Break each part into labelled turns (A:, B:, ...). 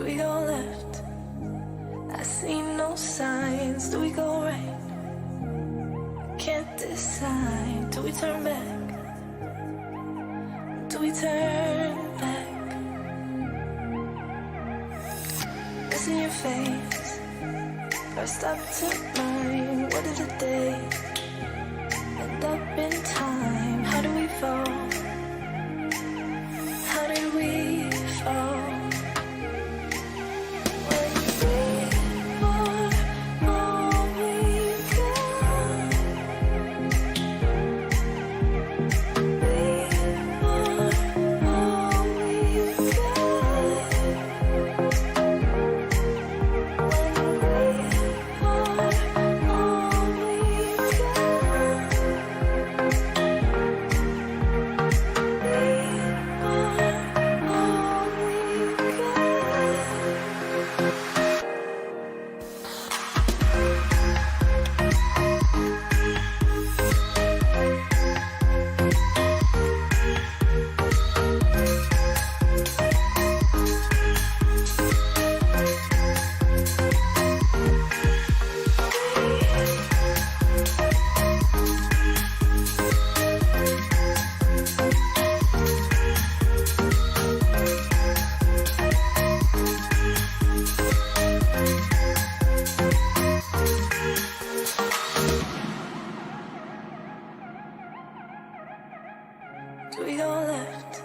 A: Do we go left? I see no signs. Do we go right? Can't decide. Do we turn back? Do we turn back? It's in your face. First up to mine. What did the day end up in time? How do we fall? How did we fall? Do we go left?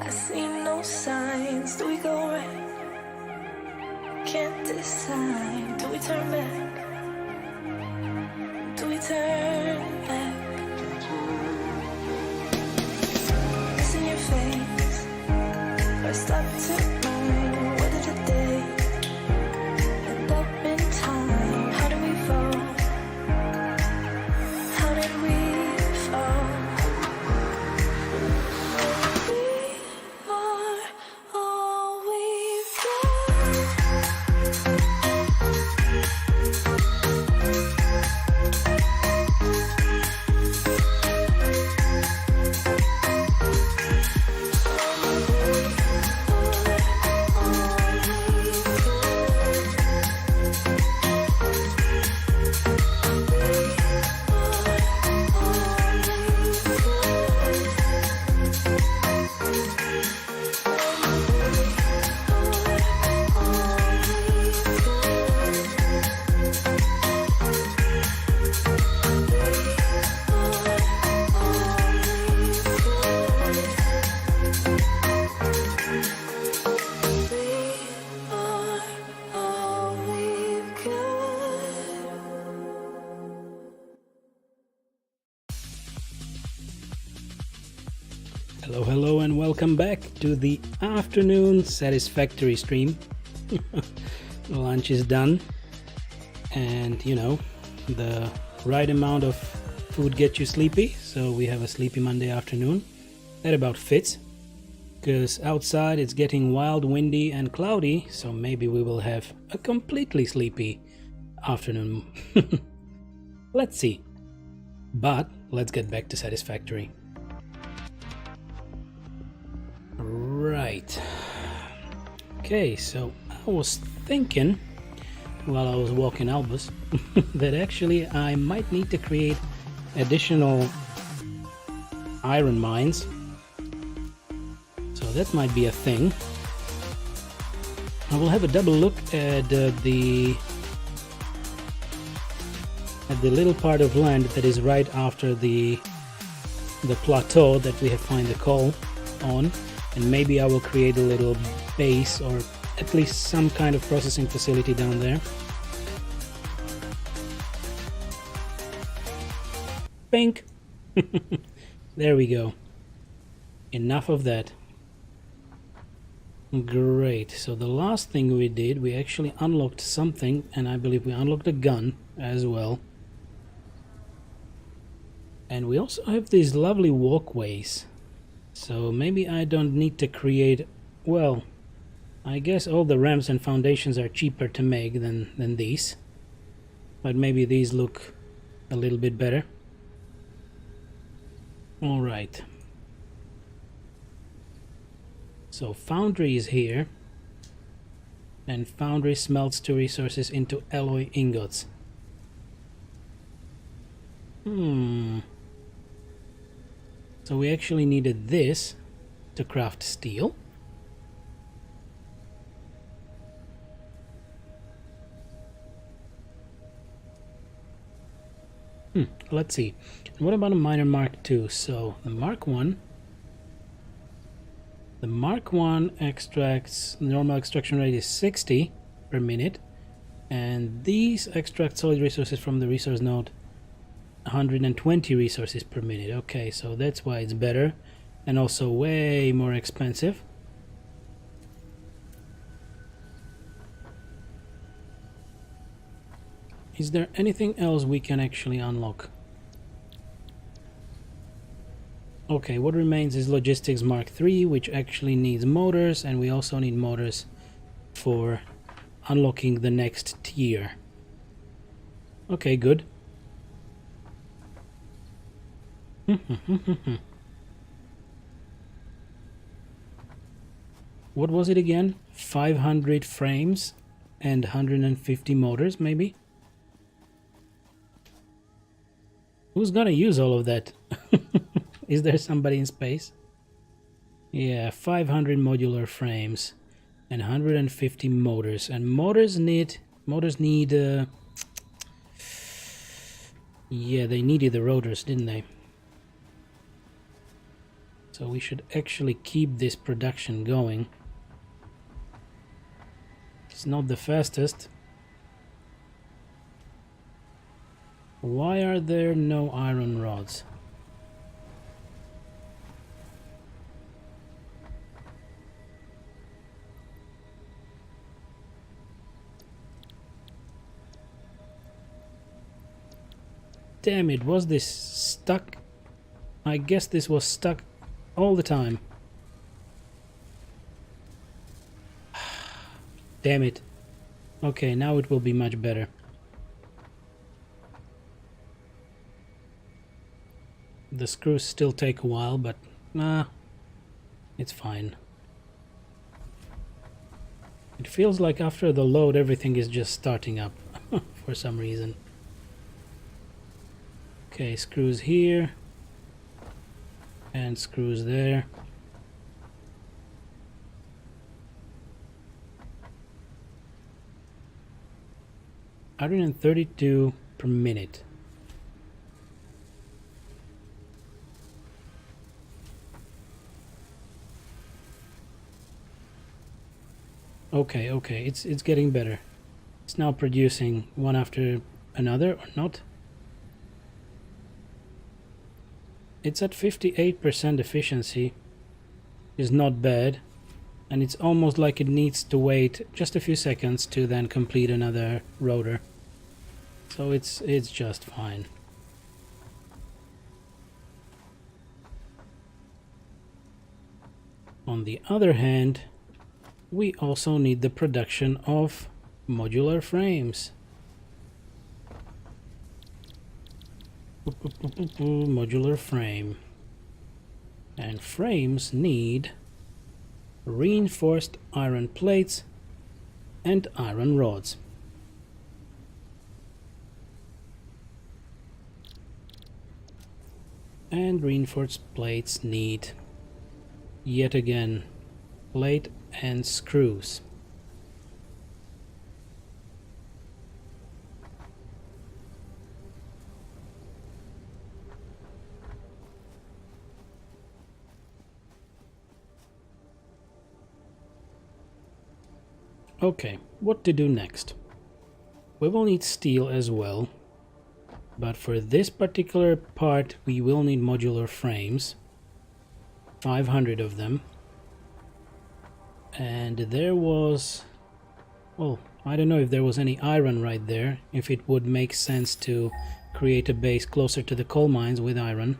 A: I see no signs. Do we go right? Can't decide. Do we turn back? Do we turn back? It's in your face. First up to mine. What did the day end up in time? How do we fall? How did we fall?
B: Hello and welcome back to the afternoon Satisfactory stream. Lunch is done and you know, the right amount of food gets you sleepy, so we have a sleepy Monday afternoon. That about fits, because outside it's getting wild, windy and cloudy, so maybe we will have a completely sleepy afternoon. Let's see. But let's get back to Satisfactory. Right. Okay, so I was thinking while I was walking Albus that actually I might need to create additional iron mines. So that might be a thing. I will have a double look at the little part of land that is right after the plateau that we have found the coal on. And maybe I will create a little base or at least some kind of processing facility down there. Pink! There we go. Enough of that. Great. So the last thing we did, we actually unlocked something, and I believe we unlocked a gun as well. And we also have these lovely walkways. So maybe I don't need to create, well, I guess all the ramps and foundations are cheaper to make than these. But maybe these look a little bit better. Alright. So foundry is here. And foundry smelts 2 resources into alloy ingots. So we actually needed this to craft steel. Let's see. What about a miner Mark II? So the Mark 1. The Mark 1 extracts, normal extraction rate is 60 per minute. And these extract solid resources from the resource node 120 resources per minute. Okay, so that's why it's better and also way more expensive. Is there anything else we can actually unlock? Okay, what remains is Logistics Mark III, which actually needs motors, and we also need motors for unlocking the next tier. Okay, good. What was it again? 500 frames and 150 motors, maybe? Who's gonna use all of that? Is there somebody in space? Yeah, 500 modular frames and 150 motors. And motors need... yeah, they needed the rotors, didn't they? So we should actually keep this production going. It's not the fastest. Why are there no iron rods? Damn it, was this stuck? I guess this was stuck all the time. Damn it. Okay, now it will be much better. The screws still take a while, but it's fine. It feels like after the load everything is just starting up for some reason. Okay, screws here and screws there. $132 per minute. Okay, it's getting better. It's now producing one after another, or not? It's at 58% efficiency. Is not bad, and it's almost like it needs to wait just a few seconds to then complete another rotor. So it's just fine. On the other hand, we also need the production of modular frames. Modular frame. And frames need reinforced iron plates and iron rods. And reinforced plates need, yet again, plate and screws. Okay, what to do next? We will need steel as well, but for this particular part we will need modular frames, 500 of them. And there was, well, I don't know if there was any iron right there, if it would make sense to create a base closer to the coal mines with iron.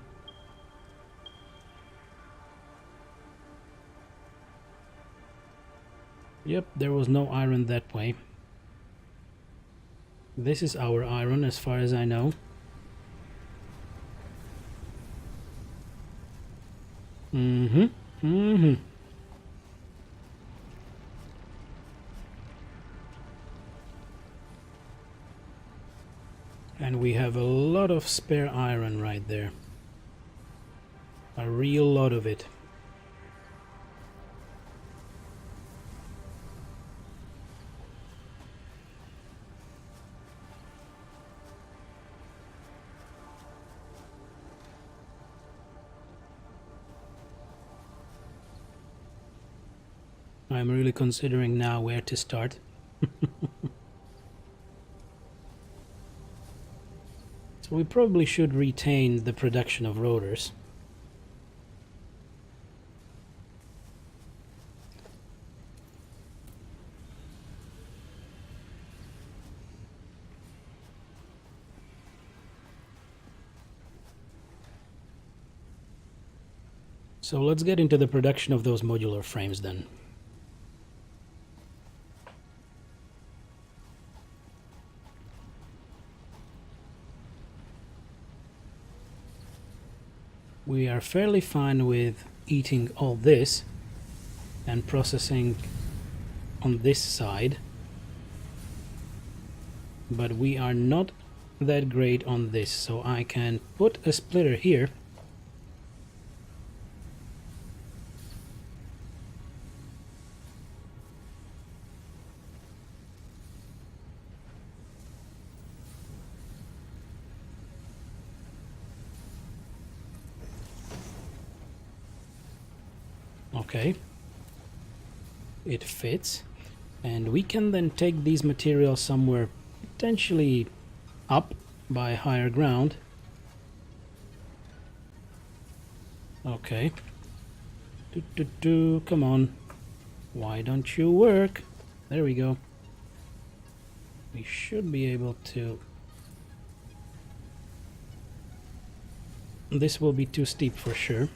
B: Yep, there was no iron that way. This is our iron as far as I know. And we have a lot of spare iron right there. A real lot of it. I'm really considering now where to start. So we probably should retain the production of rotors. So let's get into the production of those modular frames then. We are fairly fine with eating all this and processing on this side, but we are not that great on this, so I can put a splitter here. Okay, it fits, and we can then take these materials somewhere potentially up by higher ground. Okay, come on, why don't you work? There we go. We should be able to. This will be too steep for sure.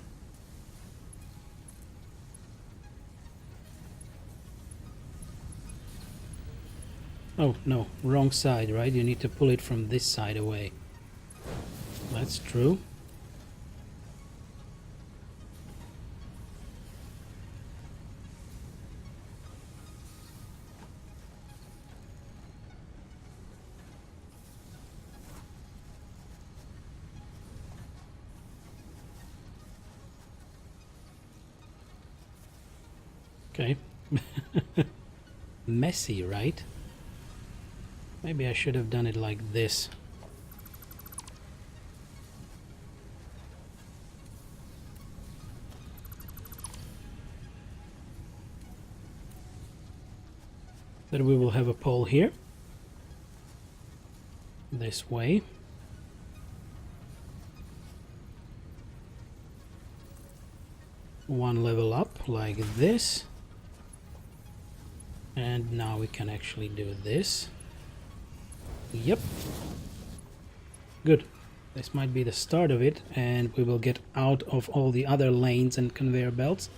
B: Oh, no, wrong side, right? You need to pull it from this side away. That's true. Okay. Messy, right? Maybe I should have done it like this. Then we will have a pole here. This way. One level up like this. And now we can actually do this. Yep. Good. This might be the start of it, and we will get out of all the other lanes and conveyor belts.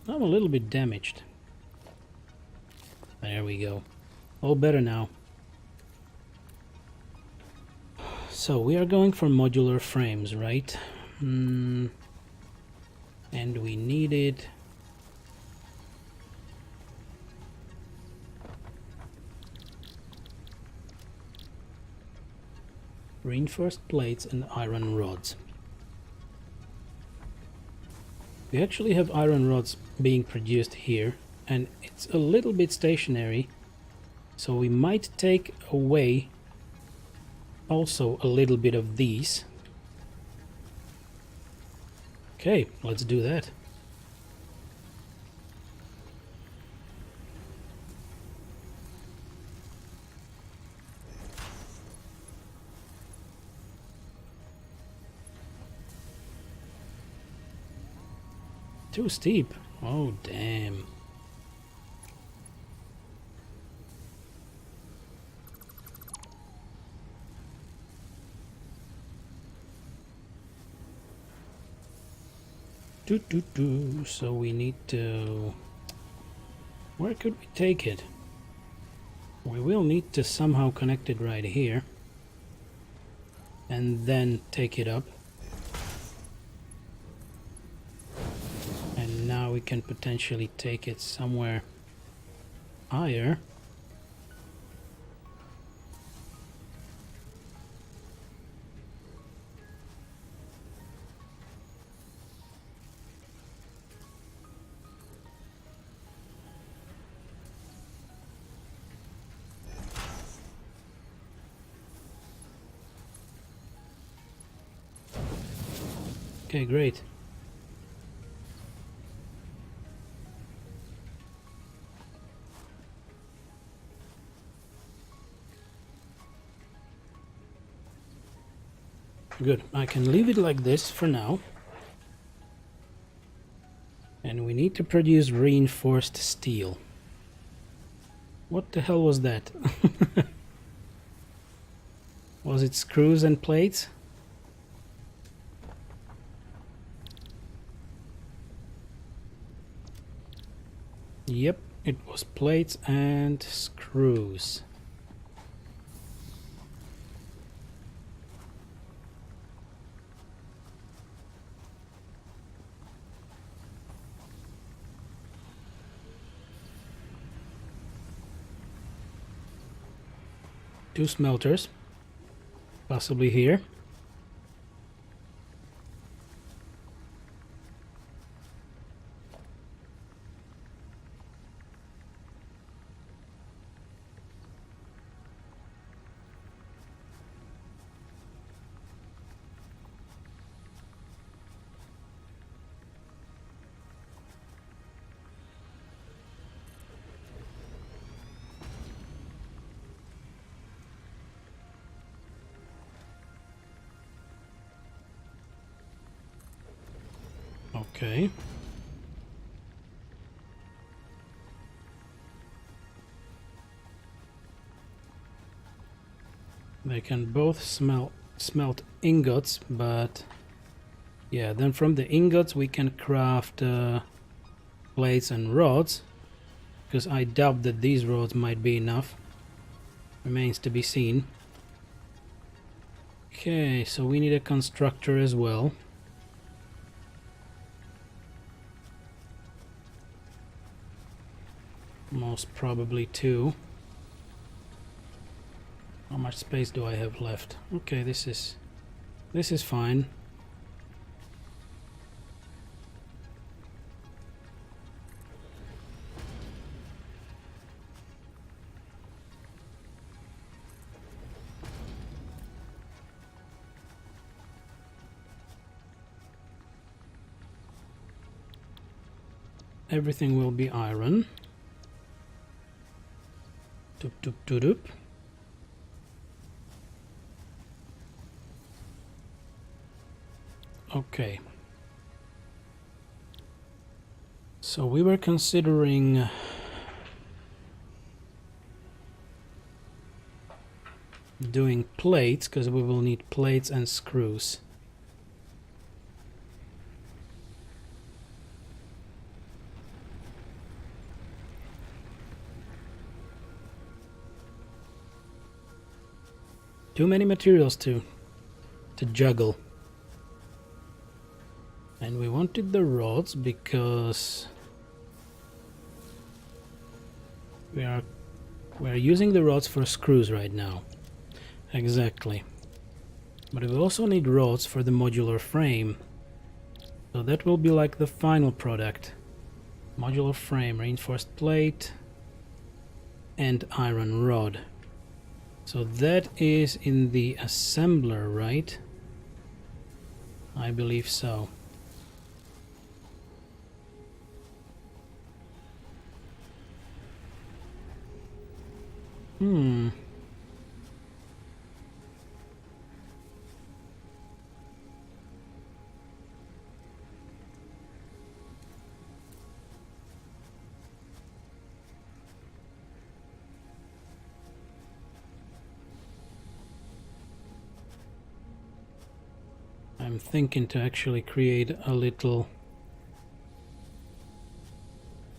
B: I'm a little bit damaged. There we go. All better now. So we are going for modular frames, right? And we needed... reinforced plates and iron rods. We actually have iron rods being produced here, and it's a little bit stationary, so we might take away also a little bit of these. Okay, let's do that. Too steep. Oh, damn. So we need to... Where could we take it? We will need to somehow connect it right here. And then take it up. Now we can potentially take it somewhere higher. Okay, great. Good. I can leave it like this for now. And we need to produce reinforced steel. What the hell was that? Was it screws and plates? Yep, it was plates and screws. Two smelters, possibly here. Okay. They can both smelt ingots, but yeah, then from the ingots we can craft plates and rods, because I doubt that these rods might be enough. Remains to be seen. Okay, so we need a constructor as well. Most probably two. How much space do I have left? Okay, this is fine. Everything will be iron. Doop doop doop doop. Okay. So we were considering doing plates, because we will need plates and screws. Too many materials to juggle. And we wanted the rods because we're using the rods for screws right now. Exactly. But we also need rods for the modular frame. So that will be like the final product. Modular frame, reinforced plate, and iron rod. So that is in the assembler, right? I believe so. I'm thinking to actually create a little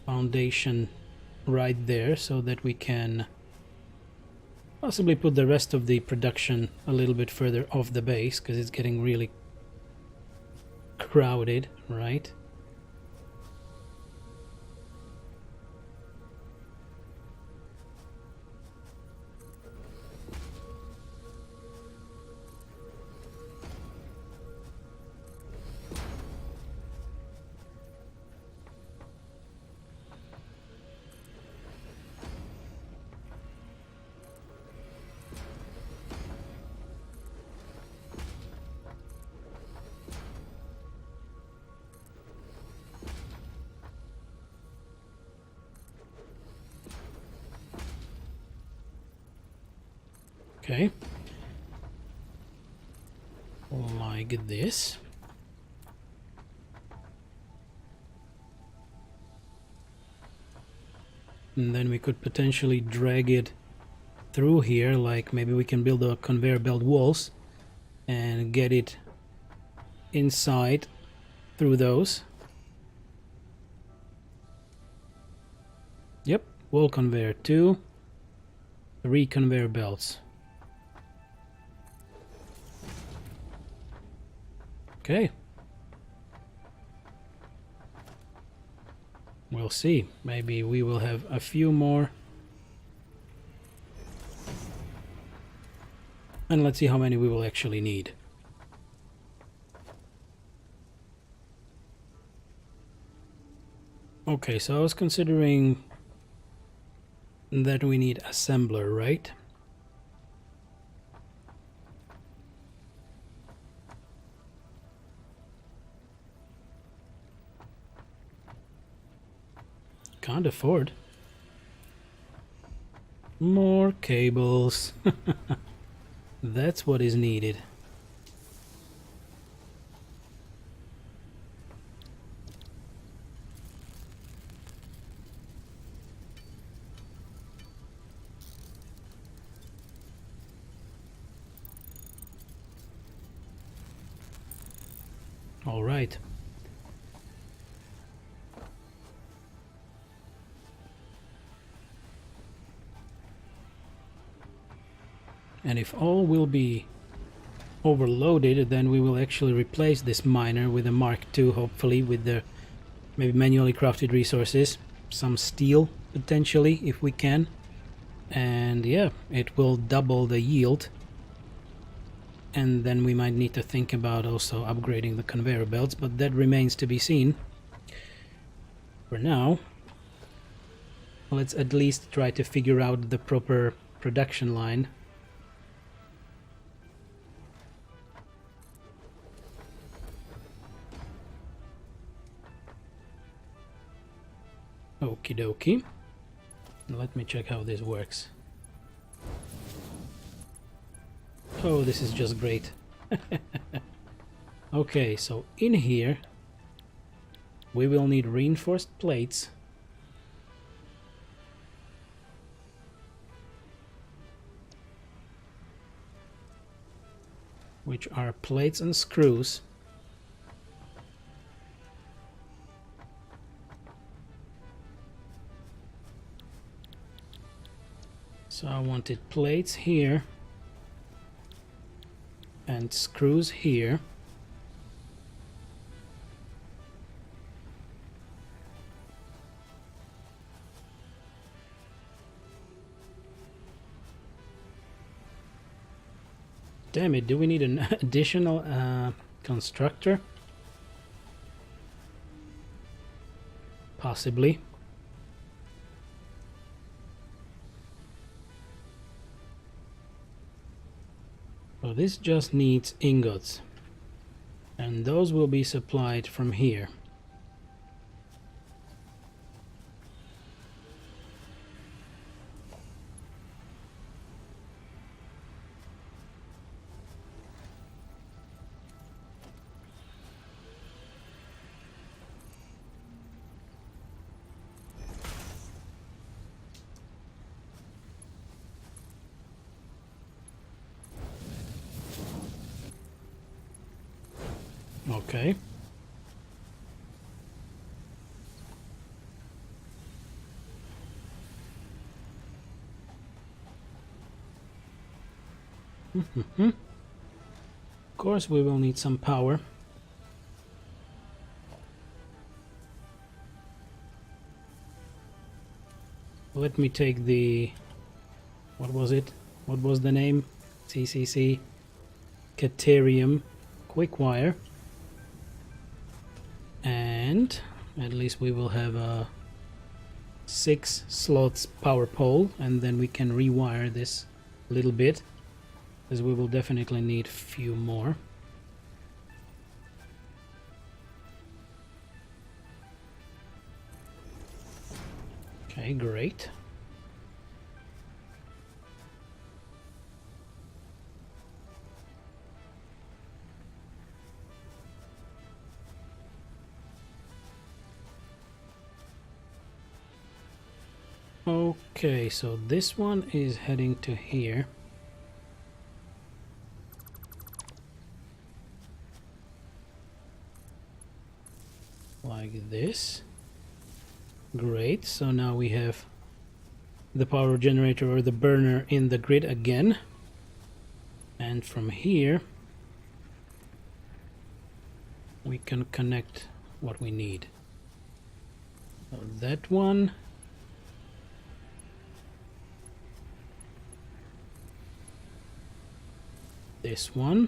B: foundation right there so that we can possibly put the rest of the production a little bit further off the base, because it's getting really crowded, right? Okay. Like this. And then we could potentially drag it through here, like maybe we can build a conveyor belt walls and get it inside through those. Yep, wall conveyor, 2, 3 conveyor belts. Okay. We'll see. Maybe we will have a few more. And let's see how many we will actually need. Okay, so I was considering that we need assembler, right? Can't afford more cables. That's what is needed. All right. And if all will be overloaded, then we will actually replace this miner with a Mark II, hopefully with the maybe manually crafted resources, some steel potentially if we can, and yeah, it will double the yield. And then we might need to think about also upgrading the conveyor belts, but that remains to be seen. For now, let's at least try to figure out the proper production line. Okie dokie. Let me check how this works. Oh, this is just great. Okay, so in here we will need reinforced plates. Which are plates and screws. So I wanted plates here and screws here. Damn it, do we need an additional constructor? Possibly. So this just needs ingots, and those will be supplied from here. Okay. Of course we will need some power. Let me take the... what was it? What was the name? CCC Caterium quick wire. And at least we will have a 6 slots power pole, and then we can rewire this a little bit, as we will definitely need a few more. Okay, great. Okay, so this one is heading to here. Like this. Great, so now we have the power generator or the burner in the grid again. And from here we can connect what we need. So that one. This one.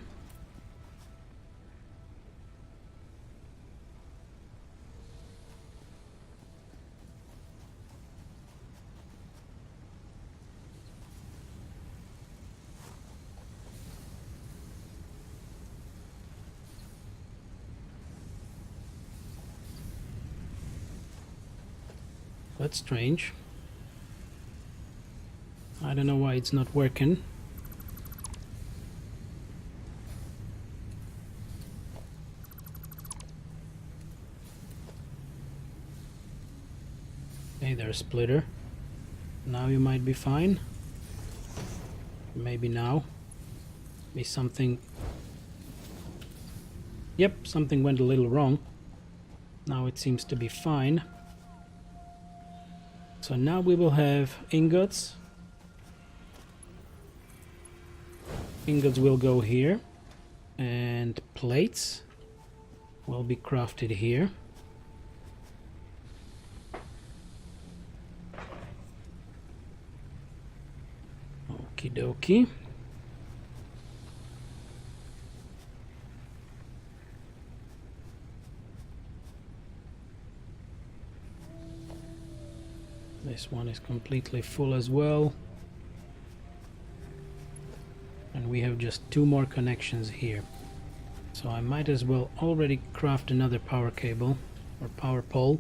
B: That's strange. I don't know why it's not working. Hey there, splitter. Now you might be fine. Maybe now. Maybe something... Yep, something went a little wrong. Now it seems to be fine. So now we will have ingots. Ingots will go here. And plates will be crafted here. Okie dokie. This one is completely full as well. And we have just 2 more connections here. So I might as well already craft another power cable or power pole.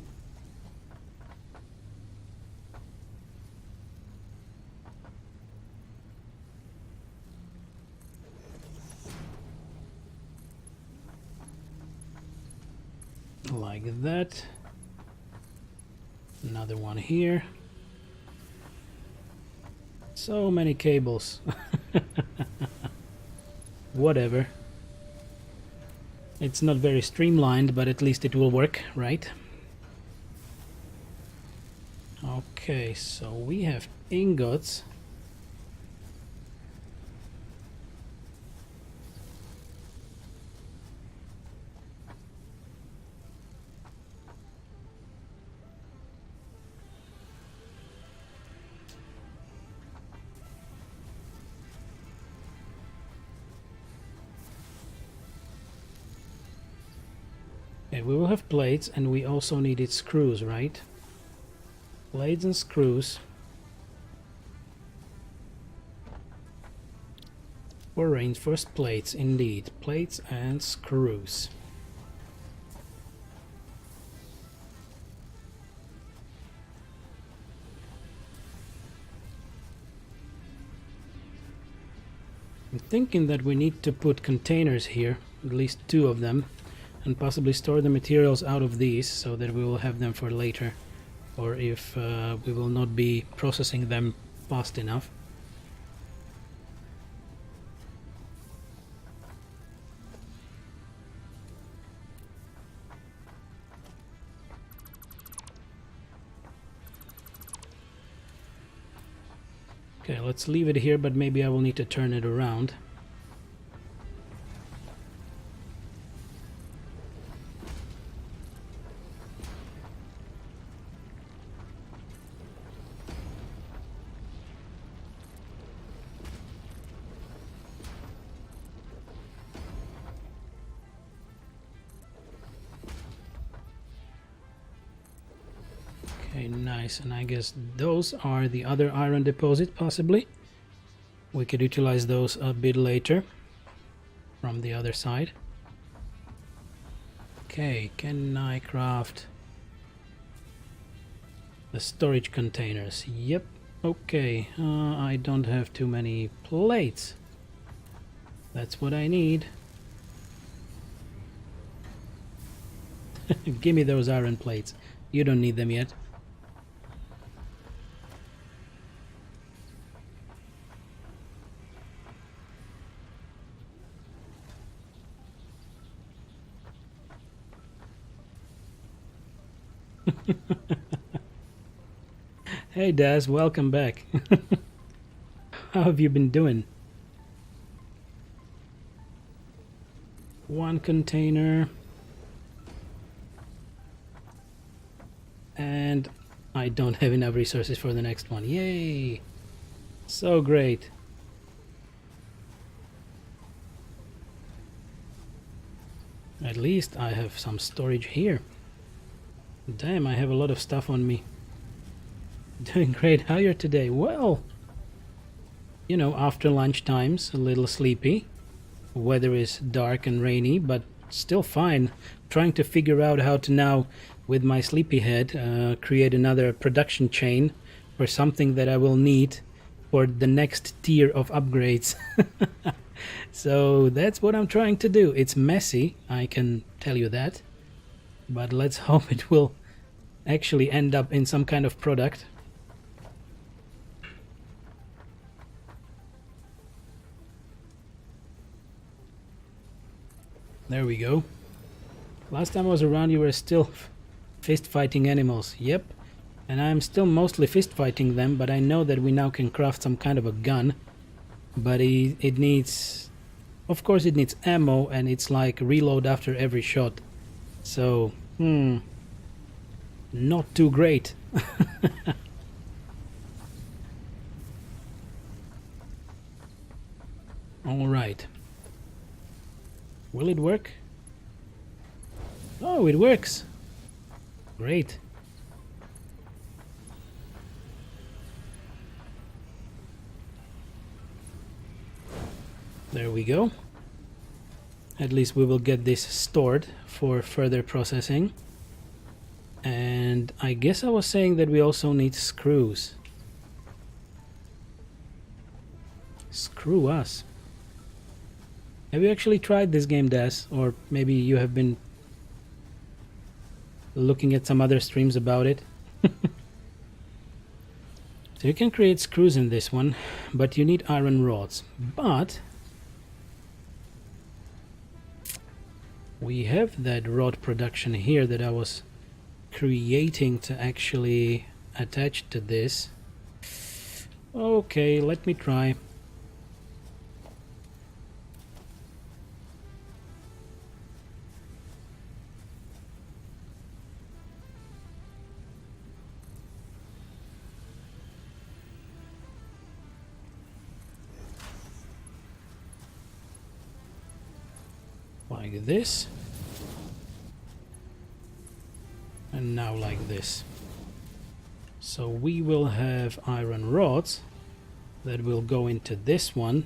B: Like that. Another one here. So many cables. Whatever. It's not very streamlined, but at least it will work, right? Okay, so we have ingots. Okay, we will have plates, and we also needed screws, right? Blades and screws. For reinforced plates, indeed. Plates and screws. I'm thinking that we need to put containers here, at least 2 of them, and possibly store the materials out of these so that we will have them for later, or if we will not be processing them fast enough. Okay, let's leave it here, but maybe I will need to turn it around. Okay, nice, and I guess those are the other iron deposit, possibly. We could utilize those a bit later from the other side. Okay, can I craft the storage containers? Yep, okay. I don't have too many plates. That's what I need. Give me those iron plates. You don't need them yet. Hey Daz, welcome back. How have you been doing? One container. And I don't have enough resources for the next one. Yay! So great. At least I have some storage here. Damn, I have a lot of stuff on me. Doing great. How are you today? Well, you know, after lunch times, a little sleepy. Weather is dark and rainy, but still fine. Trying to figure out how to now, with my sleepy head, create another production chain for something that I will need for the next tier of upgrades. So that's what I'm trying to do. It's messy, I can tell you that, but let's hope it will actually end up in some kind of product. There we go. Last time I was around you were still fist fighting animals. Yep. And I'm still mostly fist fighting them, but I know that we now can craft some kind of a gun. But it needs... Of course it needs ammo, and it's like reload after every shot. So, not too great. Alright. Will it work? Oh, it works! Great. There we go. At least we will get this stored for further processing. And I guess I was saying that we also need screws. Screw us. Have you actually tried this game, Des? Or maybe you have been looking at some other streams about it? So you can create screws in this one, but you need iron rods. But we have that rod production here that I was creating to actually attach to this. Okay, let me try. Like this. And now like this. So we will have iron rods that will go into this one.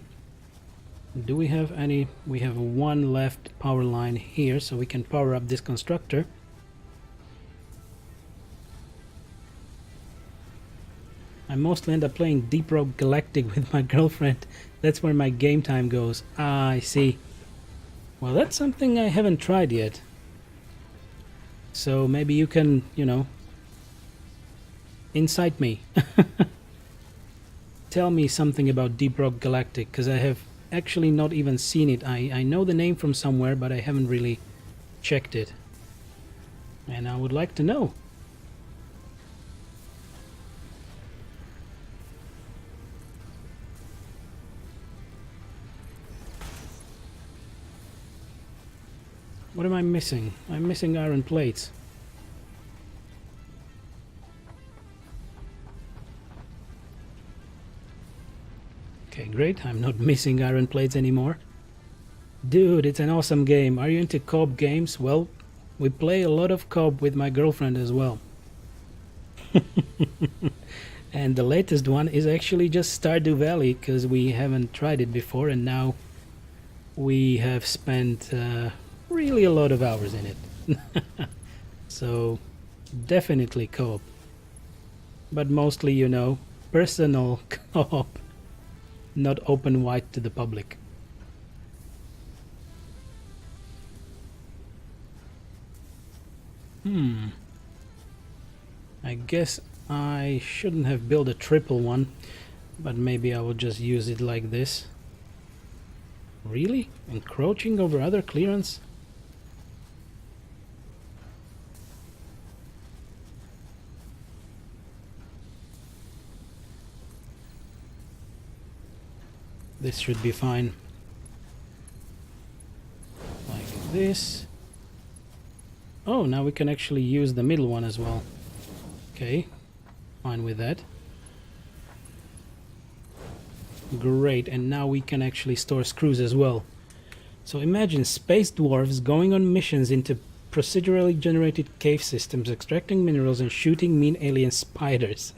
B: Do we have any? We have one left power line here, so we can power up this constructor. I mostly end up playing Deep Rock Galactic with my girlfriend. That's where my game time goes. Ah, I see. Well, that's something I haven't tried yet. So maybe you can, you know, incite me. Tell me something about Deep Rock Galactic, because I have actually not even seen it. I know the name from somewhere, but I haven't really checked it. And I would like to know. What am I missing? I'm missing iron plates. Okay, great. I'm not missing iron plates anymore. Dude, it's an awesome game. Are you into co-op games? Well, we play a lot of co-op with my girlfriend as well. And the latest one is actually just Stardew Valley, because we haven't tried it before, and now we have spent really a lot of hours in it. So definitely co-op, but mostly, you know, personal co-op, not open wide to the public. I guess I shouldn't have built a triple one, but maybe I will just use it like this. Really? Encroaching over other clearance? This should be fine. Like this. Oh, now we can actually use the middle one as well. Okay, fine with that. Great, and now we can actually store screws as well. So imagine space dwarves going on missions into procedurally generated cave systems, extracting minerals and shooting mean alien spiders.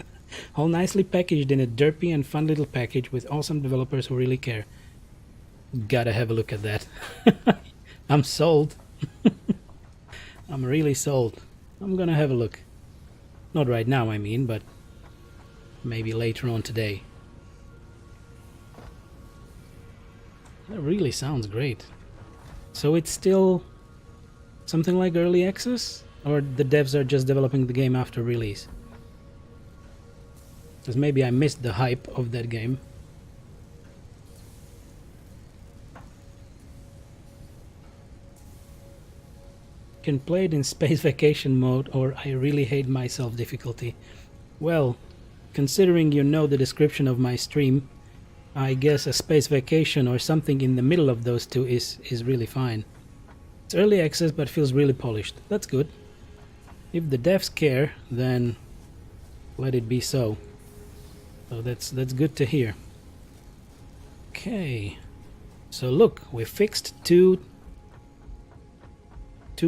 B: All nicely packaged in a derpy and fun little package with awesome developers who really care. Gotta have a look at that. I'm sold. I'm really sold. I'm gonna have a look. Not right now, I mean, but maybe later on today. That really sounds great. So it's still something like early access? Or the devs are just developing the game after release? Because maybe I missed the hype of that game. Can play it in space vacation mode or I really hate myself difficulty. Well, considering you know the description of my stream, I guess a space vacation or something in the middle of those two is really fine. It's early access but feels really polished. That's good. If the devs care, then let it be so. So that's good to hear. Okay. So look, we fixed two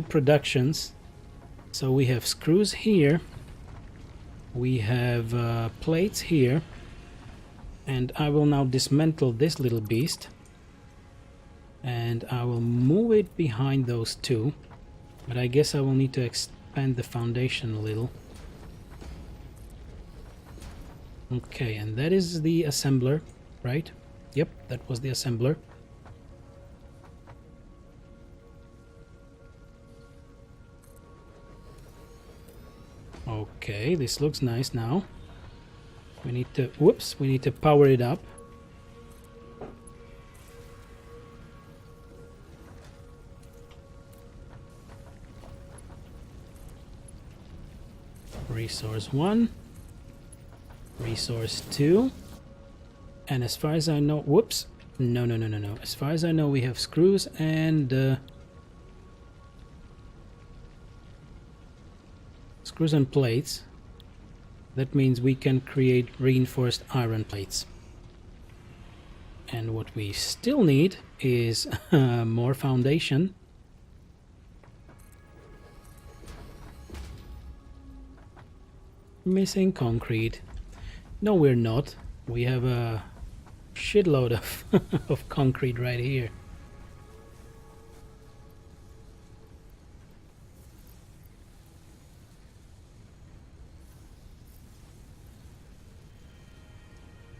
B: productions. So we have screws here. We have plates here. And I will now dismantle this little beast. And I will move it behind those two. But I guess I will need to expand the foundation a little. Okay, and that is the assembler, right? Yep, that was the assembler. Okay, this looks nice now. We need to, whoops, we need to power it up. Resource 1. Resource 2. And as far as I know, whoops, no. As far as I know, we have screws and screws and plates. That means we can create reinforced iron plates. And what we still need is more foundation. Missing concrete. No, we're not. We have a shitload of, of concrete right here.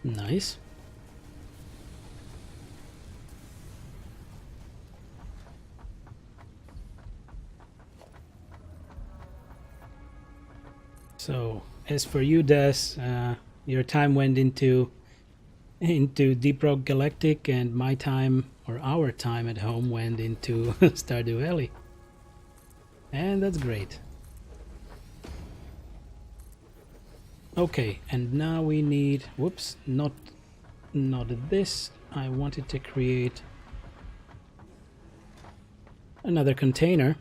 B: Nice. So, as for you, Des, your time went into Deep Rock Galactic, and my time, or our time at home, went into Stardew Valley. And that's great. Okay, and now we need, whoops, not this. I wanted to create another container,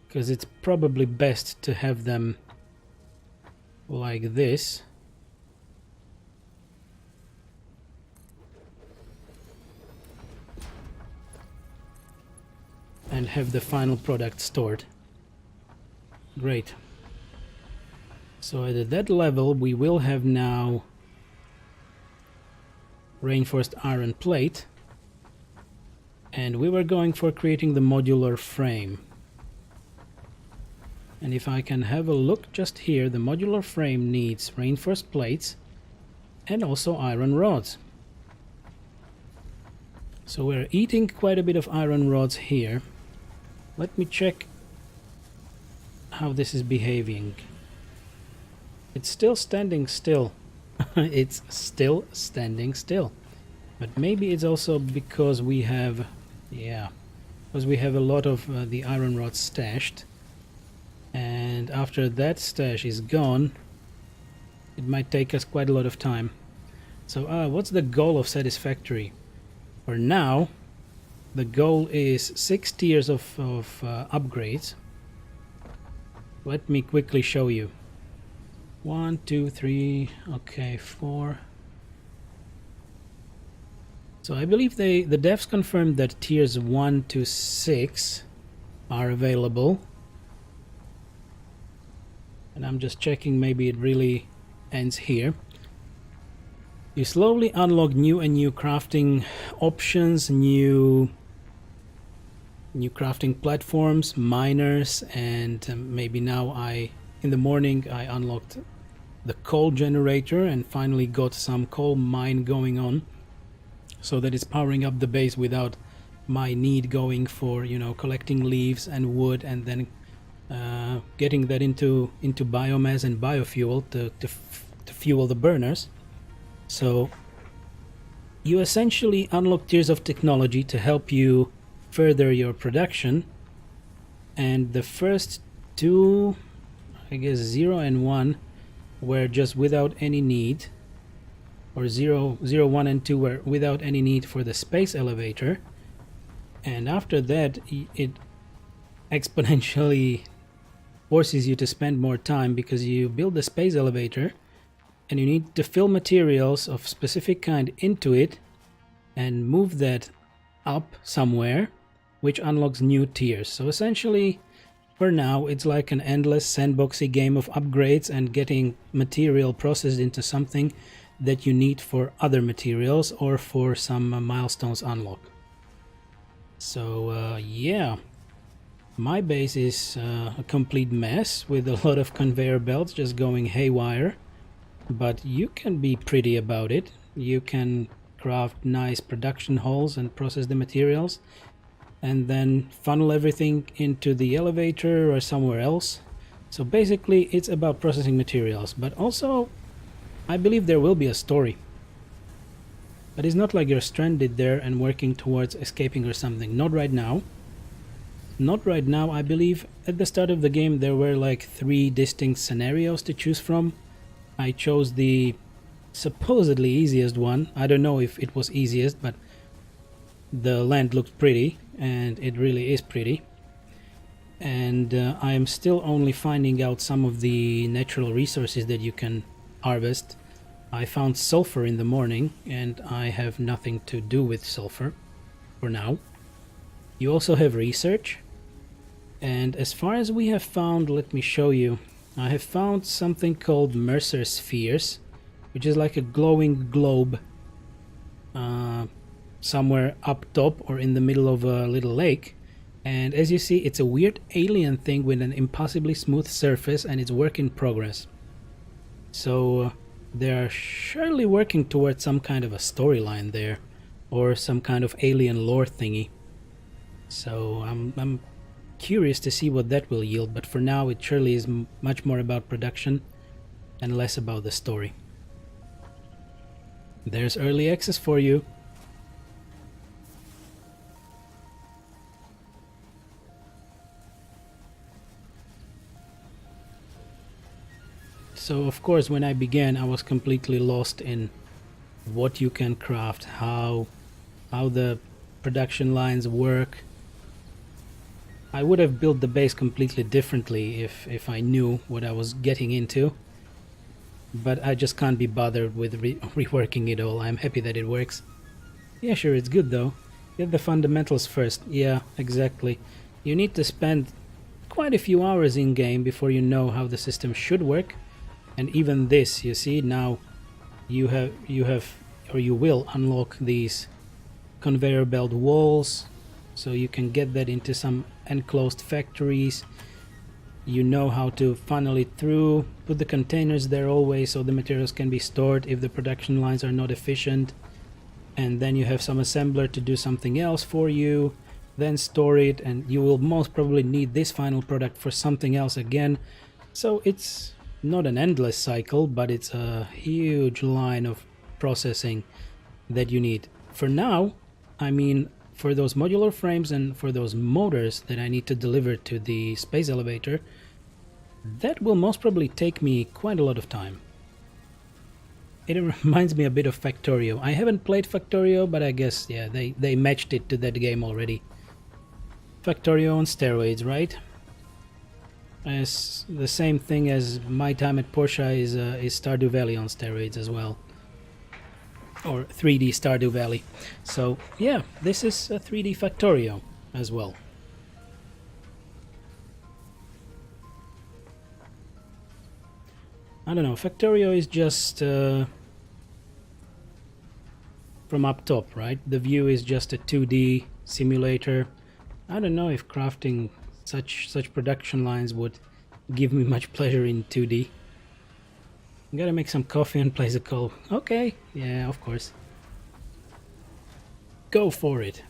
B: because it's probably best to have them like this. And have the final product stored. Great. So at that level we will have now reinforced iron plate, and we were going for creating the modular frame. And if I can have a look just here, the modular frame needs reinforced plates and also iron rods. So we're eating quite a bit of iron rods here. Let me check how this is behaving. It's still standing still. It's still standing still. But maybe it's also because we have, because we have a lot of the iron rods stashed. And after that stash is gone, it might take us quite a lot of time. So what's the goal of Satisfactory? For now, the goal is 6 tiers of upgrades. Let me quickly show you. 1, 2, 3, okay, 4. So I believe the devs confirmed that tiers 1 to 6 are available. And I'm just checking, maybe it really ends here. You slowly unlock new and new crafting options, new crafting platforms, miners, and maybe now in the morning I unlocked the coal generator and finally got some coal mine going on, so that it's powering up the base without my need going for, you know, collecting leaves and wood and then getting that into biomass and biofuel to fuel the burners. So you essentially unlock tiers of technology to help you further your production, and the first two, I guess 0 and 1, were just without any need, or 0, 1 and 2 were without any need for the space elevator, and after that it exponentially forces you to spend more time, because you build the space elevator and you need to fill materials of specific kind into it and move that up somewhere, which unlocks new tiers. So essentially, for now, it's like an endless sandboxy game of upgrades and getting material processed into something that you need for other materials or for some milestones unlock. So yeah, my base is a complete mess with a lot of conveyor belts just going haywire, but you can be pretty about it. You can craft nice production halls and process the materials, and then funnel everything into the elevator or somewhere else. So basically it's about processing materials, but also I believe there will be a story. But it's not like you're stranded there and working towards escaping or something. Not right now. Not right now. I believe at the start of the game there were like 3 distinct scenarios to choose from. I chose the supposedly easiest one. I don't know if it was easiest, but the land looked pretty, and it really is pretty. And I am still only finding out some of the natural resources that you can harvest. I found sulfur in the morning, and I have nothing to do with sulfur for now. You also have research, and as far as we have found, let me show you. I have found something called Mercer spheres, which is like a glowing globe somewhere up top or in the middle of a little lake. And as you see, it's a weird alien thing with an impossibly smooth surface, and it's work in progress. So they are surely working towards some kind of a storyline there, or some kind of alien lore thingy. So I'm curious to see what that will yield, but for now it surely is much more about production and less about the story. There's early access for you. So of course when I began I was completely lost in what you can craft, how the production lines work. I would have built the base completely differently if I knew what I was getting into, but I just can't be bothered with reworking it all. I'm happy that it works. Yeah, sure, it's good though. Get the fundamentals first. Yeah, exactly. You need to spend quite a few hours in game before you know how the system should work. And even this, you see, now you will unlock these conveyor belt walls, so you can get that into some enclosed factories. You know how to funnel it through, put the containers there always so the materials can be stored if the production lines are not efficient, and then you have some assembler to do something else for you, then store it, and you will most probably need this final product for something else again. So it's not an endless cycle, but it's a huge line of processing that you need. For now, I mean, for those modular frames and for those motors that I need to deliver to the space elevator, that will most probably take me quite a lot of time. It reminds me a bit of Factorio. I haven't played Factorio, but I guess, yeah, they matched it to that game already. Factorio on steroids, right? As the same thing as my time at Porsche is Stardew Valley on steroids as well. Or 3D Stardew Valley. So, yeah, this is a 3D Factorio as well. I don't know, Factorio is just from up top, right? The view is just a 2D simulator. I don't know if crafting such production lines would give me much pleasure in 2D. Gotta make some coffee and place a call. Okay, yeah, of course. Go for it.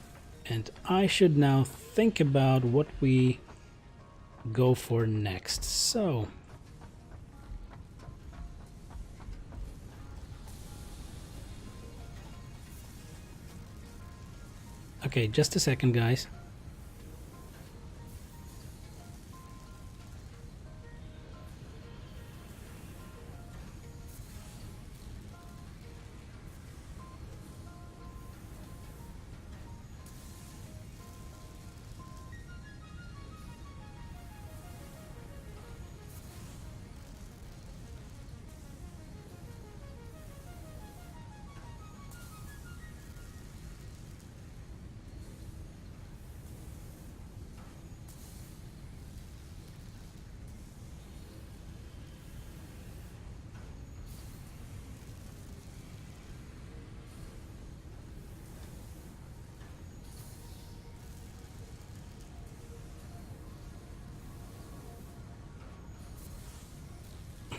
B: And I should now think about what we go for next. So... okay, just a second, guys.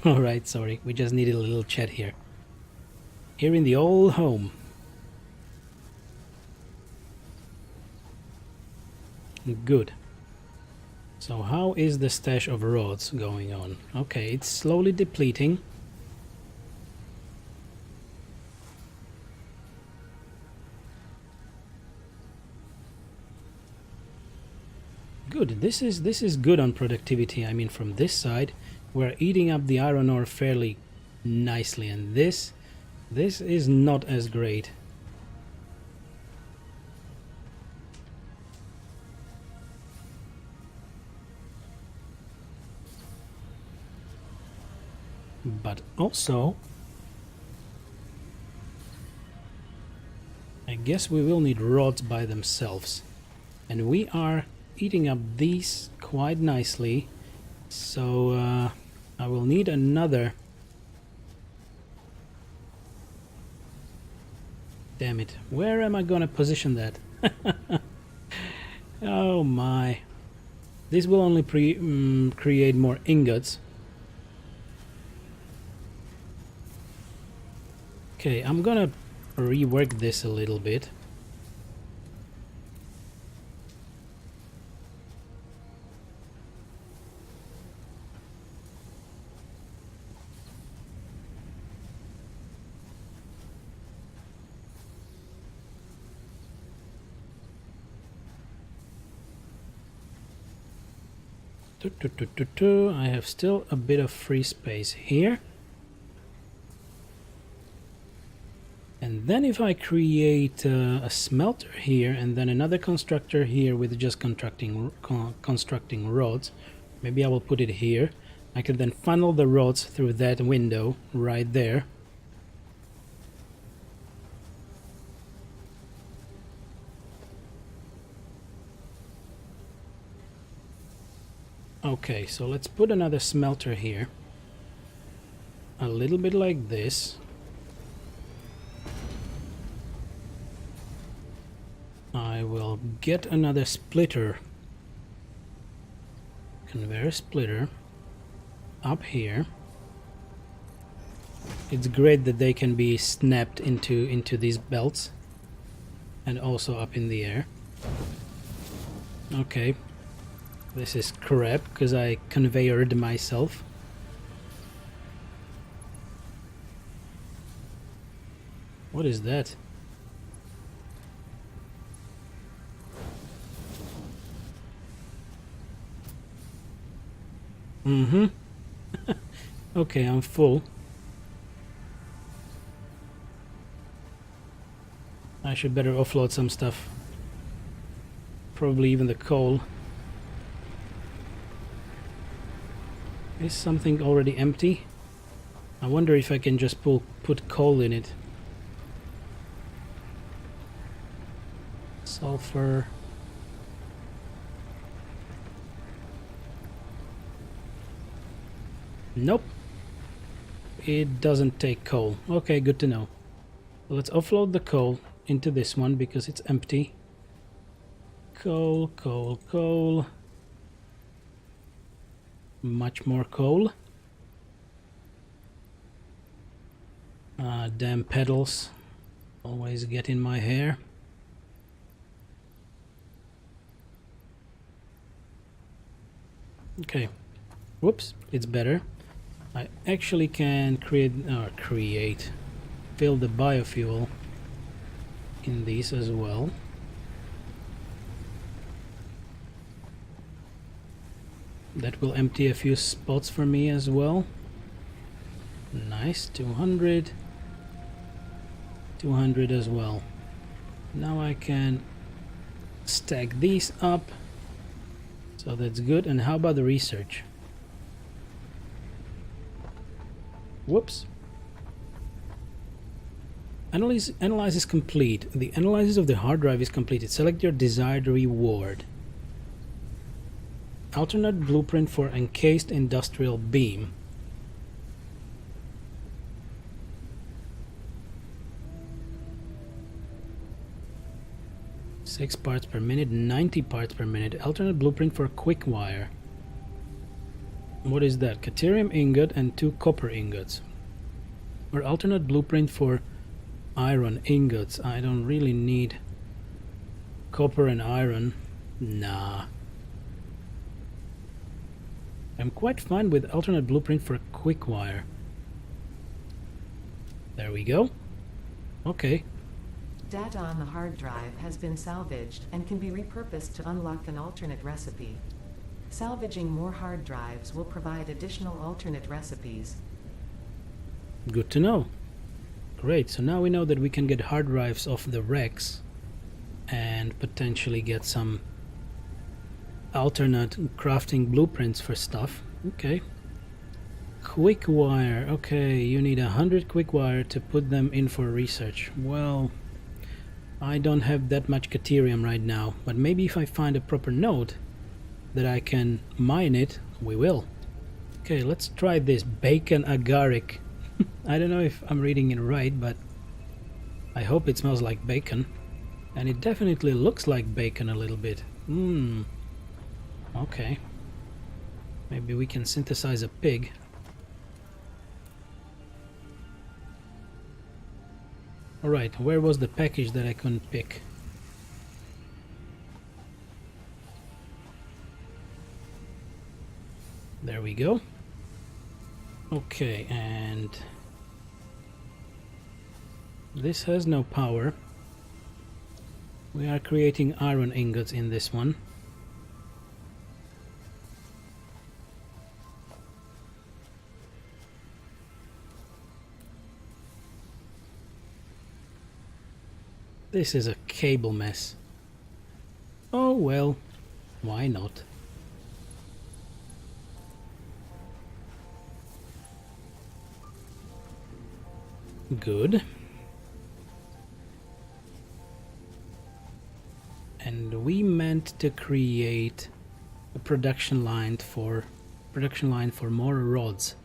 B: Alright, sorry, we just needed a little chat here. Here in the old home. Good. So how is the stash of rods going on? Okay, it's slowly depleting. Good, this is good on productivity. I mean, from this side we're eating up the iron ore fairly nicely, and this is not as great. But also, I guess we will need rods by themselves, and we are eating up these quite nicely, so I will need another. Damn it, where am I gonna position that? Oh my, this will only create more ingots. Okay, I'm gonna rework this a little bit. I have still a bit of free space here. And then if I create a smelter here and then another constructor here with just constructing rods, maybe I will put it here. I can then funnel the rods through that window right there. Okay, so let's put another smelter here. A little bit like this. I will get another splitter, conveyor splitter, up here. It's great that they can be snapped into these belts and also up in the air. Okay, this is crap because I conveyored myself. What is that? Okay, I'm full. I should better offload some stuff. Probably even the coal. Is something already empty? I wonder if I can just put coal in it. Sulfur. Nope. It doesn't take coal. Okay, good to know. Let's offload the coal into this one because it's empty. Coal, coal, coal. Much more coal. Damn pedals. Always get in my hair. Okay. Whoops, it's better. I actually can fill the biofuel in these as well. That will empty a few spots for me as well. Nice, 200. 200 as well. Now I can stack these up. So that's good. And how about the research? Whoops. Analyze is complete. The analysis of the hard drive is completed. Select your desired reward. Alternate blueprint for encased industrial beam. Six parts per minute, 90 parts per minute. Alternate blueprint for quick wire. What is that? Caterium ingot and 2 copper ingots. Or alternate blueprint for iron ingots. I don't really need copper and iron. Nah. I'm quite fine with alternate blueprint for quick wire. There we go. Okay.
C: Data on the hard drive has been salvaged and can be repurposed to unlock an alternate recipe. Salvaging more hard drives will provide additional alternate recipes.
B: Good to know. Great, so now we know that we can get hard drives off the wrecks and potentially get some alternate crafting blueprints for stuff. Okay. Quick wire. Okay, you need 100 quick wire to put them in for research. Well, I don't have that much caterium right now, but maybe if I find a proper node that I can mine it, we will. Okay, let's try this bacon agaric. I don't know if I'm reading it right, but I hope it smells like bacon. And it definitely looks like bacon a little bit. Okay. Maybe we can synthesize a pig. Alright, where was the package that I couldn't pick? There we go. Okay, and this has no power. We are creating iron ingots in this one. This is a cable mess. Oh well, why not? Good. And we meant to create a production line for more rods.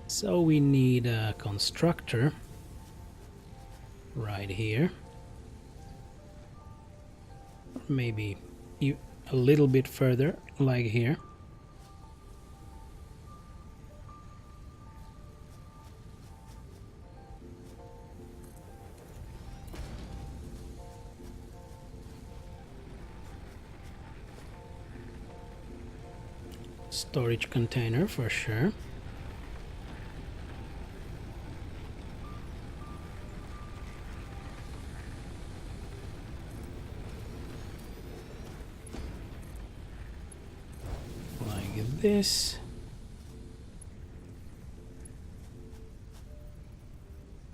B: So we need a constructor right here. Maybe a little bit further, like here. Storage container for sure. Like this.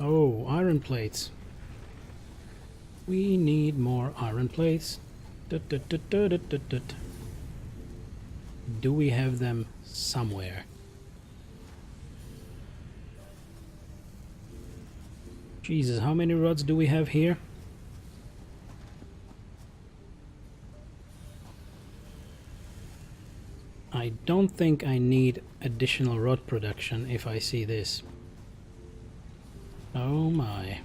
B: Oh, iron plates. We need more iron plates. Tut, tut, tut, tut, tut, tut, tut. Do we have them somewhere? Jesus, how many rods do we have here? I don't think I need additional rod production if I see this. Oh my.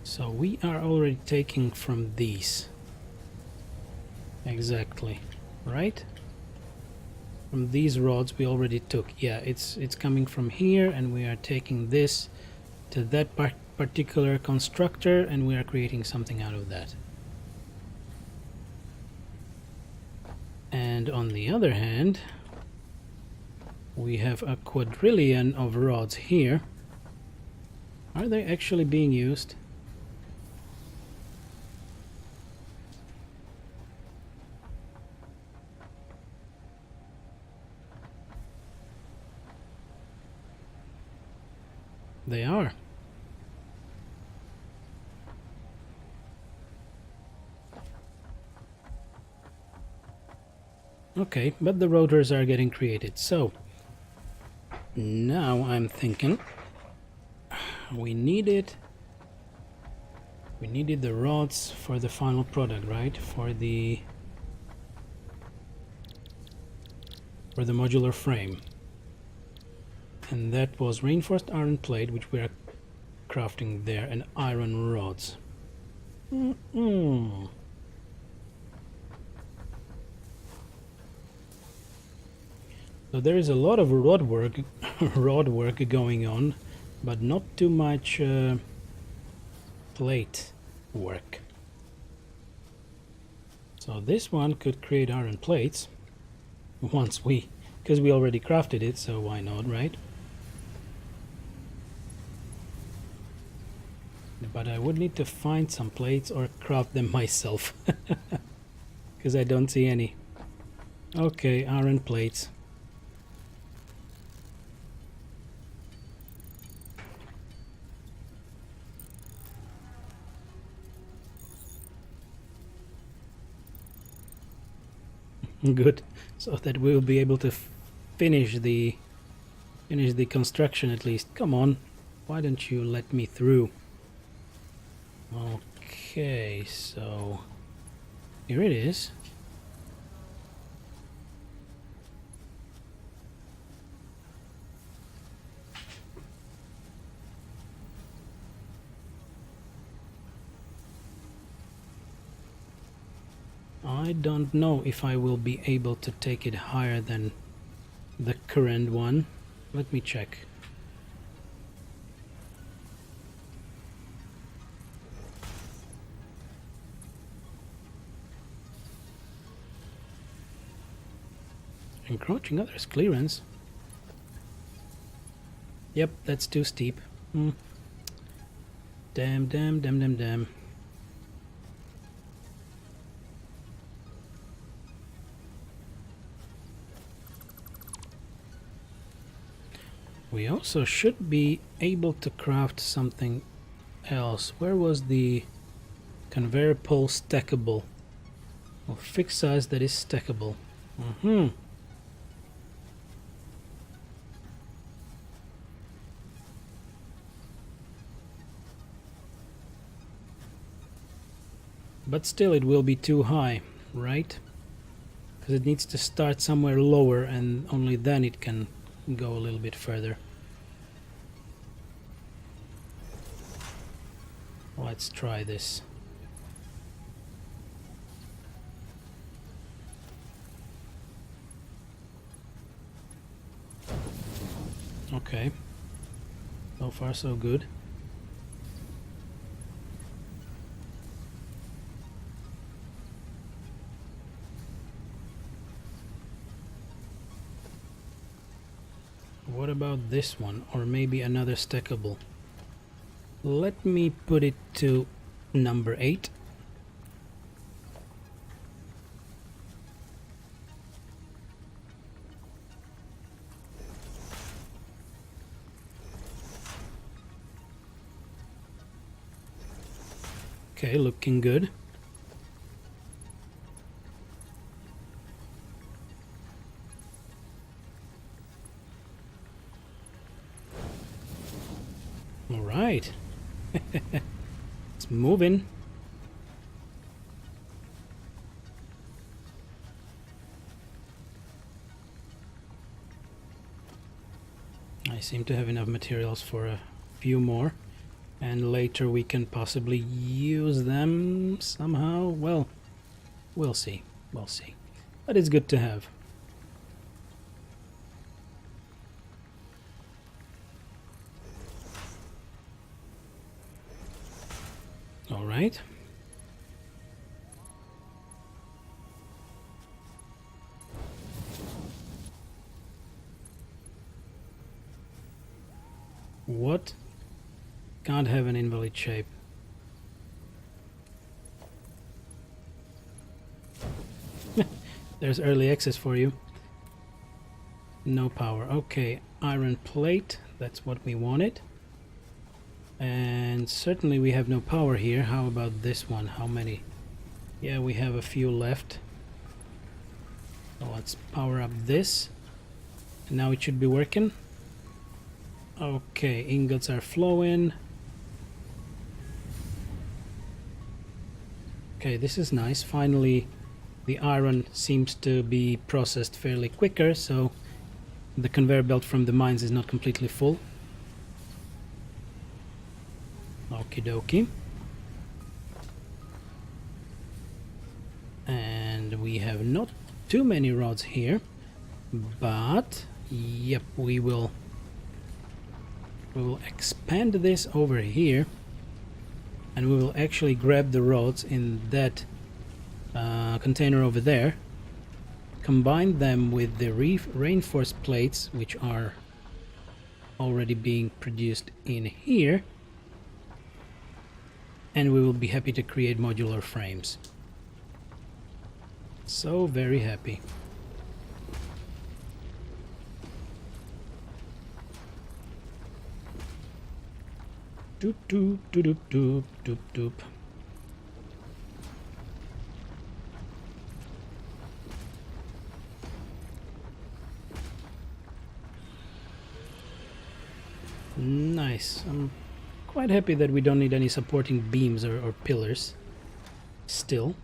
B: So we are already taking from these. Exactly, right? From these rods we already took. Yeah, it's coming from here, and we are taking this to that particular constructor, and we are creating something out of that. And on the other hand, we have a quadrillion of rods here. Are they actually being used? They are. Okay, but the rotors are getting created. So now I'm thinking we needed the rods for the final product, right? For the modular frame. And that was reinforced iron plate, which we are crafting there, and iron rods. So there is a lot of rod work going on, but not too much plate work. So this one could create iron plates because we already crafted it, so why not, right? But I would need to find some plates or craft them myself, because I don't see any. Okay, iron plates. Good, so that we'll be able to finish the construction at least. Come on, why don't you let me through? Okay, so here it is. I don't know if I will be able to take it higher than the current one. Let me check. Encroaching others' clearance. Yep, that's too steep. Damn. We also should be able to craft something else. Where was the conveyor pole stackable? Or fixed size that is stackable. But still it will be too high, right? Because it needs to start somewhere lower, and only then it can go a little bit further. Let's try this. Okay, so far so good. What about this one? Or maybe another stackable? Let me put it to number 8. Okay, looking good. All right. It's moving. I seem to have enough materials for a few more, and later we can possibly use them somehow. Well, we'll see. We'll see. But it's good to have. All right. What? Can't have an invalid shape. There's early access for you. No power. Okay, iron plate. That's what we wanted. And certainly we have no power here. How about this one? How many? Yeah, we have a few left. So let's power up this. And now it should be working. Okay, ingots are flowing. Okay, this is nice. Finally, the iron seems to be processed fairly quicker, so the conveyor belt from the mines is not completely full. Okie dokie. And we have not too many rods here, but yep, we will expand this over here, and we will actually grab the rods in that container over there, combine them with the reinforced plates which are already being produced in here, and we will be happy to create modular frames. So very happy. Doop doop doop doop doop doop. Nice. I'm quite happy that we don't need any supporting beams or pillars. Still.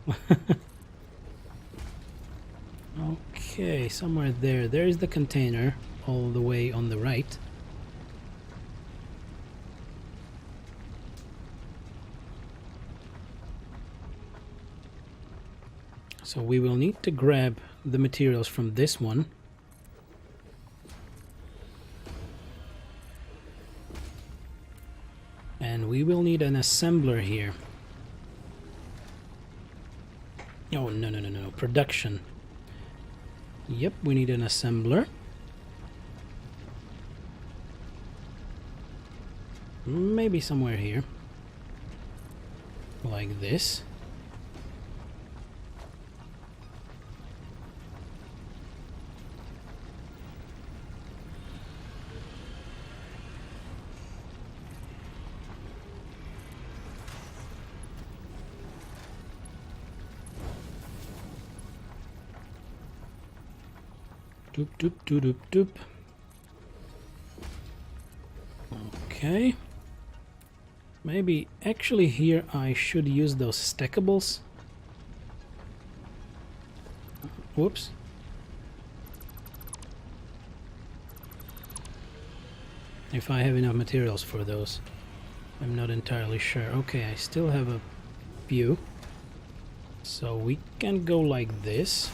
B: Okay, somewhere there. There is the container all the way on the right. So we will need to grab the materials from this one. And we will need an assembler here. Oh, no. Production. Yep, we need an assembler. Maybe somewhere here. Like this. Doop doop doop doop doop. Okay. Maybe actually here I should use those stackables. Whoops. If I have enough materials for those. I'm not entirely sure. Okay, I still have a few. So we can go like this.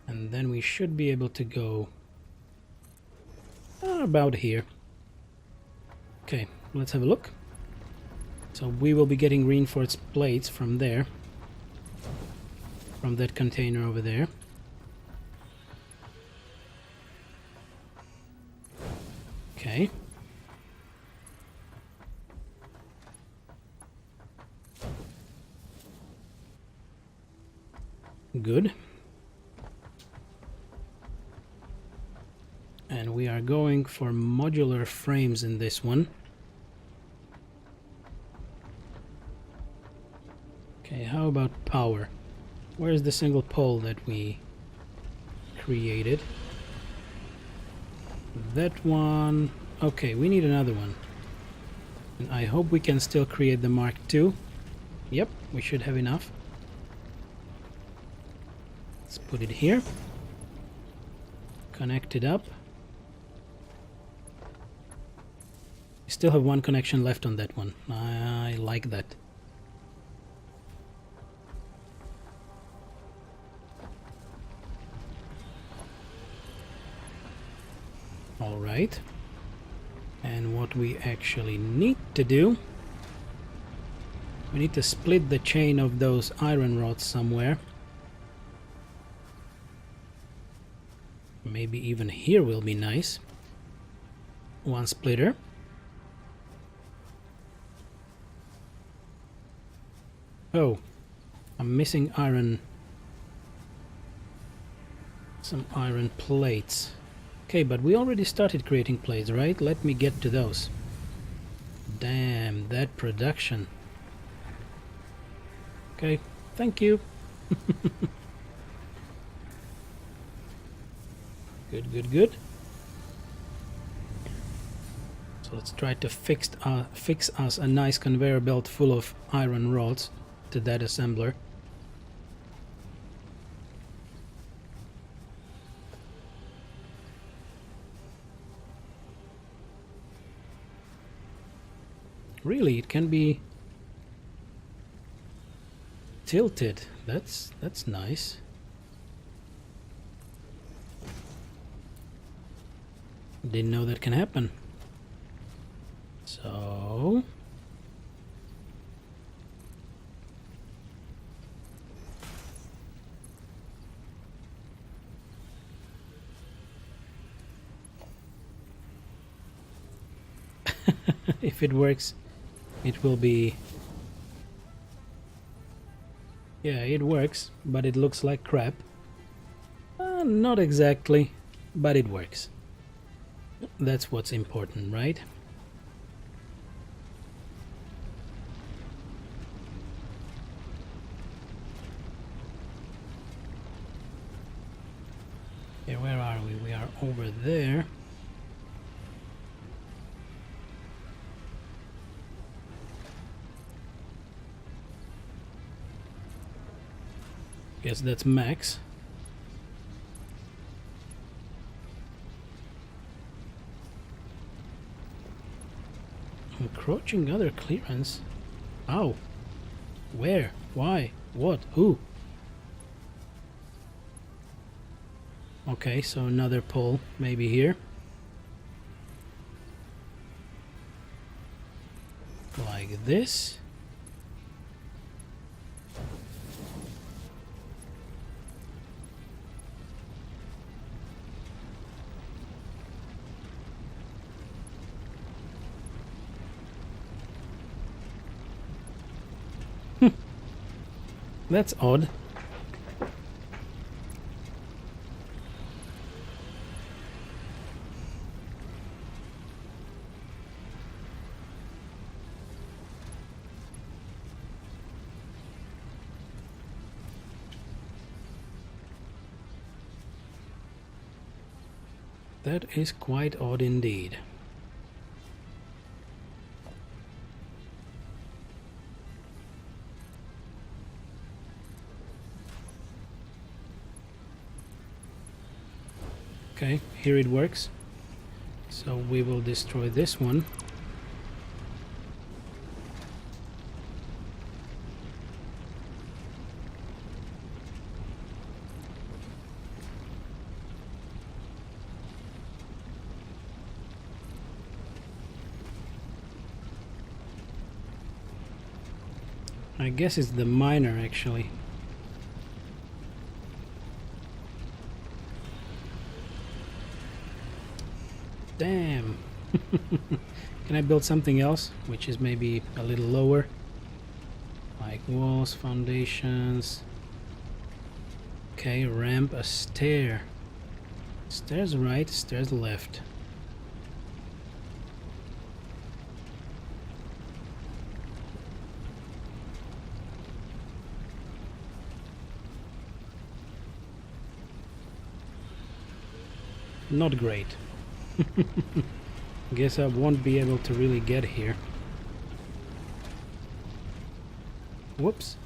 B: And then we should be able to go about here. Okay, let's have a look. So we will be getting reinforced plates from there. From that container over there. Okay. Good. And we are going for modular frames in this one. Okay, how about power? Where's the single pole that we created? That one. Okay, we need another one. And I hope we can still create the Mark II. Yep, we should have enough. Let's put it here. Connect it up. We still have one connection left on that one. I like that. All right. And what we actually need to do, we need to split the chain of those iron rods somewhere. Maybe even here will be nice. One splitter. Oh, I'm missing iron. Some iron plates. Okay, but we already started creating plates, right? Let me get to those. Damn, that production. Okay, thank you. Good, good, good. So let's try to fix us a nice conveyor belt full of iron rods to that assembler. Really, it can be tilted. That's nice. Didn't know that can happen. So if it works, it will be... Yeah, it works, but it looks like crap. Not exactly, but it works. That's what's important, right? Okay, where are we? We are over there. Guess that's max. Encroaching other clearance. How? Where? Why? What? Who? Okay, so another pole maybe here. Like this. That's odd. That is quite odd indeed. Okay, here it works. So we will destroy this one. I guess it's the miner actually. Damn, Can I build something else which is maybe a little lower, like walls, foundations? Okay, ramp, a stair. Stairs right, stairs left. Not great. Guess I won't be able to really get here. Whoops.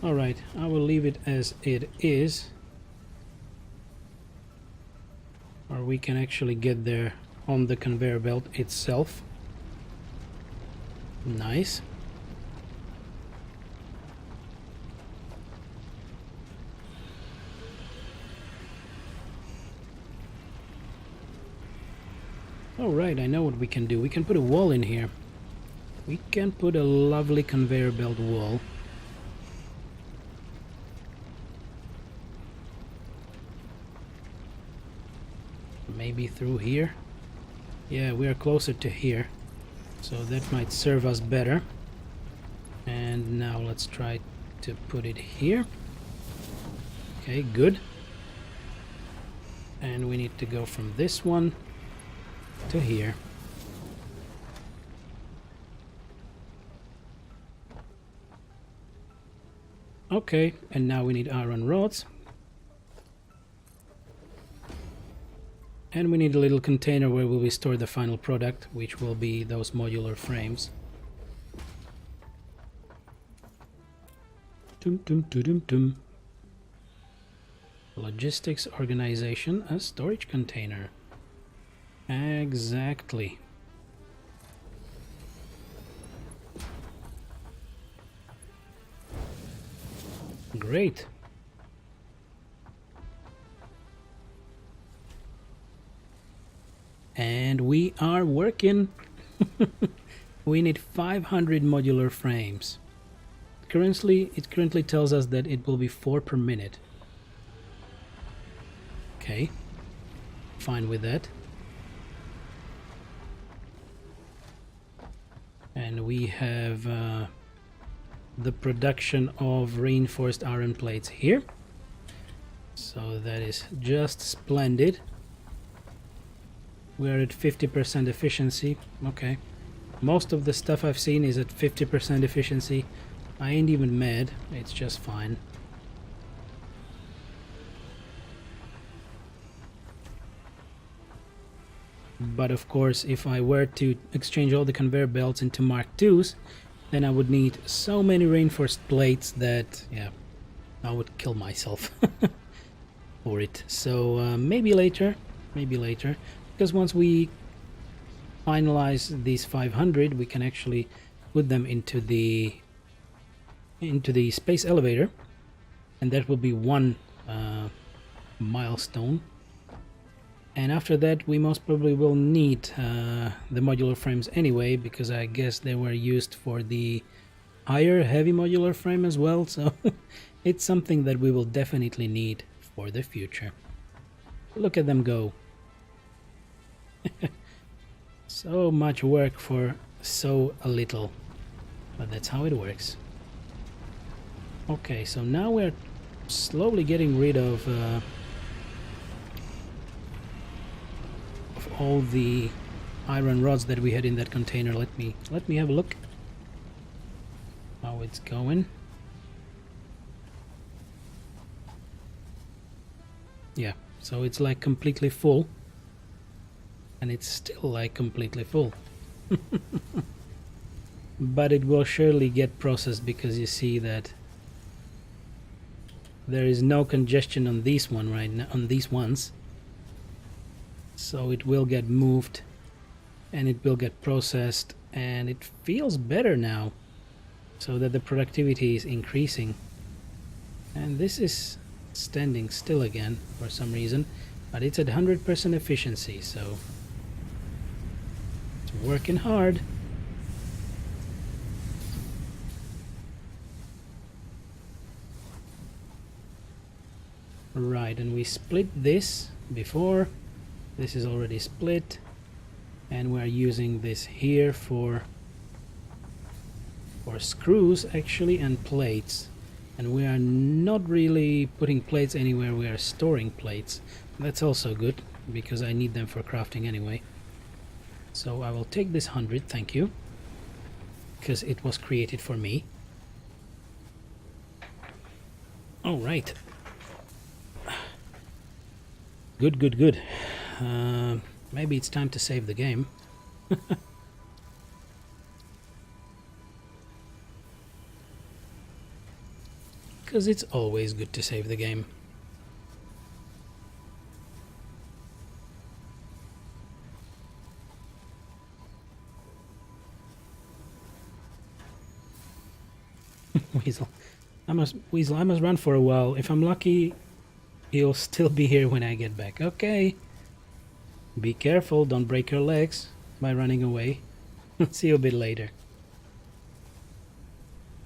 B: Alright, I will leave it as it is. Or we can actually get there on the conveyor belt itself. Nice. Alright, I know what we can do. We can put a wall in here. We can put a lovely conveyor belt wall. Maybe through here. Yeah, we are closer to here, so that might serve us better. And now let's try to put it here. Okay, good. And we need to go from this one to here. Okay, and now we need iron rods. And we need a little container where we will store the final product, which will be those modular frames. Tum tum tum tum tum. Logistics organization, a storage container. Exactly. Great. And we are working. We need 500 modular frames. It currently tells us that it will be 4 per minute. Okay, fine with that. And we have the production of reinforced iron plates here. So that is just splendid. We're at 50% efficiency. Okay. Most of the stuff I've seen is at 50% efficiency. I ain't even mad. It's just fine. But of course, if I were to exchange all the conveyor belts into Mark IIs, then I would need so many reinforced plates that, yeah, I would kill myself for it. So maybe later, because once we finalize these 500, we can actually put them into the space elevator, and that will be one milestone. And after that, we most probably will need the modular frames anyway, because I guess they were used for the higher heavy modular frame as well, so it's something that we will definitely need for the future. Look at them go. So much work for so a little, but that's how it works. Okay, so now we're slowly getting rid of all the iron rods that we had in that container. Let me have a look how it's going. Yeah, so it's like completely full, and it's still like completely full. But it will surely get processed, because you see that there is no congestion on these one right now, on these ones. So it will get moved and it will get processed, and it feels better now, so that the productivity is increasing. And this is standing still again for some reason, but it's at 100% efficiency, so it's working hard. Right, and we split this before. This is already split, and we're using this here for screws actually, and plates. And we are not really putting plates anywhere, we are storing plates. That's also good, because I need them for crafting anyway. So I will take this 100, thank you, because it was created for me. Alright. Good, good, good. Maybe it's time to save the game. Because it's always good to save the game. Weasel. I must run for a while. If I'm lucky, he'll still be here when I get back. Okay. Be careful, don't break your legs by running away. See you a bit later.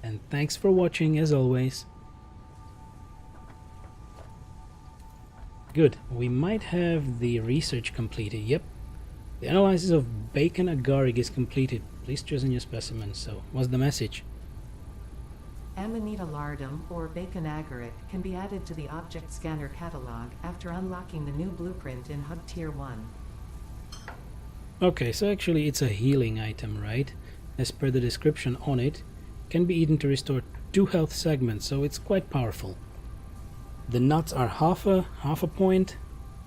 B: And thanks for watching as always. Good, we might have the research completed. Yep. The analysis of bacon agaric is completed. Please choose a new specimen. So, what's the message?
C: Amanita lardum, or bacon agaric, can be added to the object scanner catalog after unlocking the new blueprint in Hub Tier 1.
B: Okay, so actually it's a healing item, right? As per the description on it, can be eaten to restore 2 health segments, so it's quite powerful. The nuts are half a point,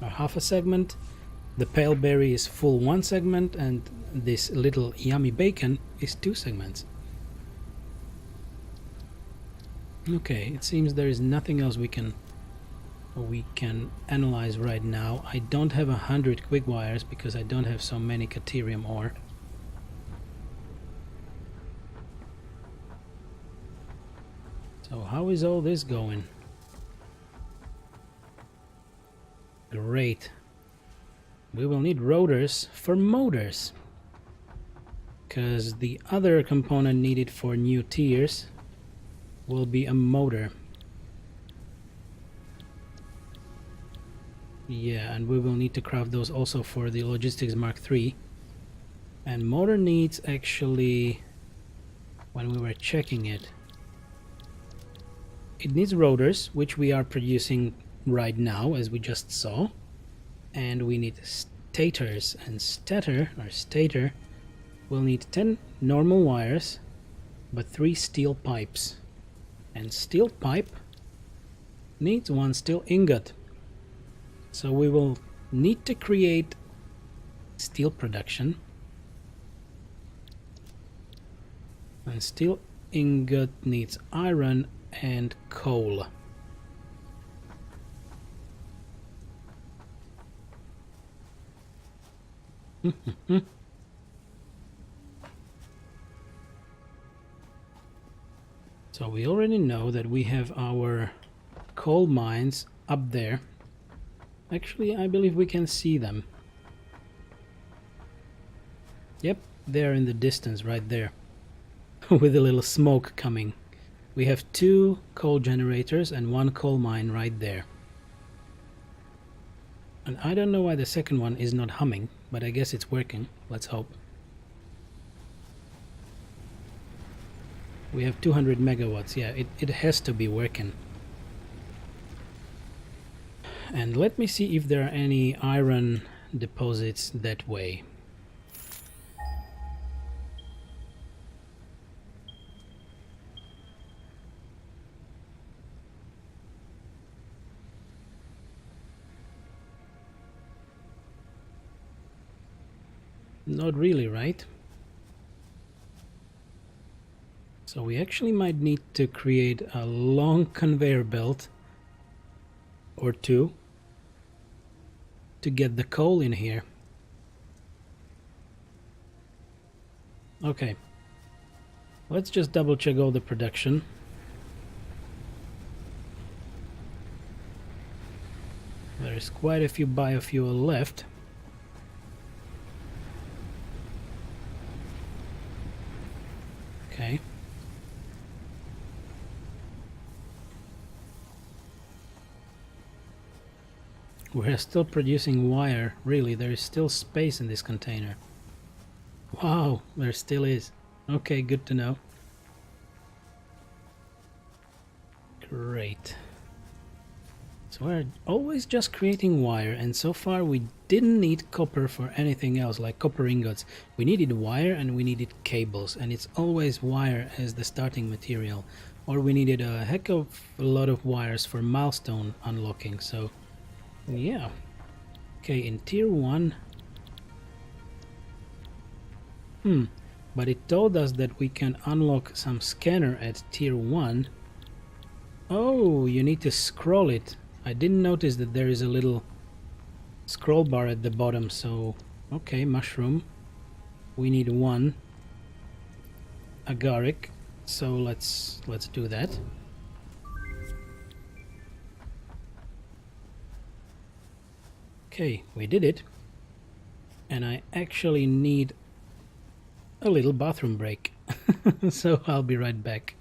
B: or half a segment. The pale berry is full 1 segment, and this little yummy bacon is 2 segments. Okay, it seems there is nothing else we can analyze right now. I don't have 100 quick wires because I don't have so many caterium ore. So how is all this going? Great. We will need rotors for motors, because the other component needed for new tiers will be a motor. Yeah, and we will need to craft those also for the Logistics Mark III. And motor needs, actually, when we were checking it, it needs rotors, which we are producing right now, as we just saw. And we need stators, and stator will need 10 normal wires, but 3 steel pipes. And steel pipe needs 1 steel ingot. So we will need to create steel production. And steel ingot needs iron and coal. So we already know that we have our coal mines up there. Actually, I believe we can see them. Yep, they're in the distance right there. With a little smoke coming. We have 2 coal generators and 1 coal mine right there. And I don't know why the second one is not humming, but I guess it's working. Let's hope. We have 200 megawatts. Yeah, it has to be working. And let me see if there are any iron deposits that way. Not really, right? So we actually might need to create a long conveyor belt or 2 to get the coal in here. Okay, let's just double check all the production. There's quite a few biofuel left. Okay. We're still producing wire. Really, there is still space in this container. Wow, there still is. Okay, good to know. Great. So we're always just creating wire, and so far we didn't need copper for anything else, like copper ingots. We needed wire and we needed cables, and it's always wire as the starting material. Or we needed a heck of a lot of wires for milestone unlocking, so yeah. Okay, in tier 1... but it told us that we can unlock some scanner at tier 1. Oh, you need to scroll it. I didn't notice that there is a little scroll bar at the bottom, so okay, mushroom. We need 1 agaric, so let's do that. Okay, we did it. And I actually need a little bathroom break. So I'll be right back.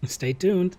B: Stay tuned.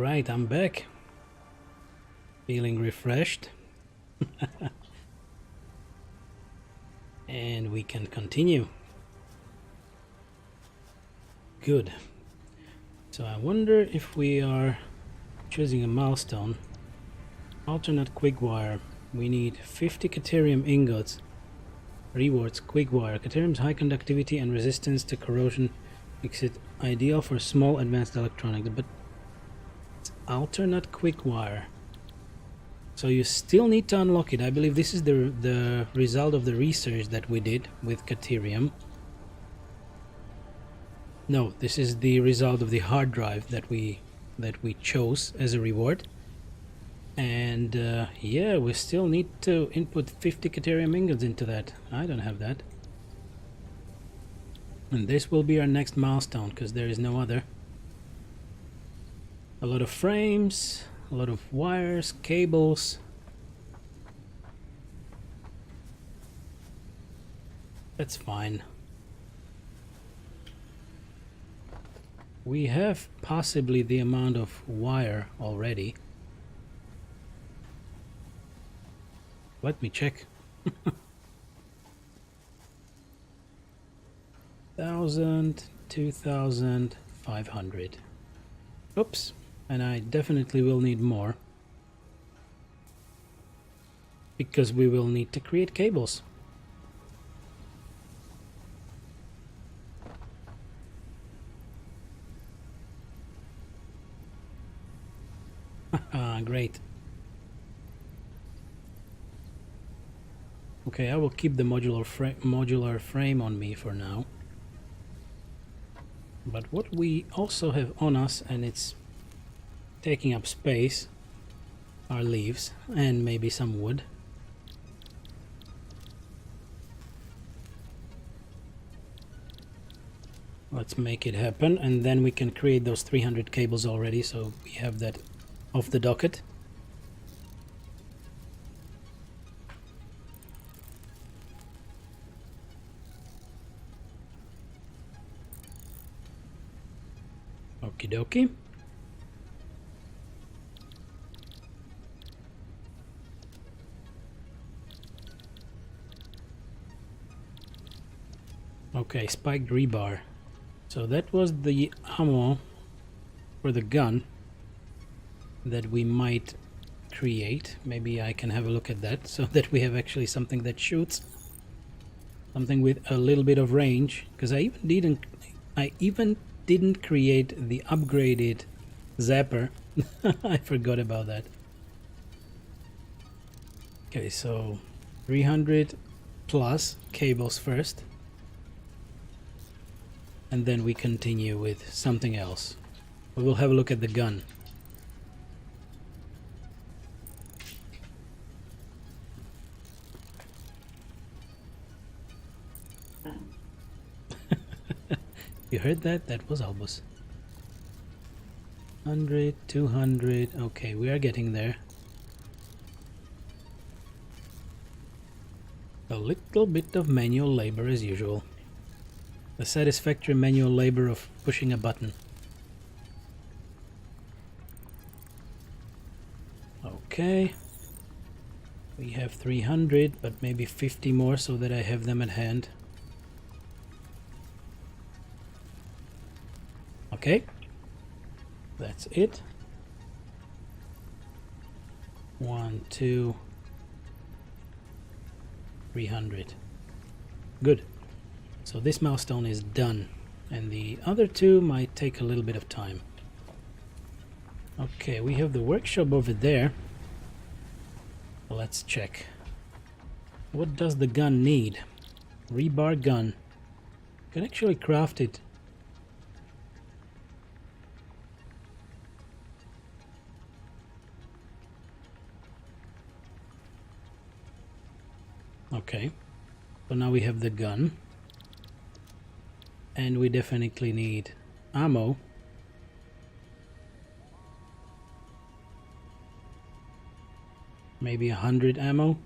B: Alright, I'm back. Feeling refreshed. And we can continue. Good. So I wonder if we are choosing a milestone. Alternate quick wire. We need 50 Caterium ingots. Rewards quick wire. Caterium's high conductivity and resistance to corrosion makes it ideal for small advanced electronics, but it's alternate quick wire. So you still need to unlock it. I believe this is the result of the research that we did with Caterium. No, this is the result of the hard drive that we chose as a reward. And yeah, we still need to input 50 Caterium ingots into that. I don't have that. And this will be our next milestone, because there is no other. A lot of frames, a lot of wires, cables. That's fine. We have possibly the amount of wire already. Let me check. 1,000, 2,500. Oops, and I definitely will need more. Because we will need to create cables. Great. Okay, I will keep the modular frame on me for now. But what we also have on us, and it's taking up space, are leaves and maybe some wood. Let's make it happen, and then we can create those 300 cables already, so we have that off the docket. Okie dokie. Okay, spiked rebar. So that was the ammo for the gun that we might create. Maybe I can have a look at that so that we have actually something that shoots. Something with a little bit of range, because I even didn't create the upgraded zapper. I forgot about that. Okay, so 300 plus cables first, and then we continue with something else. We will have a look at the gun. You heard that? That was Albus. 100, 200. Okay, we are getting there. A little bit of manual labor as usual. The satisfactory manual labor of pushing a button. Okay. We have 300, but maybe 50 more so that I have them at hand. Okay, that's it. 1, 2, 300. Good. So this milestone is done, and the other two might take a little bit of time. Okay, we have the workshop over there. Let's check. What does the gun need? Rebar gun. You can actually craft it. Okay, so now we have the gun, and we definitely need ammo. Maybe 100 ammo.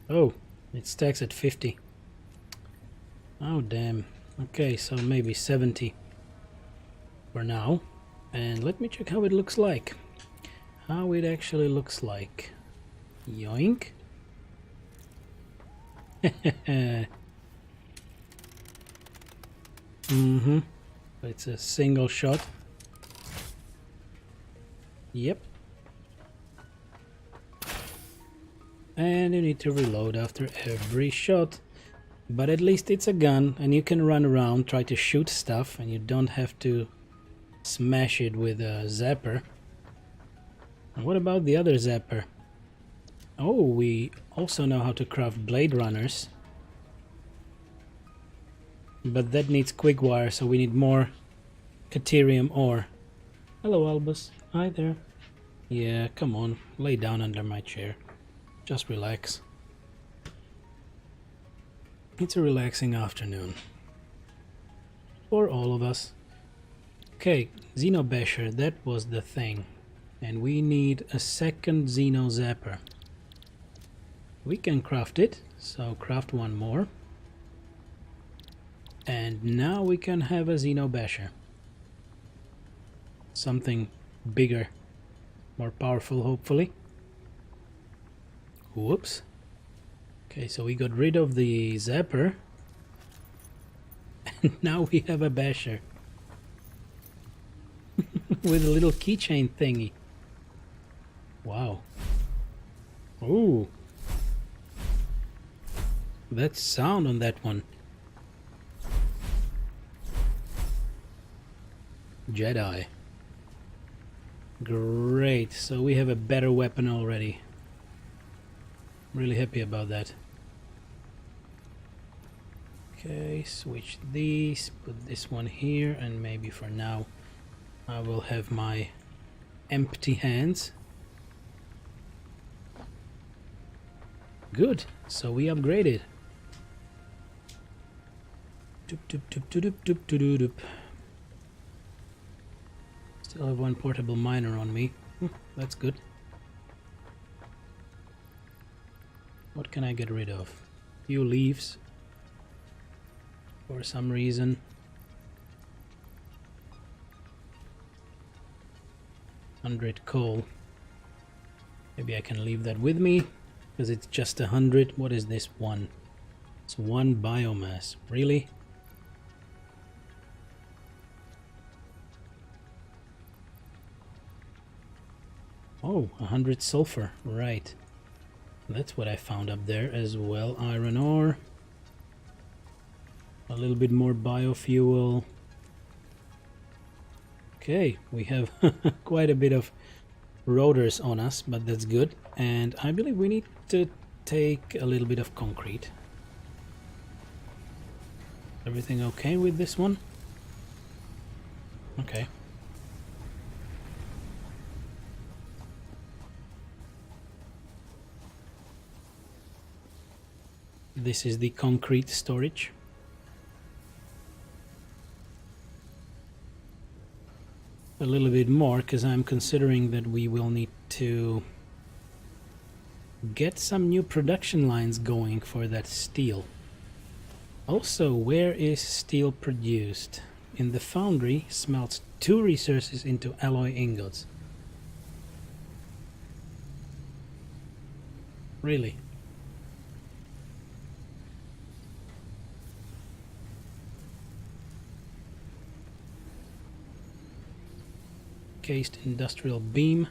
B: Oh, it stacks at 50. Oh damn, Okay, so maybe 70 for now. And let me check how it looks like. How it actually looks like. Yoink. Mm-hmm. It's a single shot. Yep. And you need to reload after every shot. But at least it's a gun and you can run around, try to shoot stuff, and you don't have to smash it with a zapper. And what about the other zapper? Oh, we also know how to craft blade runners. But that needs quick wire, so we need more caterium ore. Hello, Albus. Hi there. Yeah, come on. Lay down under my chair. Just relax. It's a relaxing afternoon. For all of us. Okay, Xeno Basher, that was the thing. And we need a second Xeno Zapper. We can craft it, so craft one more. And now we can have a Xeno Basher. Something bigger, more powerful, hopefully. Whoops. Okay, so we got rid of the Zapper. And now we have a Basher. With a little keychain thingy. Wow. Ooh. That sound on that one. Jedi. Great, so we have a better weapon already. Really happy about that. Okay, switch these, put this one here, and maybe for now I will have my empty hands. Good, so we upgraded. Doop, doop, doop, doop, doop, doop, doop, doop. Still have one portable miner on me. That's good. What can I get rid of? Few leaves. For some reason. $100 coal. Maybe I can leave that with me, because it's just 100. What is this one? It's one biomass. Really? Oh, 100 sulfur. Right. That's what I found up there as well. Iron ore. A little bit more biofuel. Okay, we have quite a bit of rotors on us, but that's good. And I believe we need to take a little bit of concrete. Everything okay with this one? Okay. This is the concrete storage. A little bit more, because I'm considering that we will need to get some new production lines going for that steel. Also, where is steel produced? In the foundry, smelts 2 resources into alloy ingots. Really? Cased industrial beam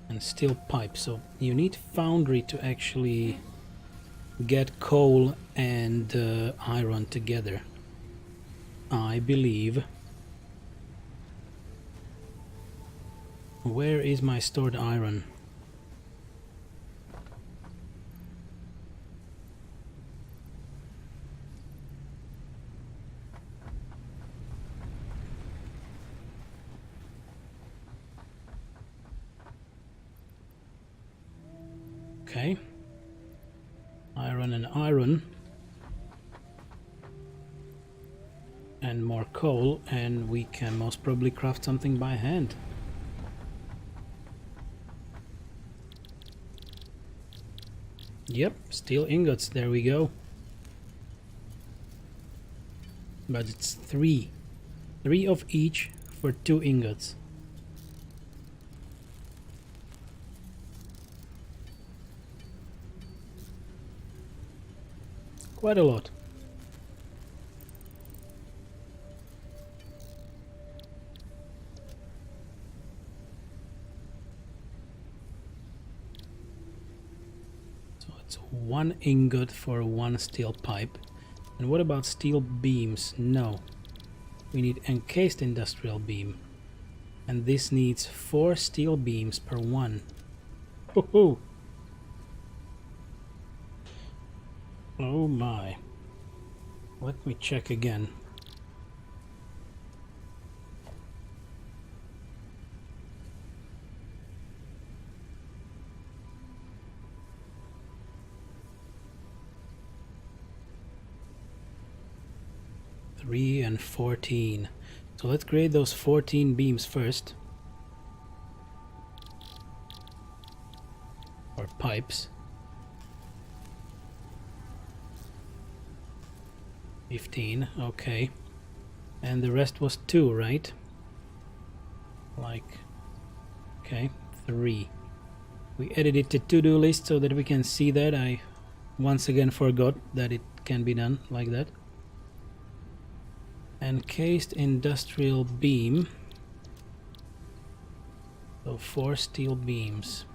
B: and steel pipe. So you need foundry to actually get coal and iron together, I believe. Where is my stored iron? Okay, iron and iron, and more coal, and we can most probably craft something by hand. Yep, steel ingots, there we go. but it's three of each for 2 ingots. Quite a lot. So it's 1 ingot for 1 steel pipe. And what about steel beams? No. We need encased industrial beam. And this needs 4 steel beams per 1. Woohoo! Oh my. Let me check again. Three and 14. So let's create those 14 beams first. Or pipes. 15, okay. And the rest was 2, right? Like, okay, 3. We edited the to-do list so that we can see that. I once again forgot that it can be done like that. Encased industrial beam. So 4 steel beams.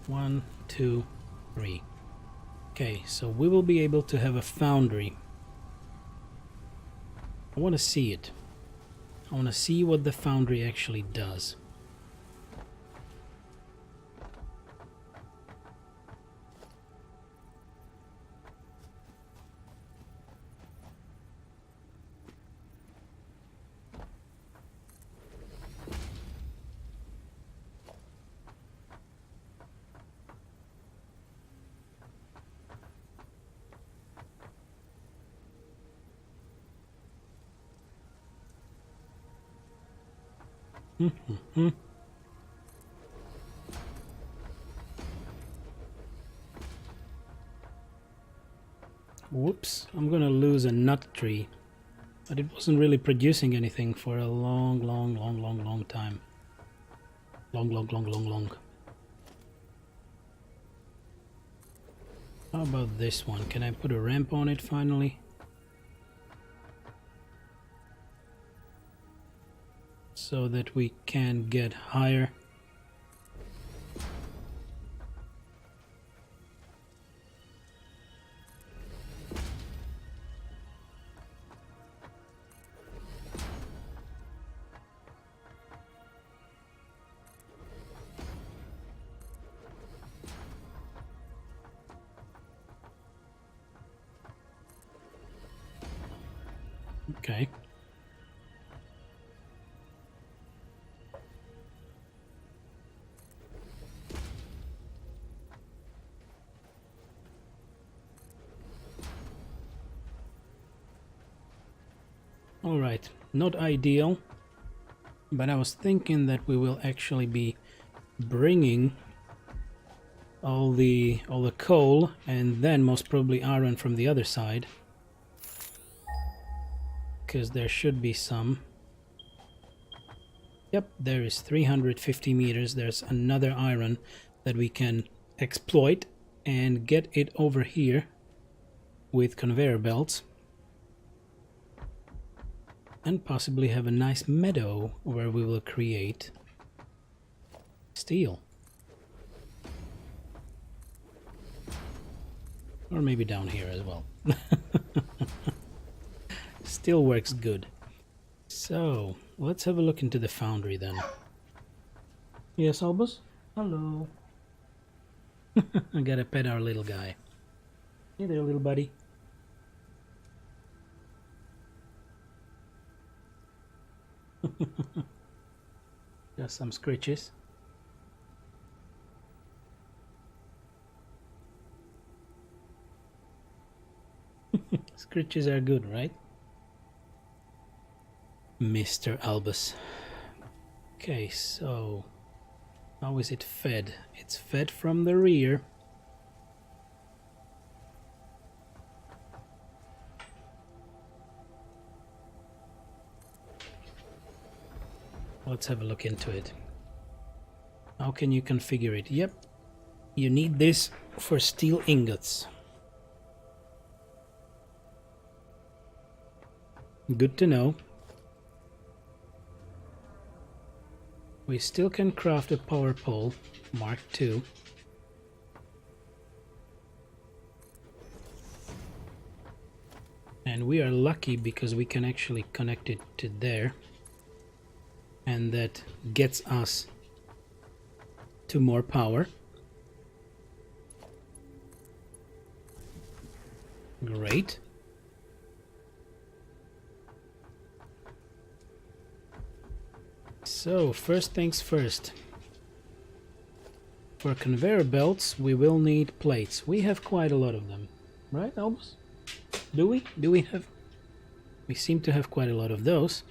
B: One, 2, 3. Okay, so we will be able to have a foundry. I want to see it. I want to see what the foundry actually does. Whoops, I'm gonna lose a nut tree. But it wasn't really producing anything for a long time. Long. How about this one? Can I put a ramp on it finally? So that we can get higher. Okay. All right, not ideal, but I was thinking that we will actually be bringing all the coal and then most probably iron from the other side, because there should be some. Yep, there is 350 meters. There's another iron that we can exploit and get it over here with conveyor belts. And possibly have a nice meadow where we will create steel. Or maybe down here as well. Still works good. So, let's have a look into the foundry then. Yes, Albus? Hello. I gotta pet our little guy. Hey there, little buddy. Just some scritches. Scritches are good, right? Mr. Albus. Okay, so how is it fed? It's fed from the rear. Let's have a look into it. How can you configure it? Yep, you need this for steel ingots. Good to know. We still can craft a power pole, Mark II. And we are lucky because we can actually connect it to there. And that gets us to more power. Great. So, first things first. For conveyor belts, we will need plates. We have quite a lot of them, right, Albus? Do we? Do we have? We seem to have quite a lot of those.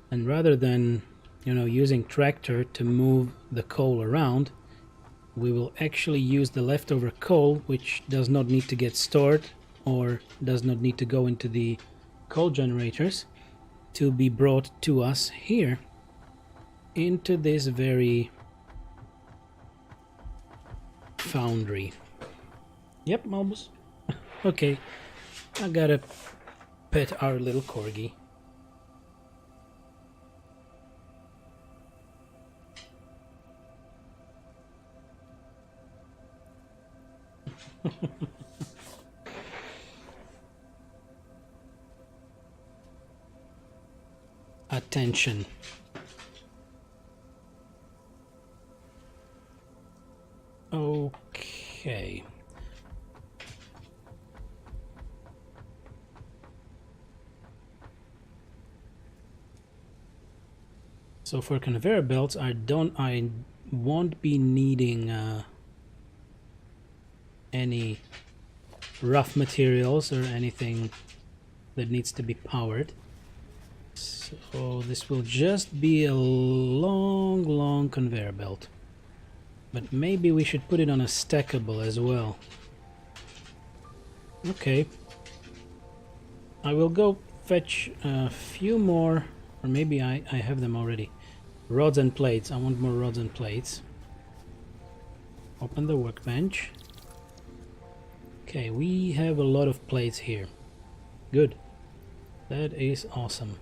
B: And rather than, using tractor to move the coal around, we will actually use the leftover coal, which does not need to get stored or does not need to go into the coal generators, to be brought to us here into this very foundry. Yep, Malbus. Okay, I gotta pet our little corgi. Attention. Okay. So for conveyor belts, I won't be needing any rough materials or anything that needs to be powered. So this will just be a long conveyor belt. But maybe we should put it on a stackable as well. Okay. I will go fetch a few more, or maybe I have them already. Rods and plates. I want more rods and plates. Open the workbench. Okay, we have a lot of plates here. Good. That is awesome.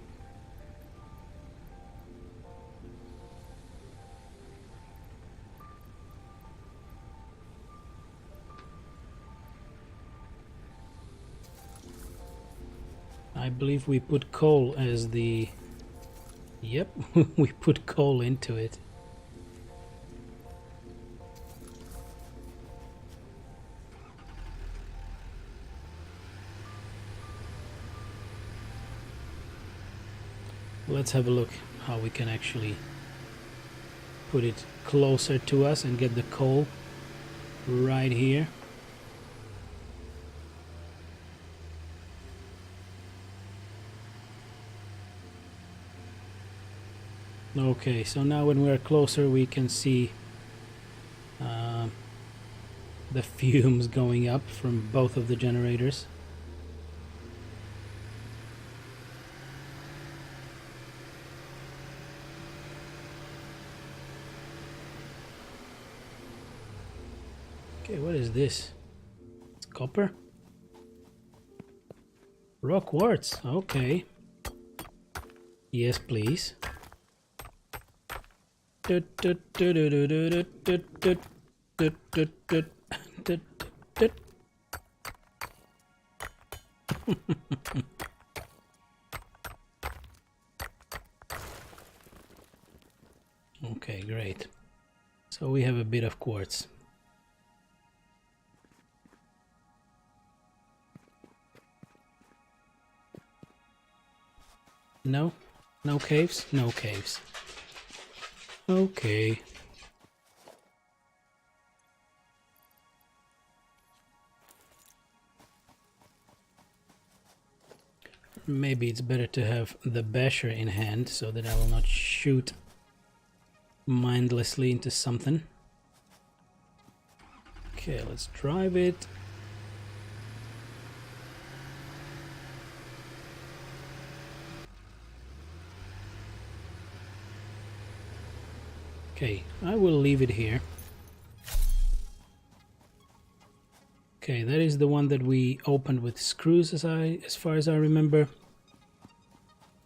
B: I believe we put coal as the... Yep, we put coal into it. Let's have a look how we can actually put it closer to us and get the coal right here. Okay, so now when we're closer we can see the fumes going up from both of the generators. Okay, what is this? It's copper? Rock quartz, okay. Yes, please. Okay, great. So we have a bit of quartz. No? No caves? No caves. Okay. maybe it's better to have the basher in hand so that I will not shoot mindlessly into something. Okay, let's drive it. Okay, I will leave it here. Okay, that is the one that we opened with screws as far as I remember.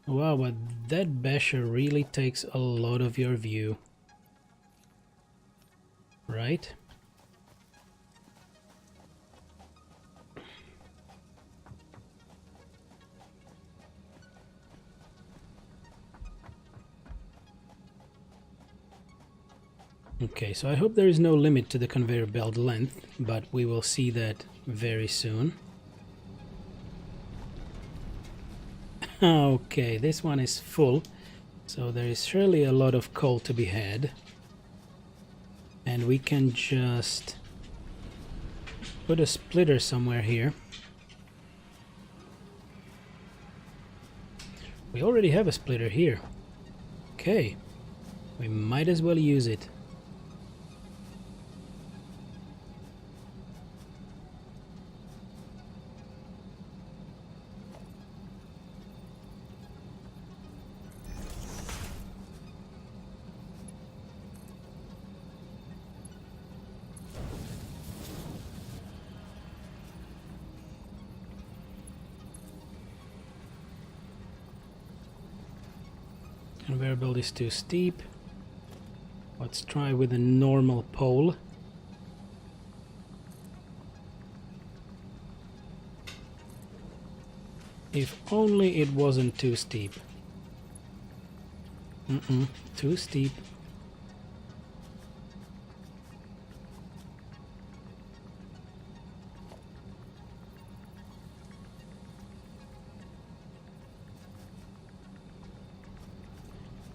B: Wow, but that basher really takes a lot of your view. Right? Okay, so I hope there is no limit to the conveyor belt length, but we will see that very soon. Okay, this one is full, so there is surely a lot of coal to be had. And we can just put a splitter somewhere here. We already have a splitter here. Okay, we might as well use it. Conveyor belt is too steep. Let's try with a normal pole. If only it wasn't too steep. Too steep.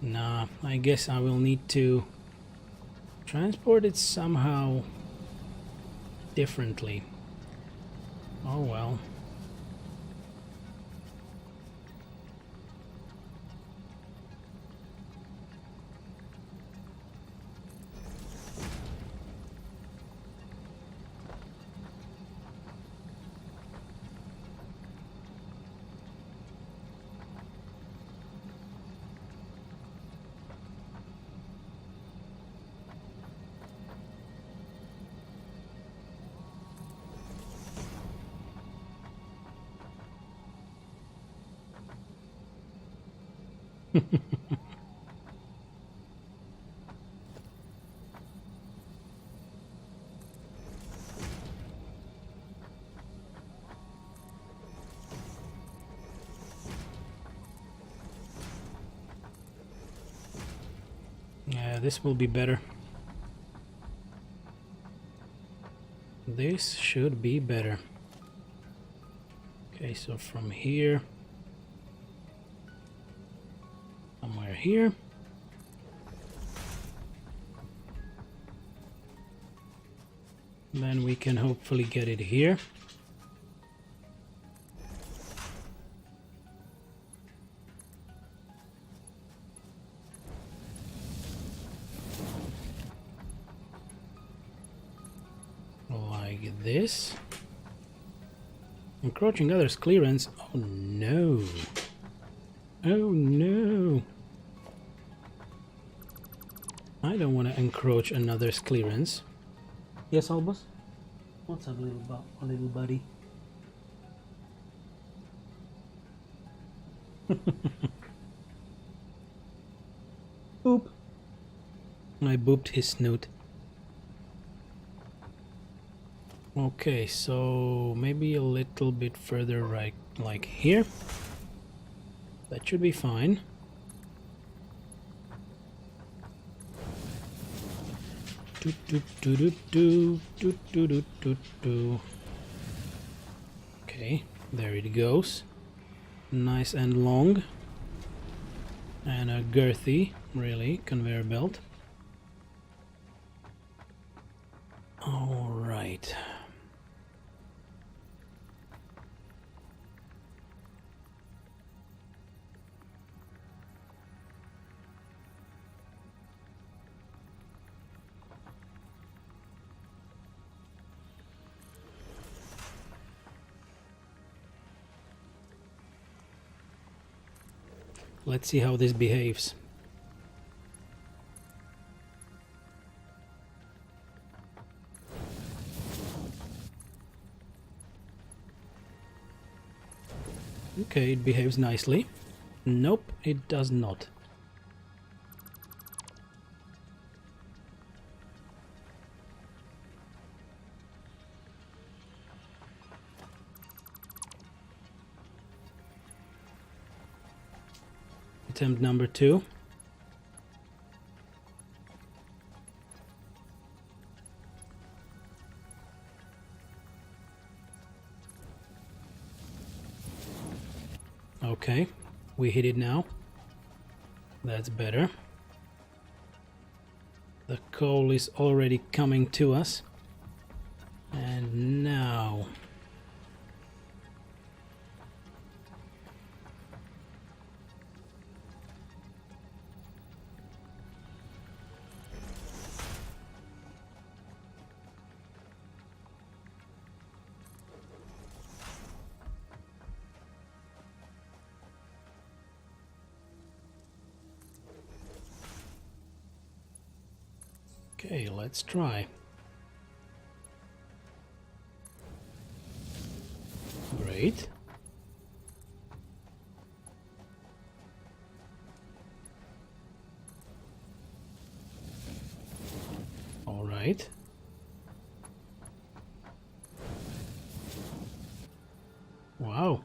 B: Nah, I guess I will need to transport it somehow differently. Oh well. Yeah, this will be better. This should be better. Okay, so from here, somewhere here. Then we can hopefully get it here. Like this. Encroaching others' clearance. Oh no. Oh no. I don't want to encroach another's clearance. Yes, Albus? What's up, little buddy? Boop. I booped his snoot. Okay, so maybe a little bit further right, like here. That should be fine. Okay, there it goes. Nice and long. And a girthy, really, conveyor belt. All right. Let's see how this behaves. Okay, it behaves nicely. Nope, it does not. Attempt number 2. Okay, we hit it now. That's better. The coal is already coming to us. And now... Okay, let's try. Great. All right. Wow.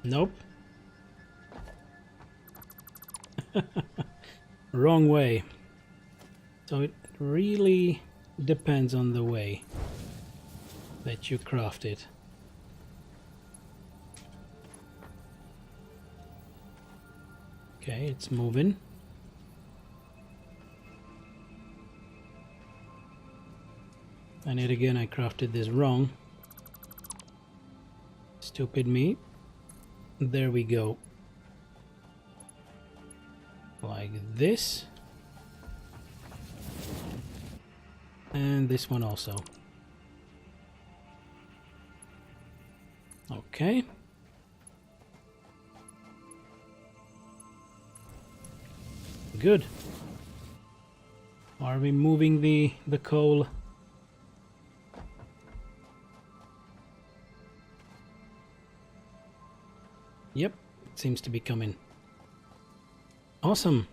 B: Nope. Wrong way. So it really depends on the way that you craft it. Okay, it's moving. And yet again I crafted this wrong. Stupid me. There we go. Like this. And this one also. Okay. Good. Are we moving the coal? Yep, it seems to be coming. Awesome.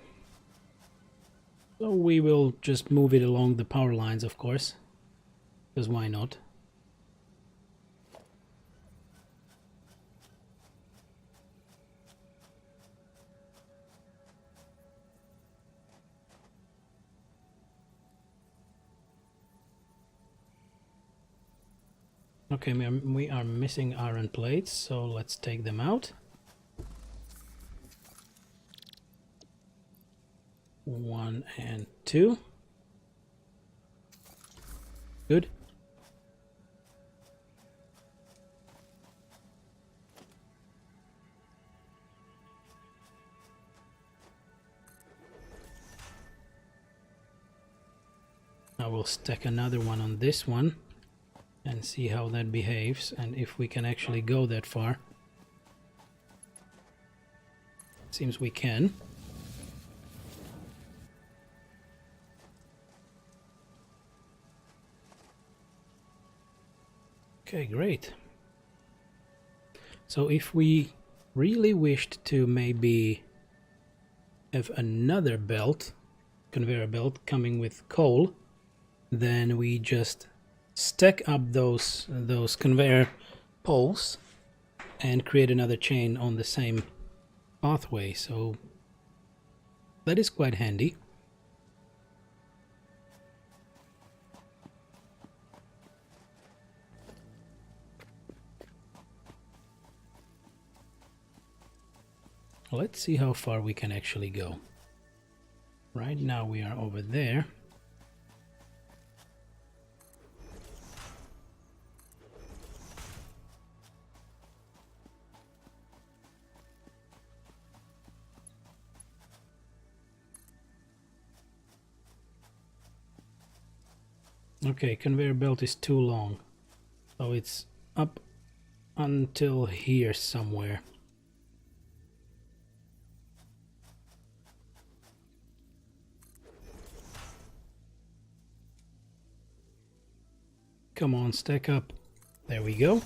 B: So we will just move it along the power lines, of course, because why not? Okay, we are missing iron plates, so let's take them out. 1 and 2. Good. I will stack another one on this one and see how that behaves and if we can actually go that far. Seems we can. Okay, great. So if we really wished to maybe have another belt, conveyor belt coming with coal, then we just stack up those conveyor poles and create another chain on the same pathway. So that is quite handy. Let's see how far we can actually go. Right now we are over there. Okay, conveyor belt is too long. So it's up until here somewhere. Come on, stack up. There we go.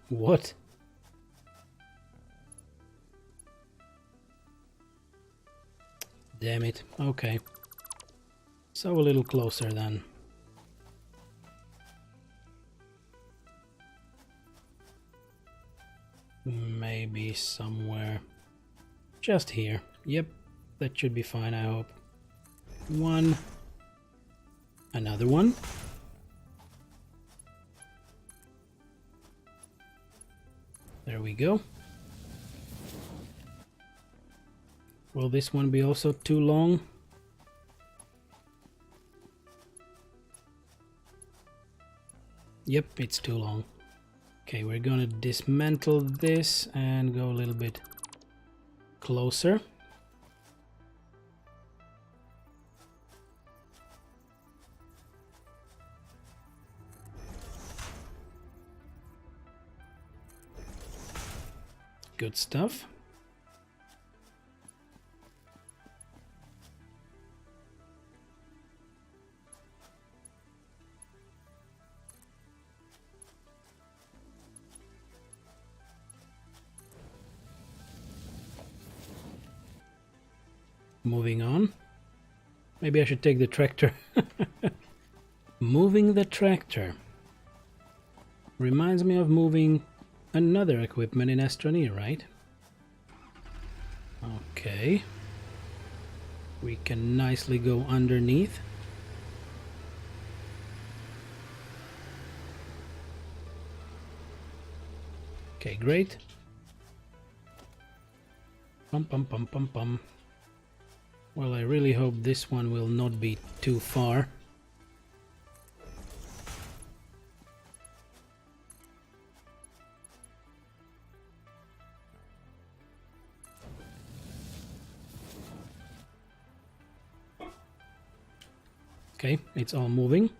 B: What? Damn it. Okay. So a little closer then. Maybe somewhere just here. Yep, that should be fine, I hope. One. Another one. There we go. Will this one be also too long? Yep, it's too long. Okay, we're gonna dismantle this and go a little bit closer. Good stuff. Moving on. Maybe I should take the tractor. Moving the tractor reminds me of moving another equipment in Astroneer, right? Okay. We can nicely go underneath. Okay, great. Pum pum pum pum pum. Well, I really hope this one will not be too far. Okay, it's all moving.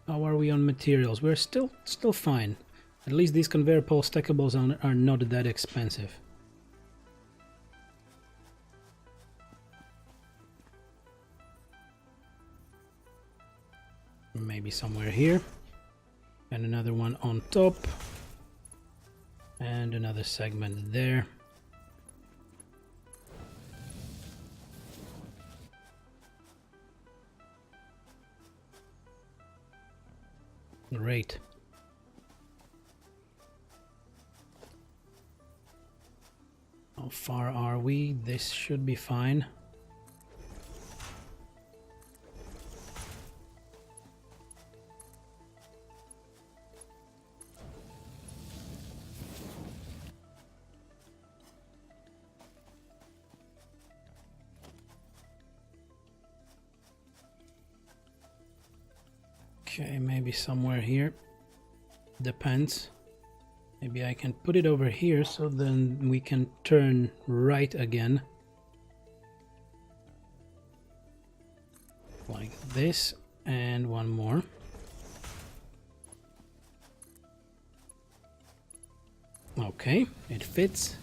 B: How are we on materials? We're still fine. At least these conveyor pole stackables are not that expensive. Maybe somewhere here. And another one on top. And another segment there. Great. How far are we? This should be fine. Okay, maybe somewhere here. Depends. Maybe I can put it over here so then we can turn right again. Like this, and one more. Okay, it fits.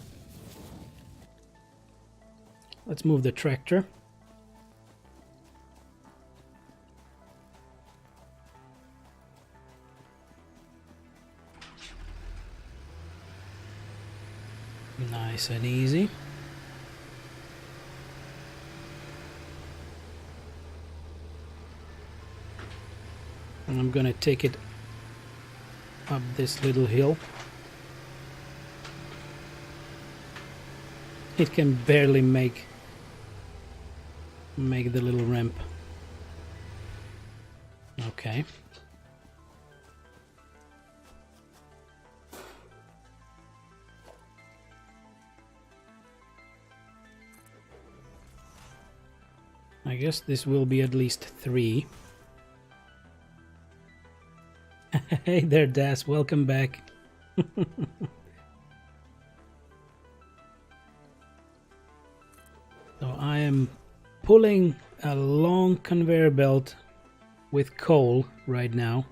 B: Let's move the tractor. Nice and easy. And I'm gonna take it up this little hill. It can barely make the little ramp. Okay. I guess this will be at least 3. Hey there, Das, welcome back. pulling a long conveyor belt with coal right now.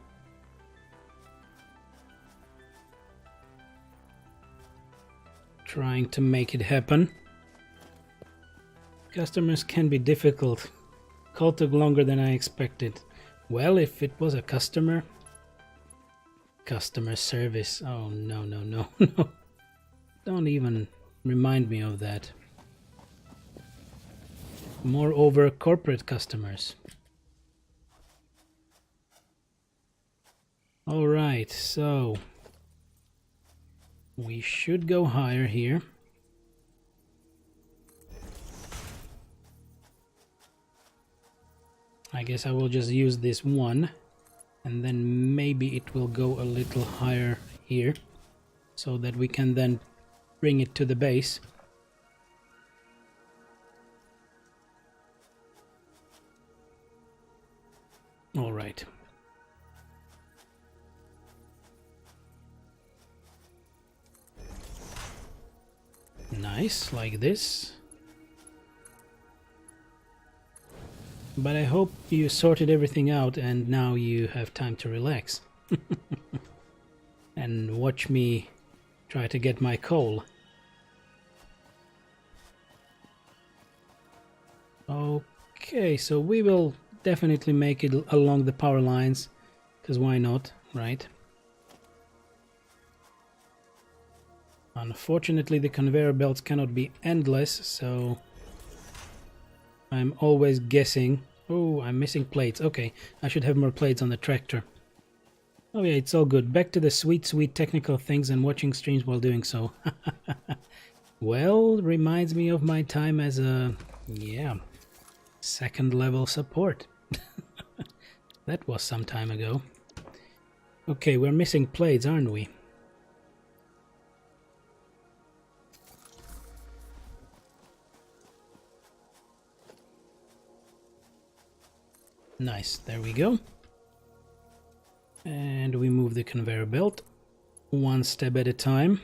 B: Trying to make it happen. Customers can be difficult. Call took longer than I expected. Well, if it was a customer service. Oh, no, no, no, no. Don't even remind me of that. Moreover, corporate customers. All right, so we should go higher here. I guess I will just use this one, and then maybe it will go a little higher here, so that we can then bring it to the base. All right. Nice, like this. But I hope you sorted everything out and now you have time to relax. And watch me try to get my coal. Okay, so we will definitely make it along the power lines, because why not, right? Unfortunately, the conveyor belts cannot be endless, so I'm always guessing. Oh, I'm missing plates. Okay, I should have more plates on the tractor. Oh yeah, it's all good. Back to the sweet, sweet technical things and watching streams while doing so. Well, reminds me of my time as a, yeah, second level support. That was some time ago. Okay, we're missing plates, aren't we? Nice, there we go. And we move the conveyor belt one step at a time.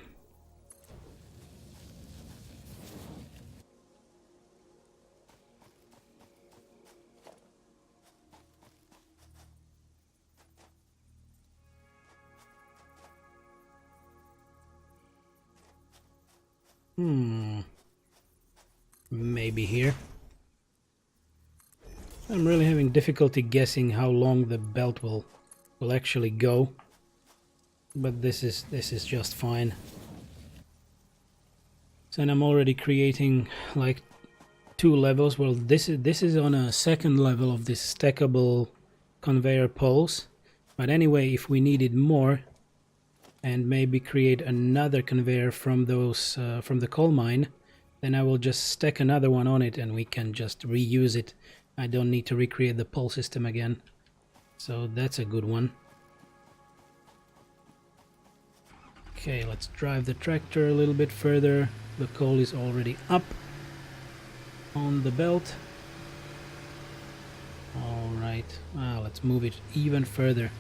B: Maybe here. I'm really having difficulty guessing how long the belt will actually go, but this is just fine. So and I'm already creating like 2 levels. Well, this is on a second level of this stackable conveyor poles. But anyway, if we needed more and maybe create another conveyor from those from the coal mine, then I will just stack another one on it and we can just reuse it. I don't need to recreate the pole system again. So that's a good one. Okay, let's drive the tractor a little bit further. The coal is already up on the belt. Alright, let's move it even further.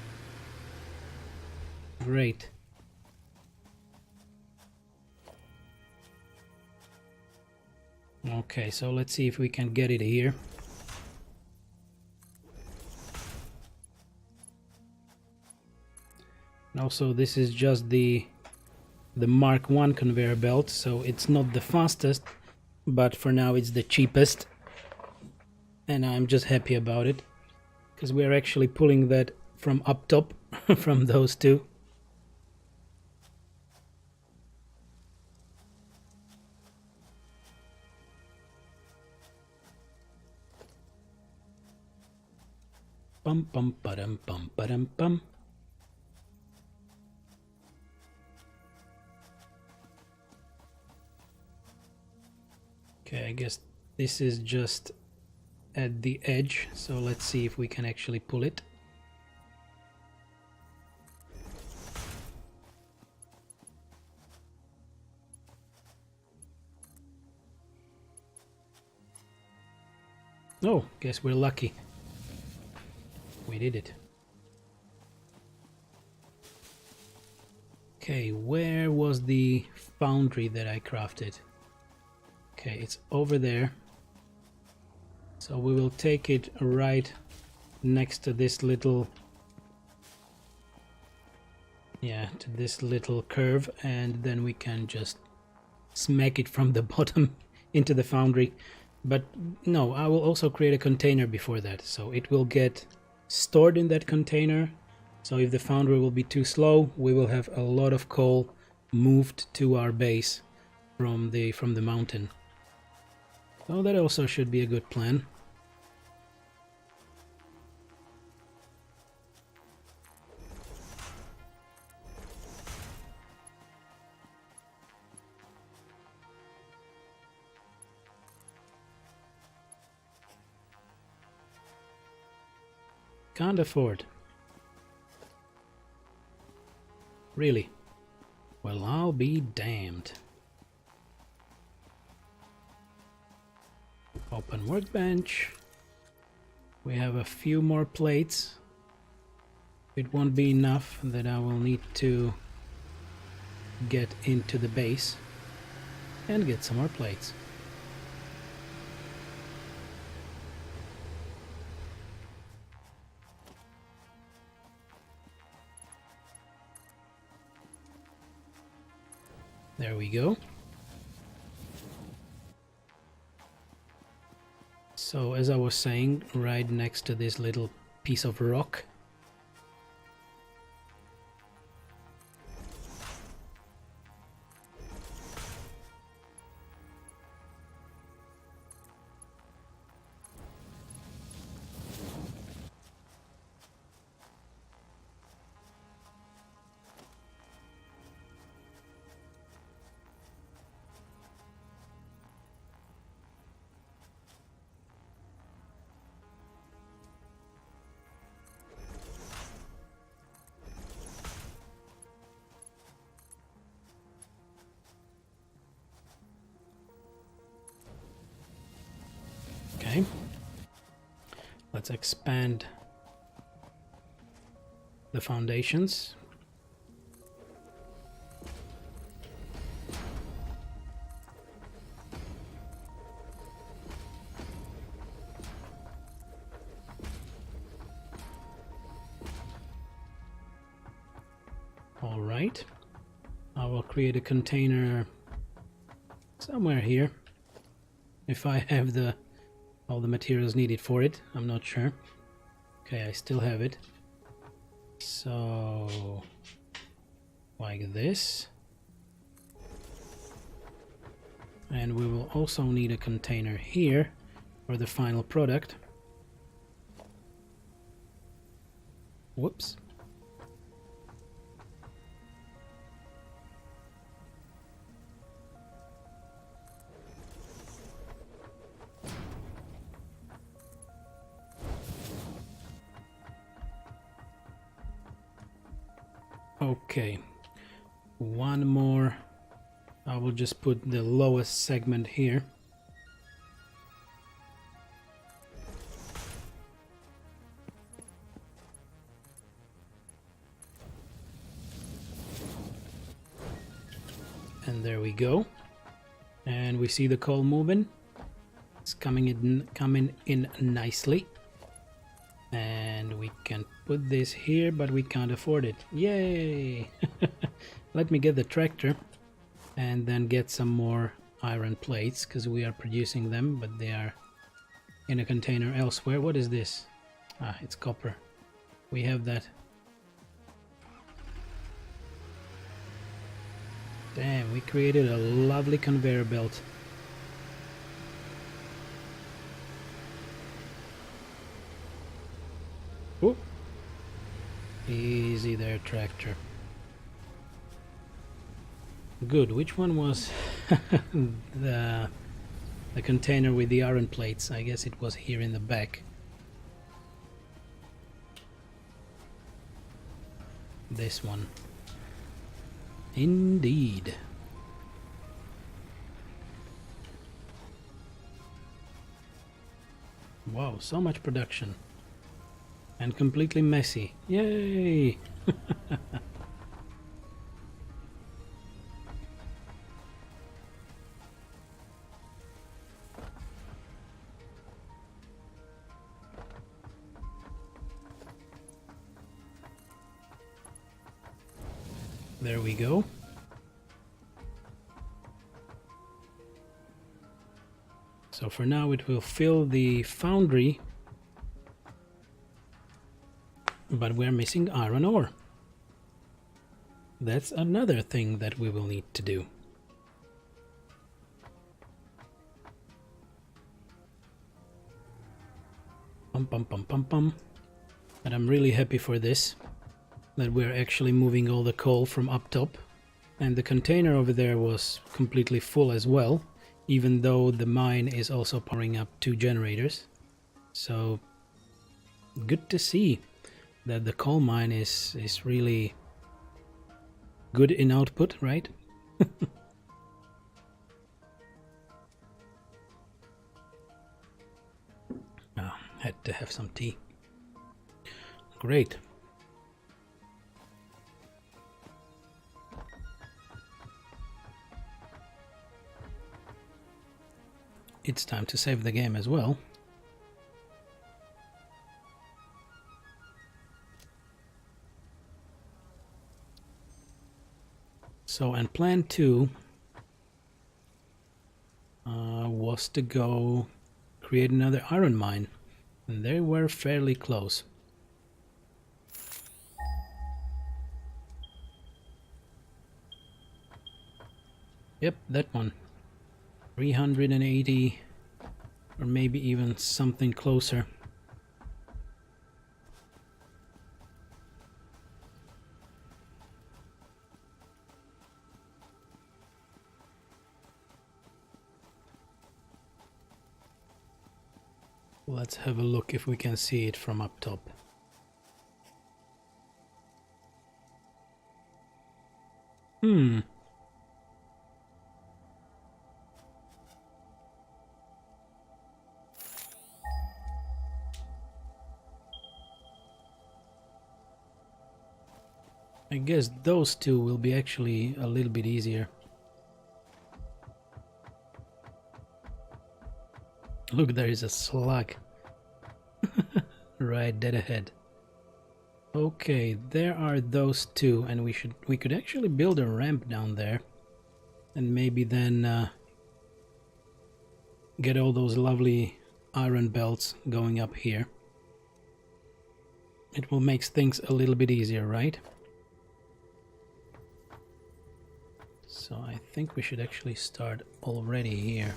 B: Great. Okay, so let's see if we can get it here. Also, this is just the Mark 1 conveyor belt, so it's not the fastest, but for now it's the cheapest. And I'm just happy about it, because we're actually pulling that from up top, from those two. Bum bum ba-dum bum ba-dum bum. Okay, I guess this is just at the edge, so let's see if we can actually pull it. Oh, guess we're lucky. We did it. Okay, where was the foundry that I crafted? Okay, it's over there. So we will take it right next to this little, yeah, to this little curve, and then we can just smack it from the bottom into the foundry. But no, I will also create a container before that, so it will get stored in that container. So if the foundry will be too slow, we will have a lot of coal moved to our base from the mountain. So that also should be a good plan. Can't afford. Really? Well, I'll be damned. Open workbench. We have a few more plates. It won't be enough that I will need to get into the base and get some more plates. There we go. So as I was saying, right next to this little piece of rock, okay, let's expand the foundations. All right, I will create a container somewhere here if I have all the materials needed for it. I'm not sure. Okay, I still have it. So like this, and we will also need a container here for the final product. Whoops. Okay, one more. I will just put the lowest segment here. And there we go. And we see the coal moving. It's coming in nicely. And we can put this here, but we can't afford it. Yay! Let me get the tractor and then get some more iron plates, because we are producing them, but they are in a container elsewhere. What is this? Ah, it's copper. We have that. Damn, we created a lovely conveyor belt. Ooh. Easy there, tractor. Good. Which one was the container with the iron plates? I guess it was here in the back. This one. Indeed. Wow, so much production. And completely messy. Yay! There we go. So for now it will fill the foundry, but we're missing iron ore. That's another thing that we will need to do. Pum pum pum pum pum. But I'm really happy for this, that we're actually moving all the coal from up top. And the container over there was completely full as well, even though the mine is also powering up 2 generators. So good to see that the coal mine is really good in output, right? Oh, had to have some tea. Great. It's time to save the game as well. So, and plan 2 was to go create another iron mine, and they were fairly close. Yep, that one. 380, or maybe even something closer. Let's have a look if we can see it from up top. I guess those 2 will be actually a little bit easier. Look, there is a slug right dead ahead. Okay, there are those 2, and we could actually build a ramp down there, and maybe then get all those lovely iron belts going up here. It will make things a little bit easier, right? So I think we should actually start already here.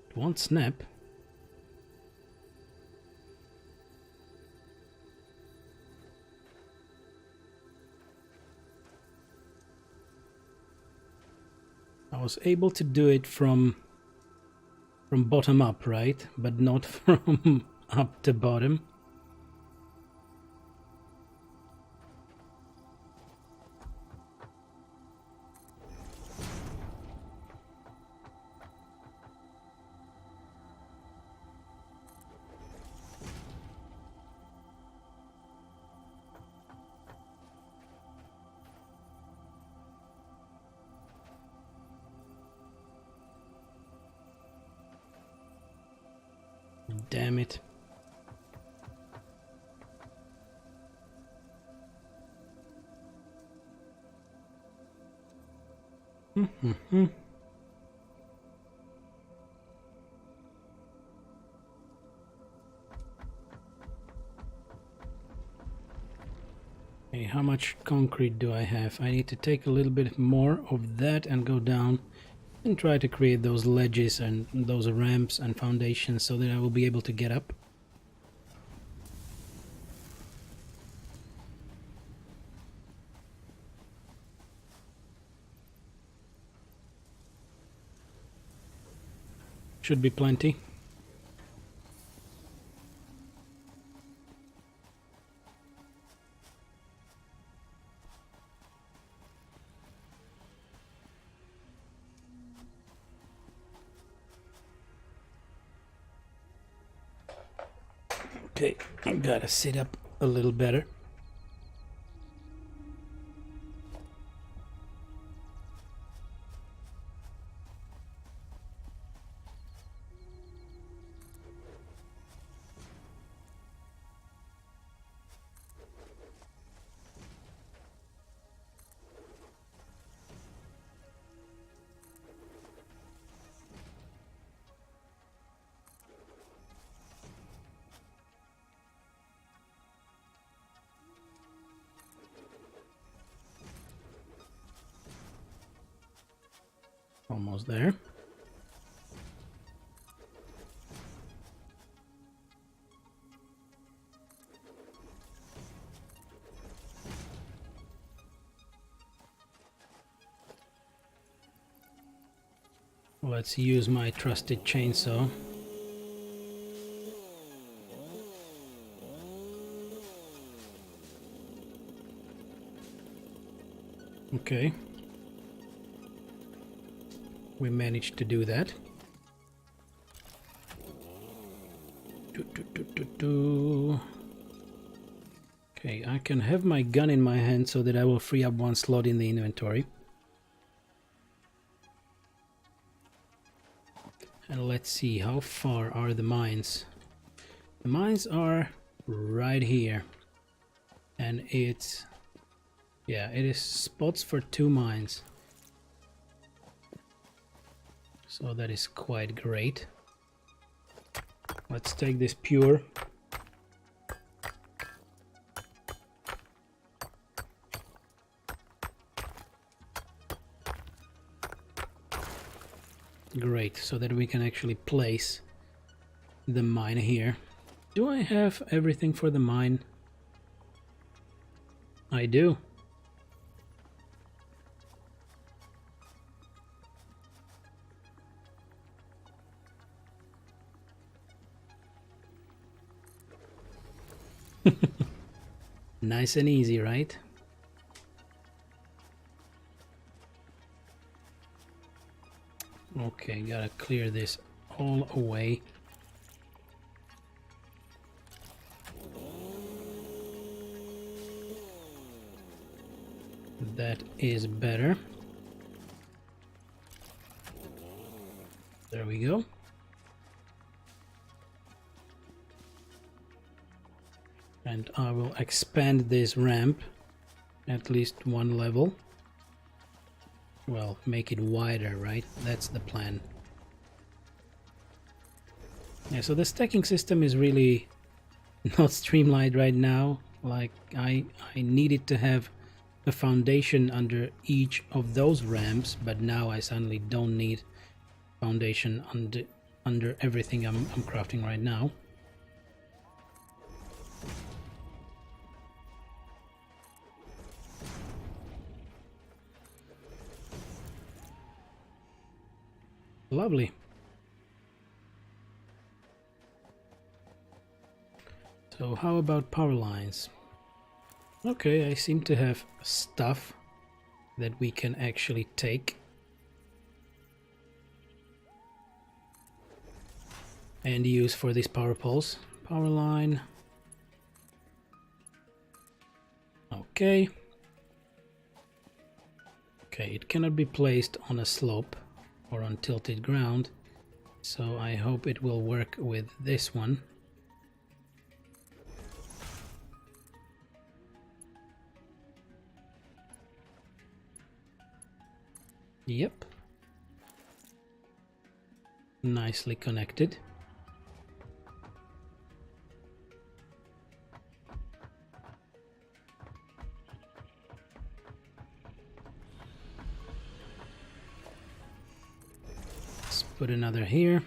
B: It won't snap. I was able to do it from bottom up, right? But not from up to bottom. Damn it. Okay, how much concrete do I have? I need to take a little bit more of that and go down and try to create those ledges and those ramps and foundations so that I will be able to get up. Should be plenty. Okay, I gotta sit up a little better. Almost there. Let's use my trusted chainsaw. Okay. We managed to do that. Okay, I can have my gun in my hand so that I will free up one slot in the inventory. And let's see, how far are the mines? The mines are right here. And it's... yeah, it is spots for 2 mines. So that is quite great. Let's take this pure. Great, so that we can actually place the mine here. Do I have everything for the mine? I do. Nice and easy, right? Okay, gotta clear this all away. That is better. There we go. And I will expand this ramp at least 1 level. Well, make it wider, right? That's the plan. Yeah, so the stacking system is really not streamlined right now. Like, I needed to have a foundation under each of those ramps, but now I suddenly don't need foundation under everything I'm crafting right now. Lovely. So how about power lines? Okay, I seem to have stuff that we can actually take and use for these power poles. Power line. Okay. Okay, it cannot be placed on a slope or on tilted ground, so I hope it will work with this one. Yep. Nicely connected. Let's put another here.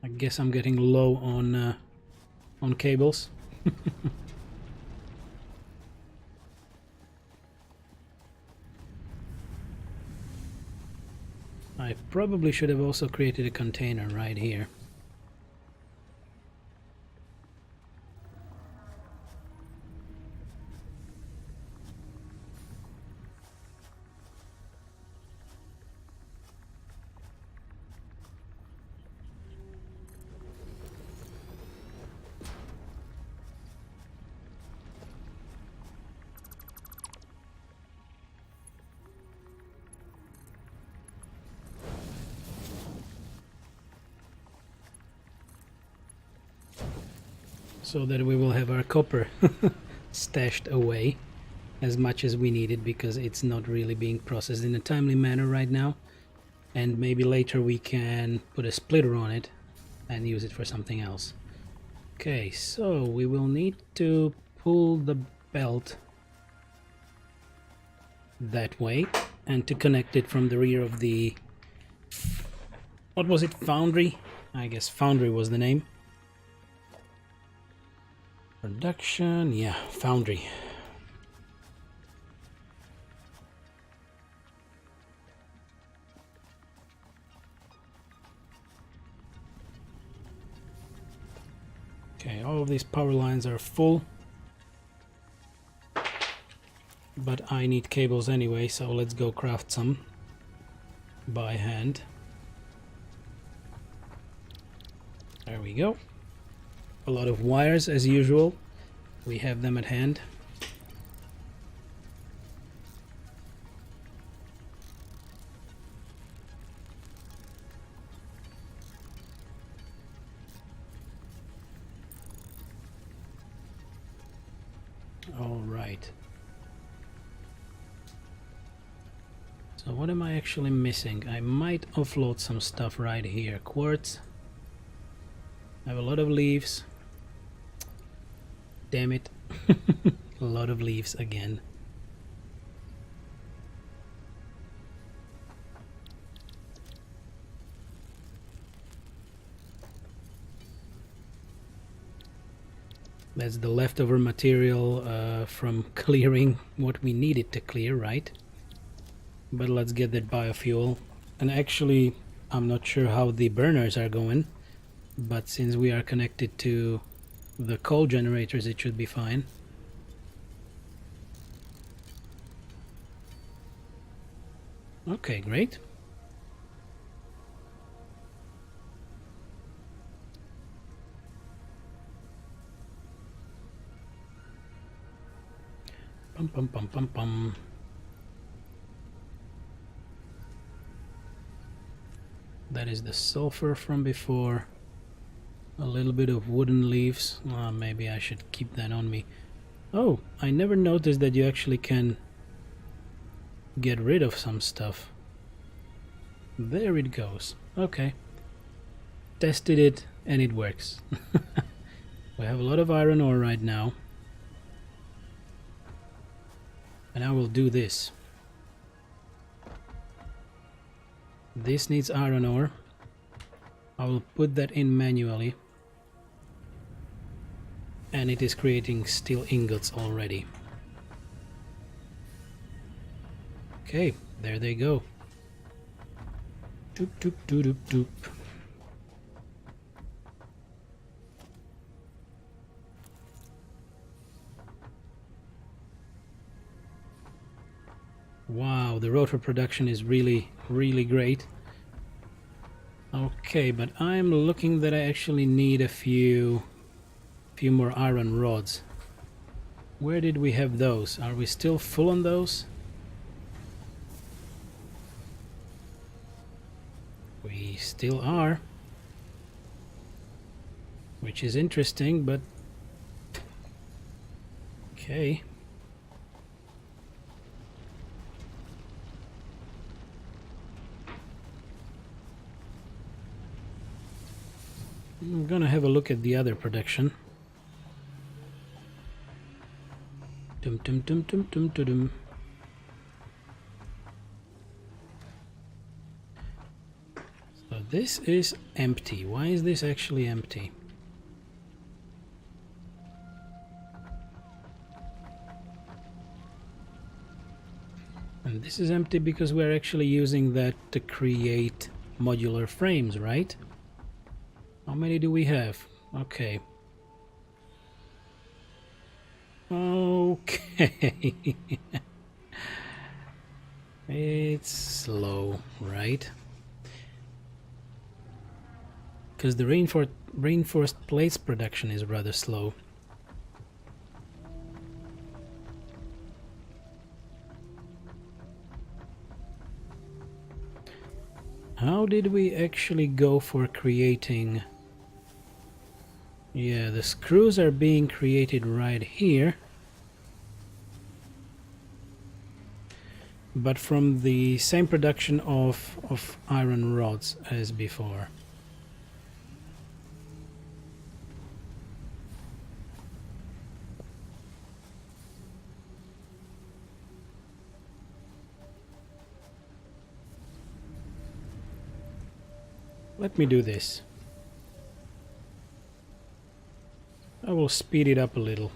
B: I guess I'm getting low on cables. I probably should have also created a container right here. So that we will have our copper stashed away as much as we need it, because it's not really being processed in a timely manner right now. And maybe later we can put a splitter on it and use it for something else. Okay, so we will need to pull the belt that way and to connect it from the rear of the, what was it, foundry? I guess foundry was the name. Production, yeah, foundry. Okay, all of these power lines are full, but I need cables anyway, so let's go craft some by hand. There we go. A lot of wires as usual. We have them at hand. All right. So what am I actually missing? I might offload some stuff right here. Quartz. I have a lot of leaves. Damn it. A lot of leaves again. That's the leftover material from clearing what we needed to clear, right? But let's get that biofuel. And actually, I'm not sure how the burners are going, but since we are connected to the coal generators, it should be fine. Okay, great. Pum pum pum pum pum. That is the sulfur from before. A little bit of wooden leaves. Maybe I should keep that on me. Oh, I never noticed that you actually can get rid of some stuff. There it goes. Okay. Tested it and it works. We have a lot of iron ore right now. And I will do this. This needs iron ore. I will put that in manually. And it is creating steel ingots already. Okay, there they go. Doop doop doop doop doop. Wow, the rotor production is really great. Okay, but I'm looking that I actually need a few more iron rods. Where did we have those? Are we still full on those? We still are. Which is interesting, but okay. I'm gonna have a look at the other production. Dum dum dum dum dum dum dum. So this is empty. Why is this actually empty? And this is empty because we're actually using that to create modular frames, right? How many do we have? Okay. Okay. It's slow, right? Because the reinforced plates production is rather slow. How did we actually go for creating... Yeah, the screws are being created right here. But from the same production of iron rods as before. Let me do this. I will speed it up a little.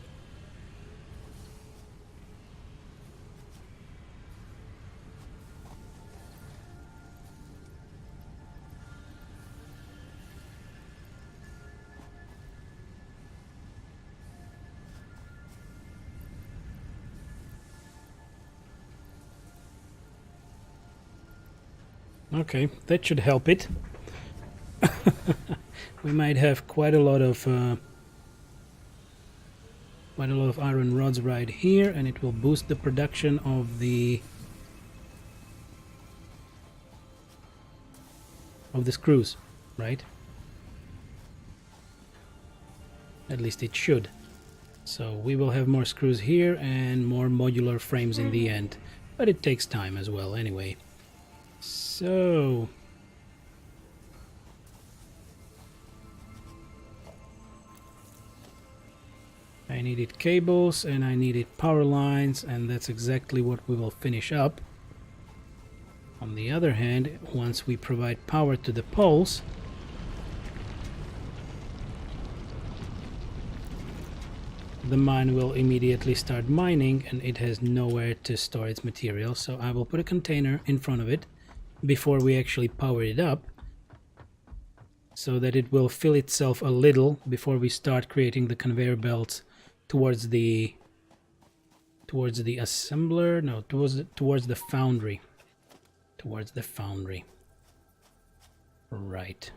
B: Okay, that should help it. We might have quite a lot of iron rods right here, and it will boost the production of the screws, right? At least it should. So we will have more screws here and more modular frames in the end, but it takes time as well anyway. So I needed cables and I needed power lines, and that's exactly what we will finish up. On the other hand, once we provide power to the poles, the mine will immediately start mining, and it has nowhere to store its material. So I will put a container in front of it before we actually power it up, so that it will fill itself a little before we start creating the conveyor belts towards the assembler, no, towards the foundry. Towards the foundry. Right.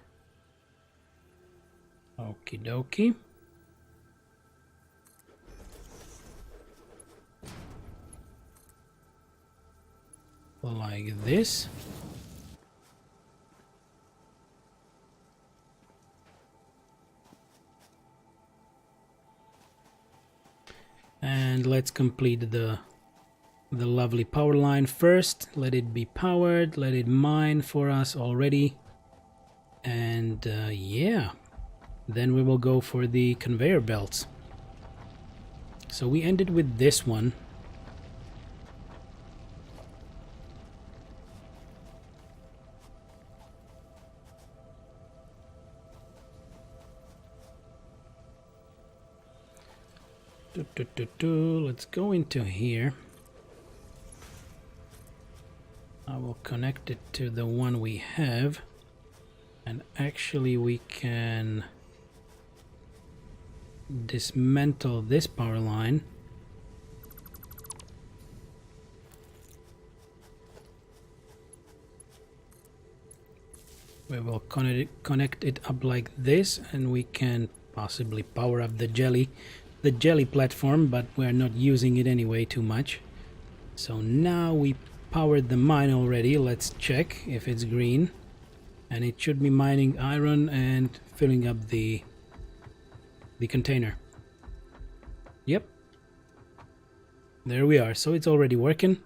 B: Okie dokie. Like this. And let's complete the lovely power line first. Let it be powered, let it mine for us already, and yeah, then we will go for the conveyor belts. So we ended with this one. Let's go into here. I will connect it to the one we have, and actually we can dismantle this power line. We will connect it up like this, and we can possibly power up the jelly platform, but we're not using it anyway too much. So now we powered the mine already. Let's check if it's green, and it should be mining iron and filling up the container. Yep, there we are. So it's already working.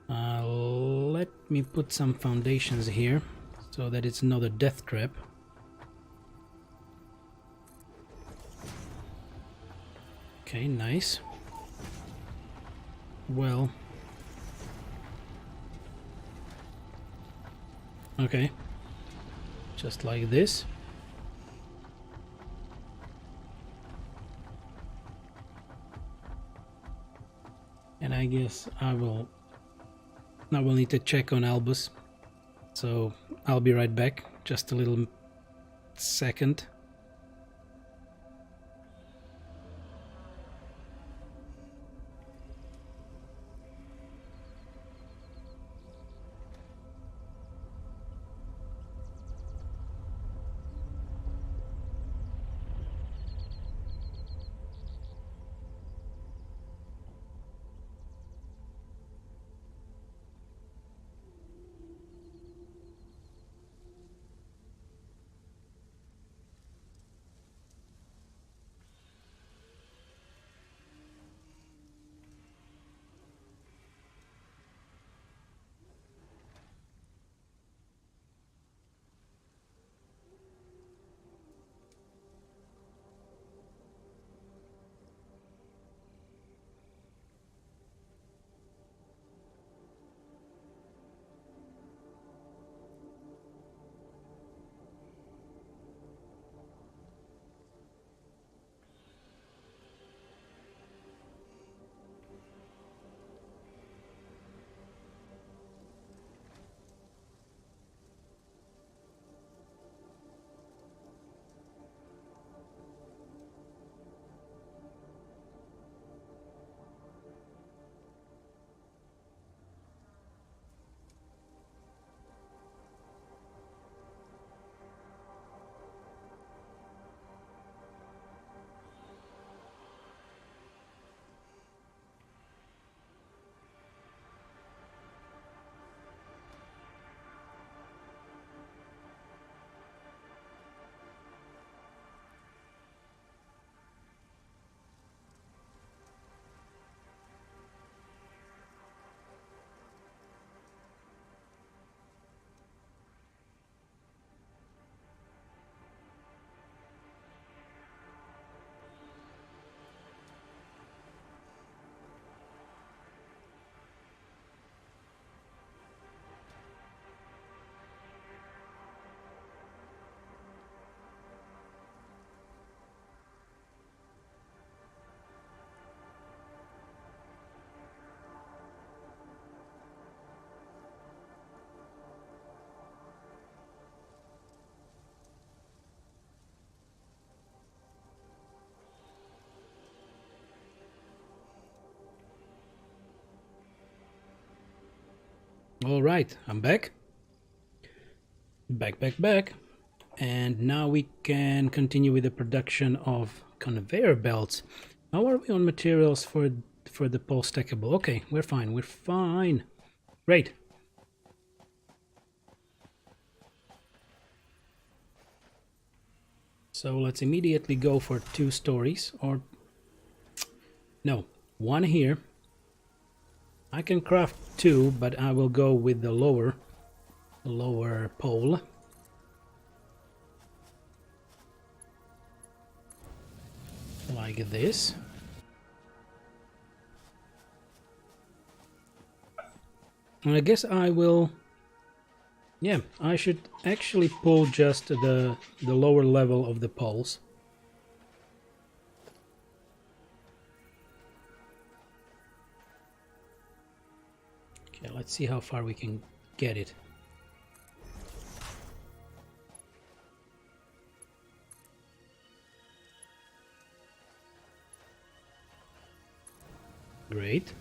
B: Let me put some foundations here so that it's not a death trap. Okay, nice. Well, okay, just like this. And I guess I will need to check on Albus, so I'll be right back. Just a little second. All right, I'm back. Back. And now we can continue with the production of conveyor belts. How are we on materials for the pole stackable? Okay, we're fine. Great. So let's immediately go for 2 stories, or no, 1 here. I can craft 2, but I will go with the lower pole. Like this. And I guess I will... Yeah, I should actually pull just the lower level of the poles. Okay, let's see how far we can get it. Great.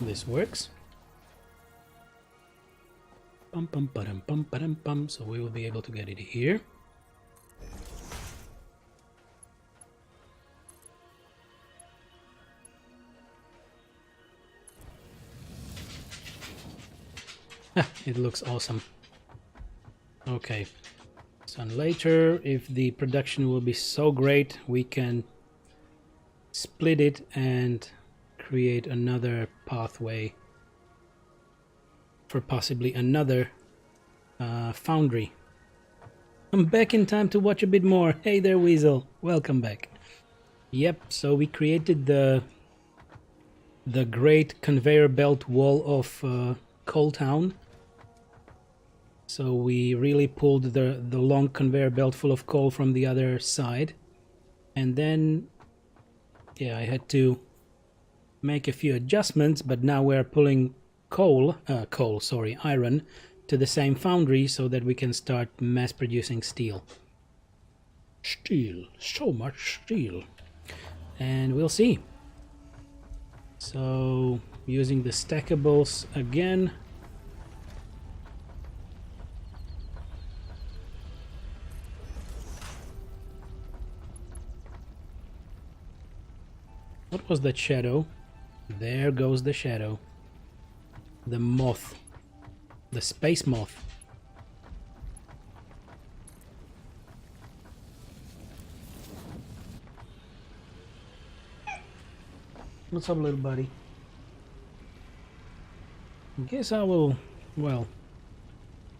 B: This works. Pum pum pum pum pum pum. So we will be able to get it here. It looks awesome. Okay. So later, if the production will be so great, we can split it and create another pathway for possibly another foundry. I'm back in time to watch a bit more. Hey there, Weasel. Welcome back. Yep, so we created the great conveyor belt wall of Coal Town. So we really pulled the long conveyor belt full of coal from the other side. And then, yeah, I had to make a few adjustments, but now we're pulling iron to the same foundry so that we can start mass producing steel. Steel, so much steel. And we'll see. So, using the stackables again. What was that shadow? There goes the shadow. The moth. The space moth. What's up, little buddy? I guess I will... Well,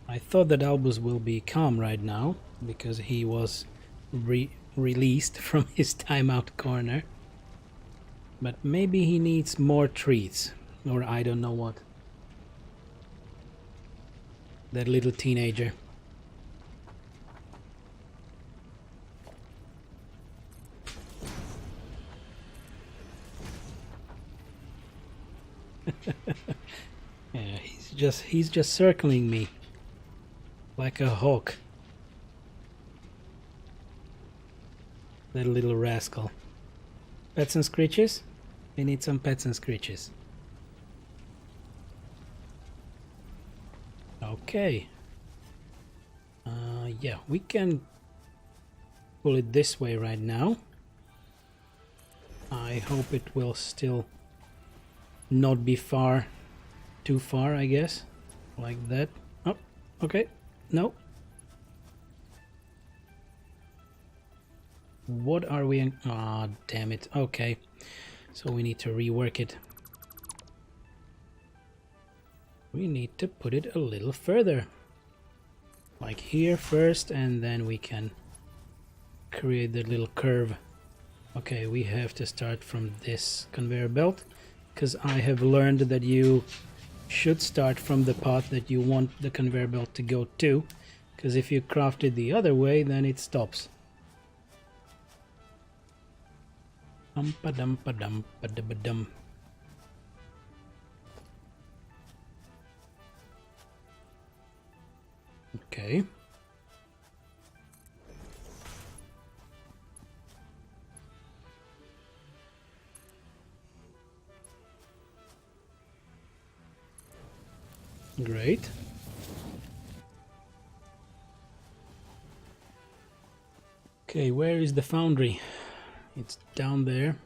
B: I thought that Albus will be calm right now because he was released from his timeout corner. But maybe he needs more treats, or I don't know what. That little teenager. Yeah, he's just circling me like a hawk. That little rascal. Pets and screeches? We need some pets and screeches. Okay. Yeah, we can pull it this way right now. I hope it will still not be too far, I guess. Like that. Oh, okay. No. What are we in? Ah, damn it. Okay. So we need to rework it. We need to put it a little further. Like here first, and then we can create the little curve. Okay, we have to start from this conveyor belt, because I have learned that you should start from the path that you want the conveyor belt to go to, because if you craft it the other way, then it stops. Dum-pa-dum-pa-dum-pa-dum-pa-dum. Okay. Great. Okay, where is the foundry? It's down there.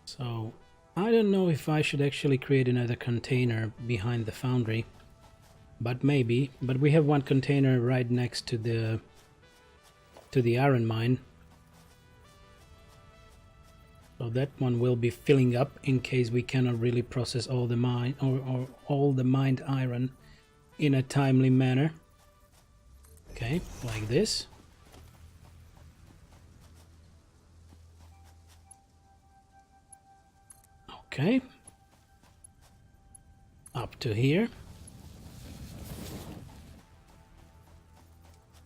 B: So, I don't know if I should actually create another container behind the foundry, but maybe. But we have one container right next to the iron mine. So that one will be filling up in case we cannot really process all the mine or all the mined iron in a timely manner. Okay, like this. Okay. Up to here.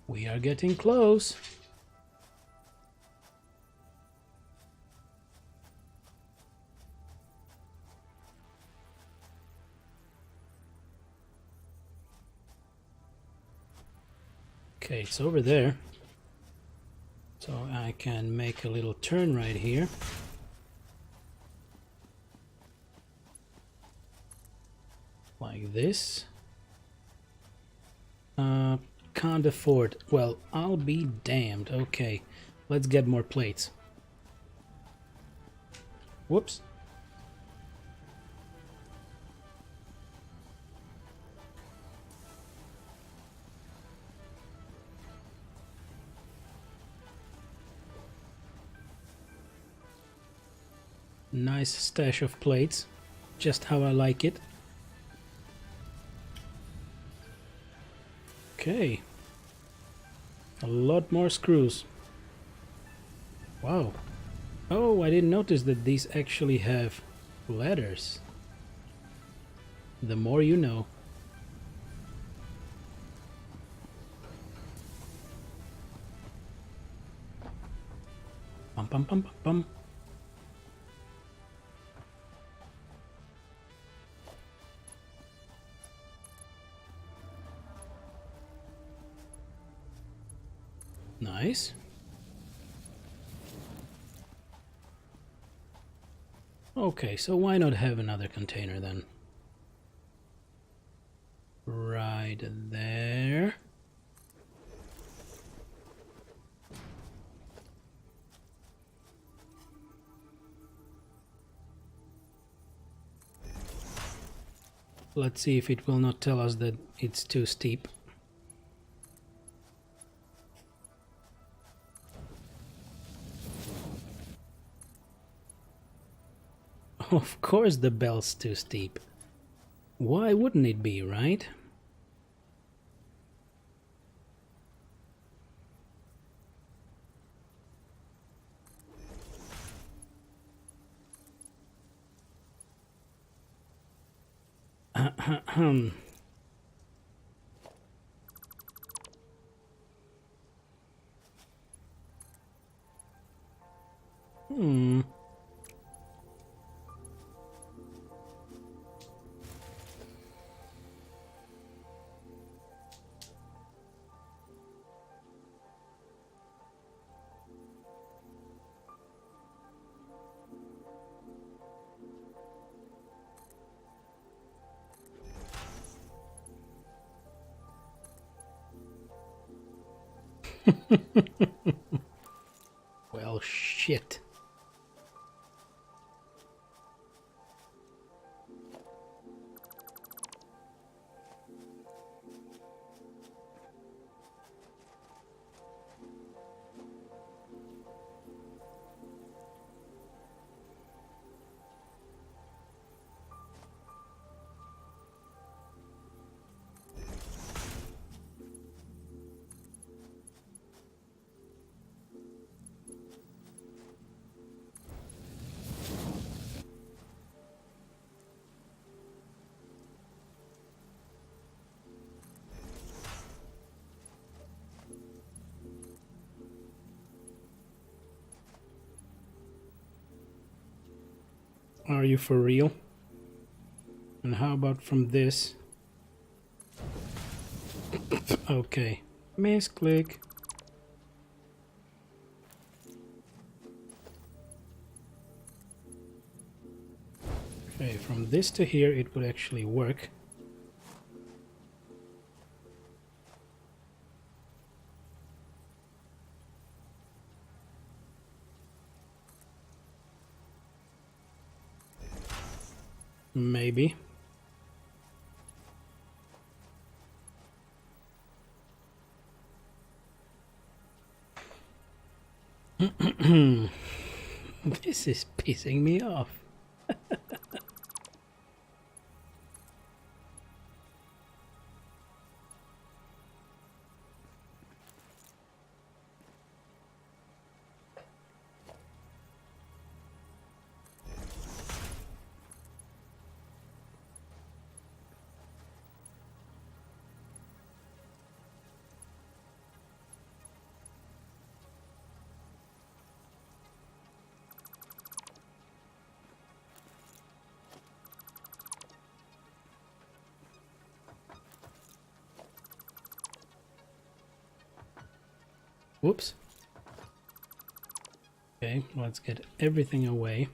B: We are getting close. Okay, it's over there. So I can make a little turn right here. Like this. Can't afford. Well, I'll be damned. Okay, let's get more plates. Whoops. Nice stash of plates, just how I like it. Okay, a lot more screws. Wow. Oh, I didn't notice that these actually have ladders. The more you know. Pum pum pum pum pum. Nice. Okay, so why not have another container then? Right there. Let's see if it will not tell us that it's too steep. Of course the bell's too steep. Why wouldn't it be, right? Hmm. Well, shit. Are you for real? And how about from this? Okay. Misclick. Okay, from this to here it would actually work. Maybe. This is pissing me off. Whoops. Okay, let's get everything away.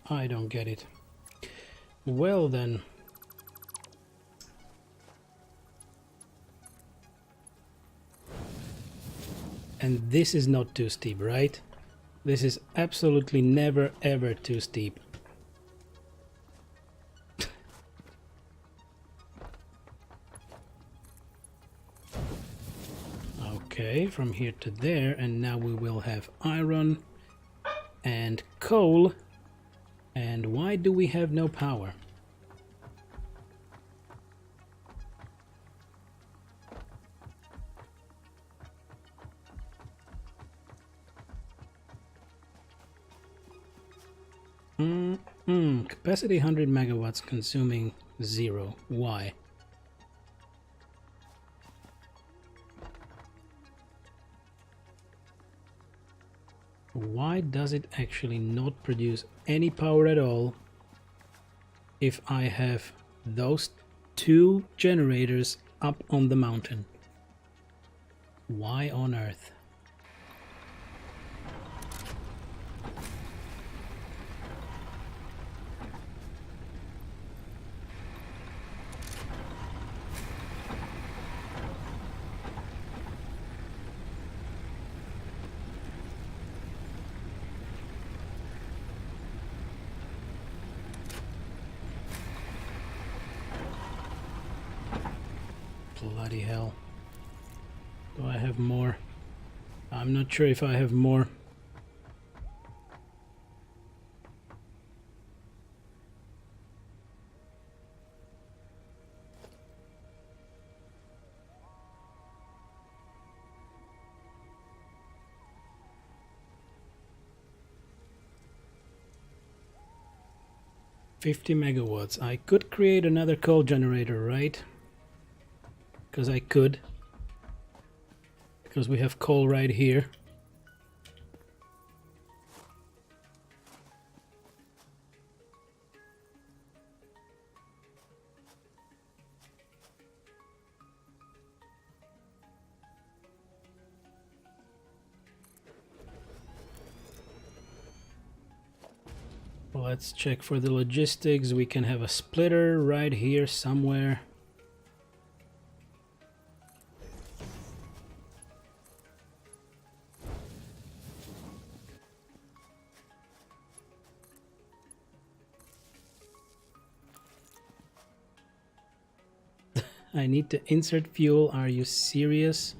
B: I don't get it. Well then. And this is not too steep, right? This is absolutely never ever too steep. Okay, from here to there, and now we will have iron and coal. And why do we have no power? Capacity 100 megawatts, consuming 0. Why? Why does it actually not produce any power at all if I have those 2 generators up on the mountain? Why on earth? Bloody hell. Do I have more? I'm not sure if I have more. $50 megawatts. I could create another coal generator, right? Because I could. Because we have coal right here. Let's check for the logistics. We can have a splitter right here somewhere. I need to insert fuel. Are you serious?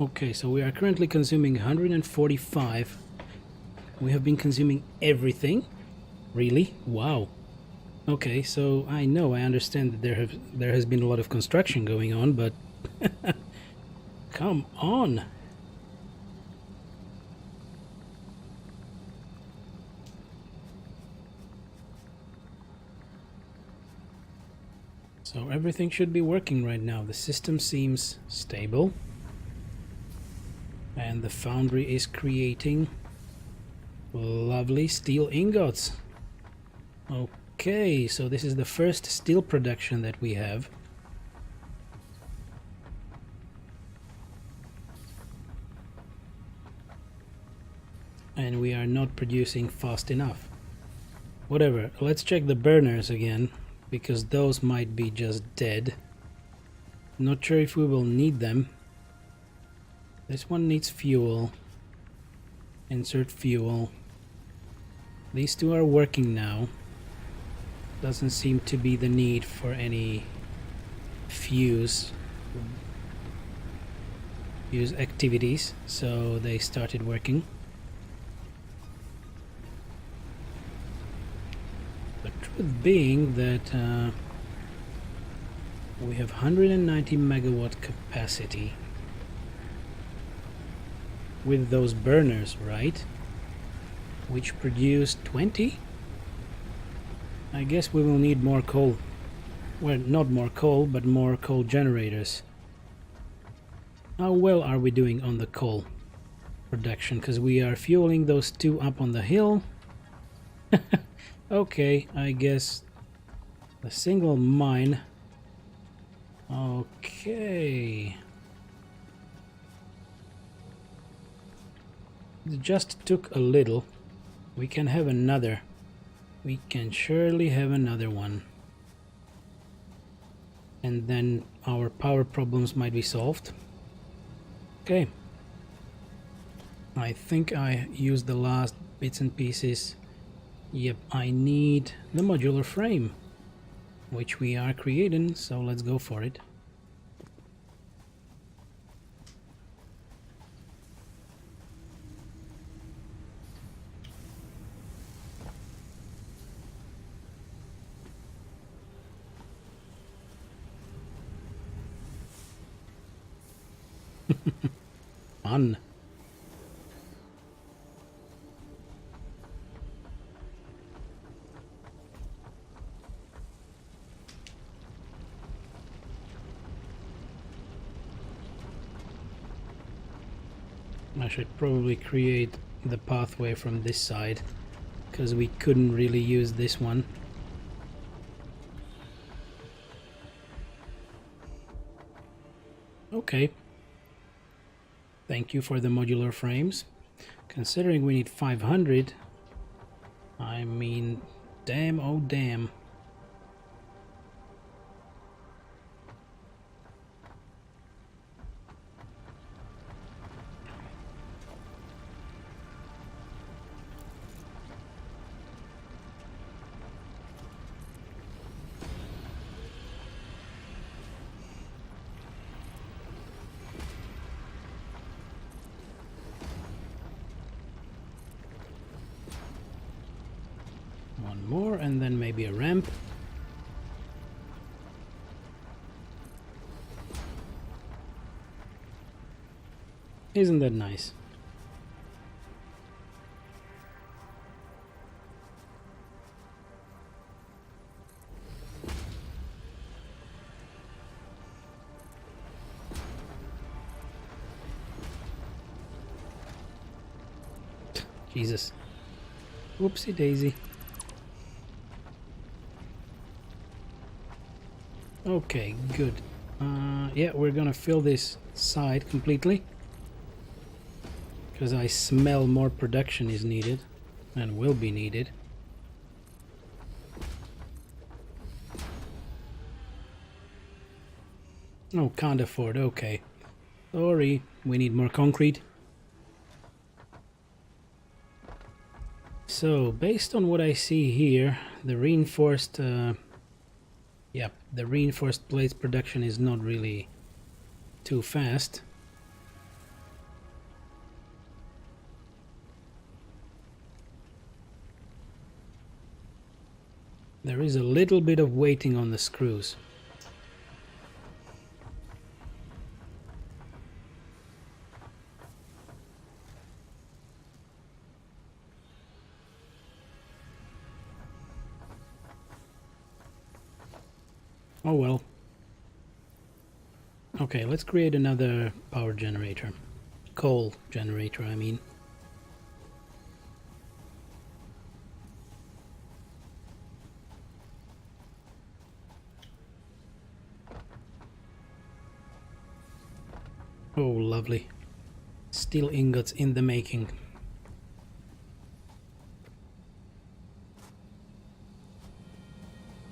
B: Okay, so we are currently consuming 145. We have been consuming everything? Really? Wow. Okay, so I understand that there has been a lot of construction going on, but come on. So everything should be working right now. The system seems stable. And the foundry is creating lovely steel ingots. Okay, so this is the first steel production that we have. And we are not producing fast enough. Whatever, let's check the burners again, because those might be just dead. Not sure if we will need them. This one needs fuel. Insert fuel. These two are working now. Doesn't seem to be the need for any fuse activities, so they started working. The truth being that we have 190 megawatt capacity with those burners, right? Which produce 20? I guess we will need more coal. Well, not more coal, but more coal generators. How well are we doing on the coal production? Because we are fueling those two up on the hill. Okay, I guess a single mine. Okay. It just took a little. We can have another. We can surely have another one. And then our power problems might be solved. Okay. I think I used the last bits and pieces. Yep, I need the modular frame, which we are creating, so let's go for it. Fun. I should probably create the pathway from this side, because we couldn't really use this one. Okay. Thank you for the modular frames. Considering we need 500, I mean, damn, oh damn. One more, and then maybe a ramp. Isn't that nice? Jesus. Whoopsie daisy. Okay, good. Yeah, we're gonna fill this side completely, because I smell more production is needed and will be needed. Oh, can't afford. Okay. Sorry, we need more concrete. So based on what I see here, the reinforced the reinforced plates production is not really too fast. There is a little bit of waiting on the screws. Oh well. Okay, let's create another power generator. Coal generator, I mean. Oh, lovely. Steel ingots in the making.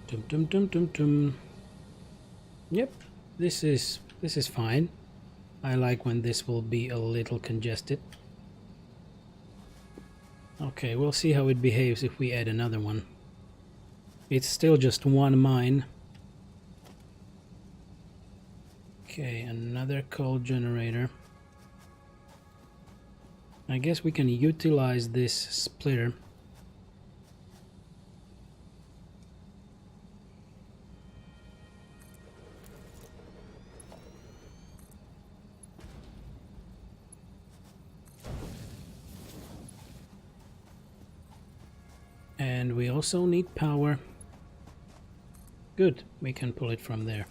B: Tum tum tum tum tum. Yep, this is fine. I like when this will be a little congested. Okay, we'll see how it behaves if we add another one. It's still just one mine. Okay, another coal generator. I guess we can utilize this splitter. And we also need power. Good, we can pull it from there.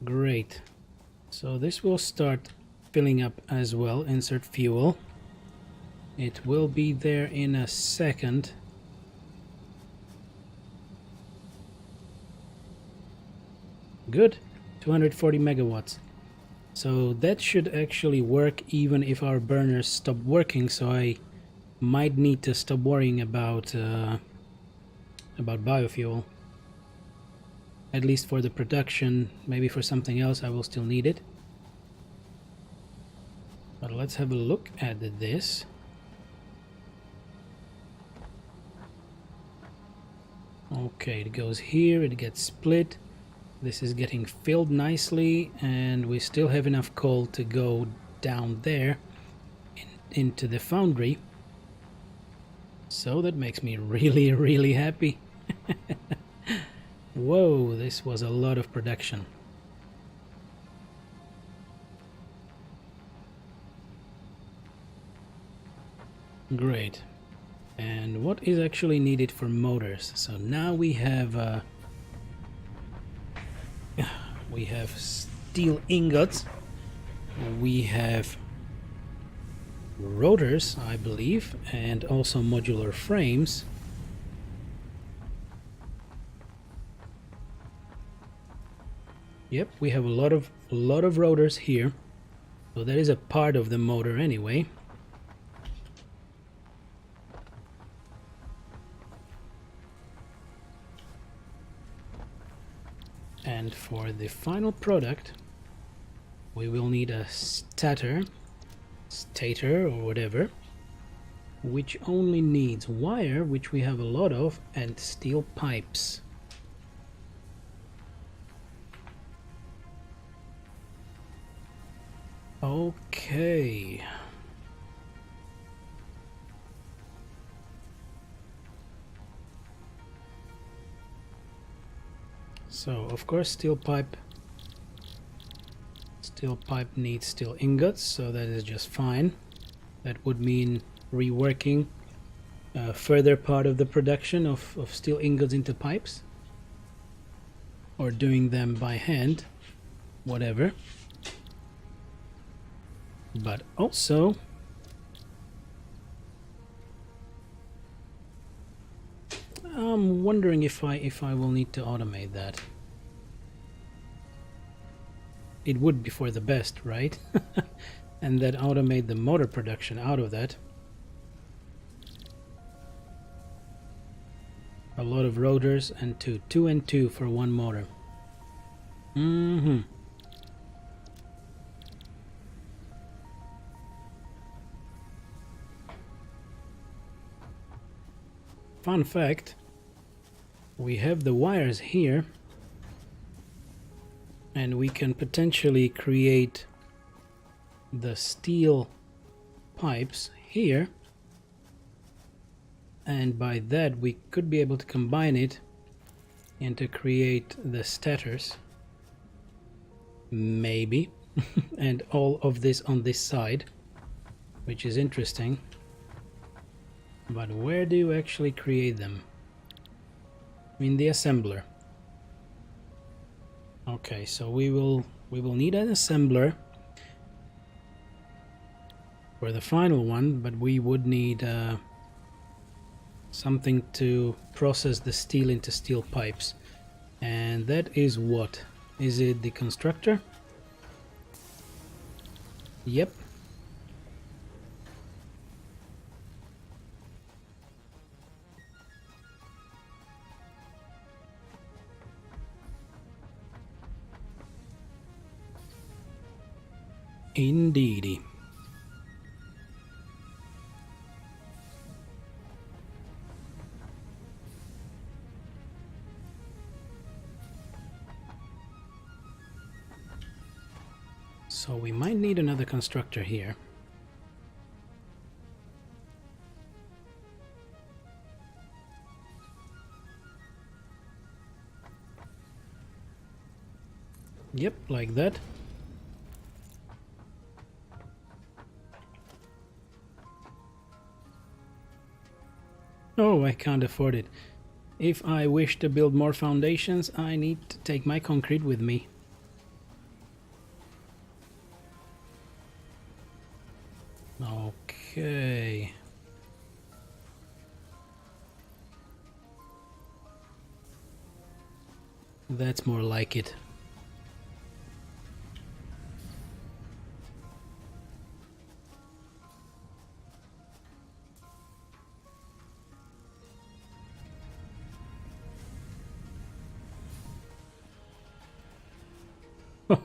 B: Great. So this will start filling up as well. Insert fuel. It will be there in a second. Good. 240 megawatts. So that should actually work even if our burners stop working. So I might need to stop worrying about biofuel. At least for the production. Maybe for something else I will still need it. But let's have a look at this. Okay, it goes here, it gets split. This is getting filled nicely, and we still have enough coal to go down there into the foundry. So that makes me really, really happy. Whoa, this was a lot of production. Great. And what is actually needed for motors? So now we have steel ingots, we have rotors, I believe, and also modular frames. Yep, we have a lot of rotors here, so that is a part of the motor anyway. And for the final product, we will need a stator or whatever, which only needs wire, which we have a lot of, and steel pipes. Okay. So, of course, steel pipe needs steel ingots, so that is just fine. That would mean reworking a further part of the production of steel ingots into pipes, or doing them by hand, whatever. But also I'm wondering if I will need to automate that. It would be for the best, right? And then automate the motor production out of that. A lot of rotors and two and two for one motor. fun fact, we have the wires here, and we can potentially create the steel pipes here, and by that we could be able to combine it and to create the stators, maybe. And all of this on this side, which is interesting. But where do you actually create them? In the assembler. Okay, so we will need an assembler for the final one, but we would need something to process the steel into steel pipes. And that is what? Is it the constructor? Yep. Indeedy. So we might need another constructor here. Yep, like that. Oh, I can't afford it. If I wish to build more foundations, I need to take my concrete with me. Okay. That's more like it.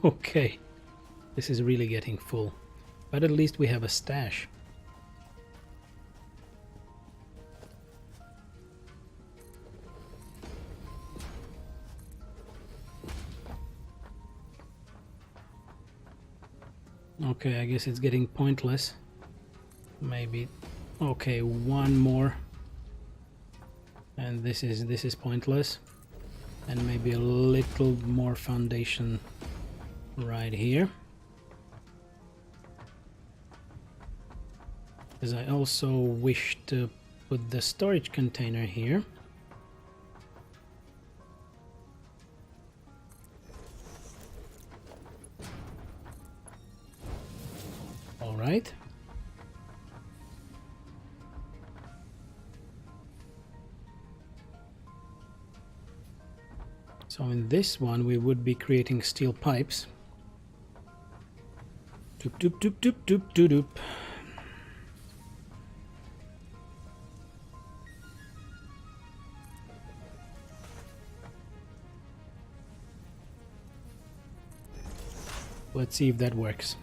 B: Okay, this is really getting full, but at least we have a stash. Okay, I guess it's getting pointless. Maybe, okay, one more, and this is pointless, and maybe a little more foundation right here, because I also wish to put the storage container here. All right. So in this one we would be creating steel pipes. Doop doop doop doop doop doop doop. Let's see if that works.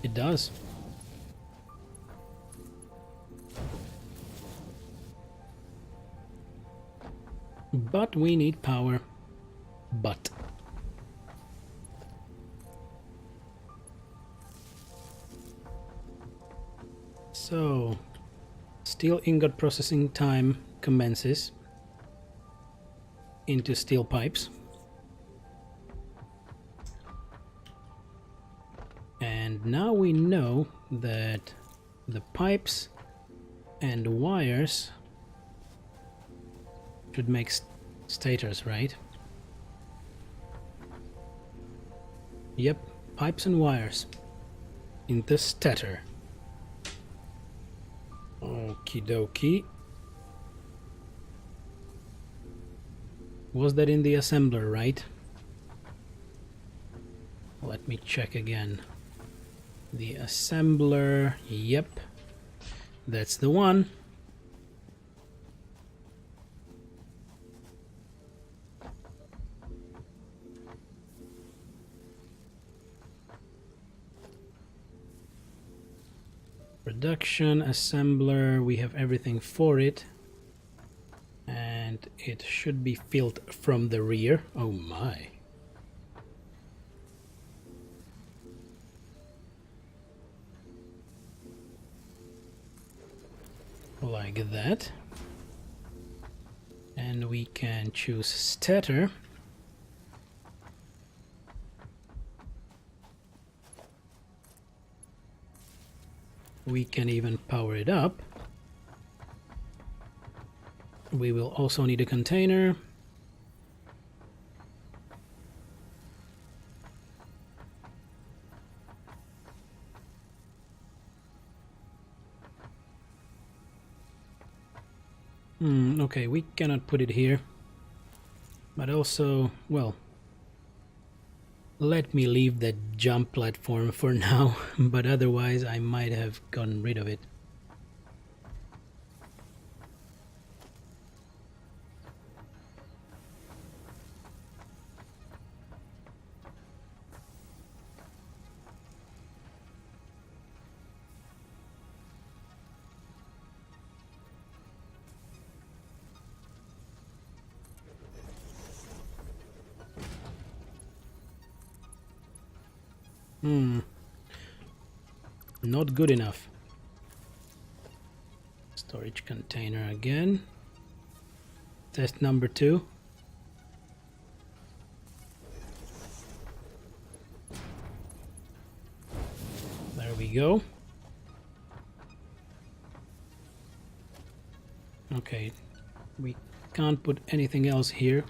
B: It does. But we need power. But. So, steel ingot processing time commences into steel pipes. And now we know that the pipes and wires should make stators, right? Yep, pipes and wires in the stator. Okie dokie. Was that in the assembler, right? Let me check again. The assembler, yep, that's the one. Production, assembler, we have everything for it. And it should be filled from the rear. Oh my. Like that. And we can choose stator. We can even power it up. We will also need a container. Okay, we cannot put it here. But also, well, let me leave that jump platform for now, but otherwise I might have gotten rid of it. Not good enough. Storage container again. Test number 2. There we go. Okay, we can't put anything else here.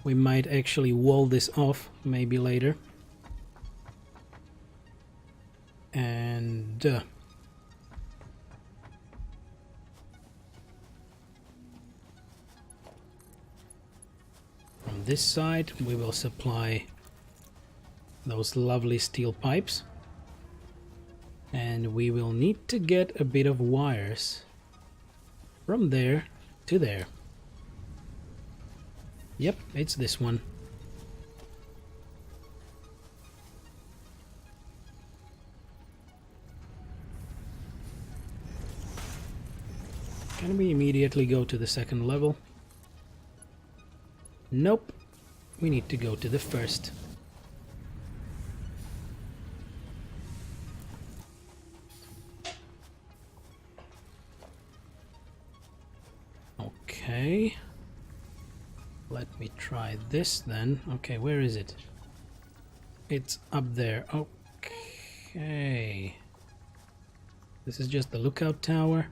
B: We might actually wall this off maybe later. And from this side we will supply those lovely steel pipes, and we will need to get a bit of wires from there to there. Yep, it's this one. Can we immediately go to the second level? Nope. We need to go to the first. Okay. Let me try this then. Okay, where is it? It's up there. Okay. This is just the lookout tower.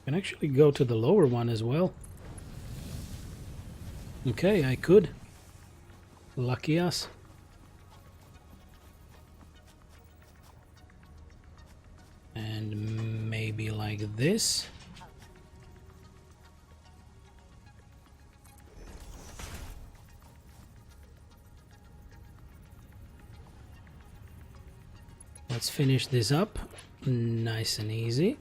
B: Can actually go to the lower one as well. Okay, I could. Lucky us. And maybe like this. Let's finish this up. Nice and easy.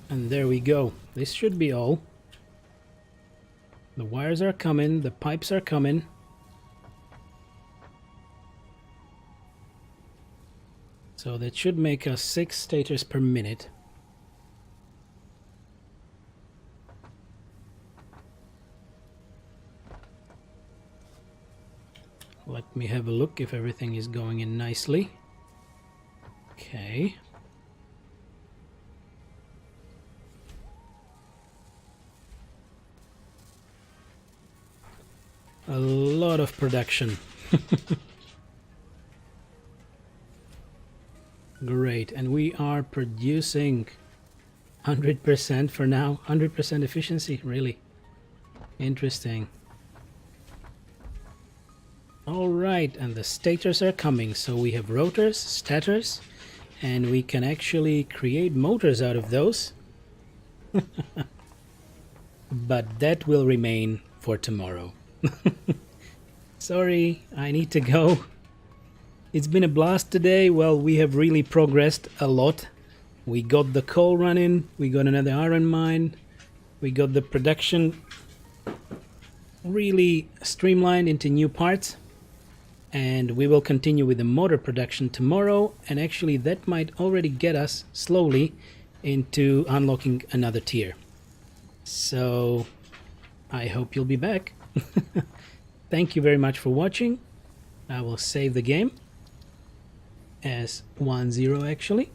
B: And there we go. This should be all. The wires are coming, the pipes are coming. So that should make us 6 stators per minute. Let me have a look if everything is going in nicely. Okay. A lot of production. Great, and we are producing 100% for now. 100% efficiency, really interesting. All right, and the stators are coming. So we have rotors, stators, and we can actually create motors out of those. But that will remain for tomorrow. Sorry, I need to go. It's been a blast today. Well, we have really progressed a lot. We got the coal running, we got another iron mine, we got the production really streamlined into new parts, and we will continue with the motor production tomorrow, and actually that might already get us slowly into unlocking another tier. So I hope you'll be back. Thank you very much for watching. I will save the game as 1-0 actually.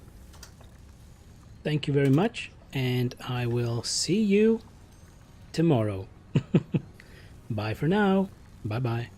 B: Thank you very much, and I will see you tomorrow. Bye for now. Bye bye.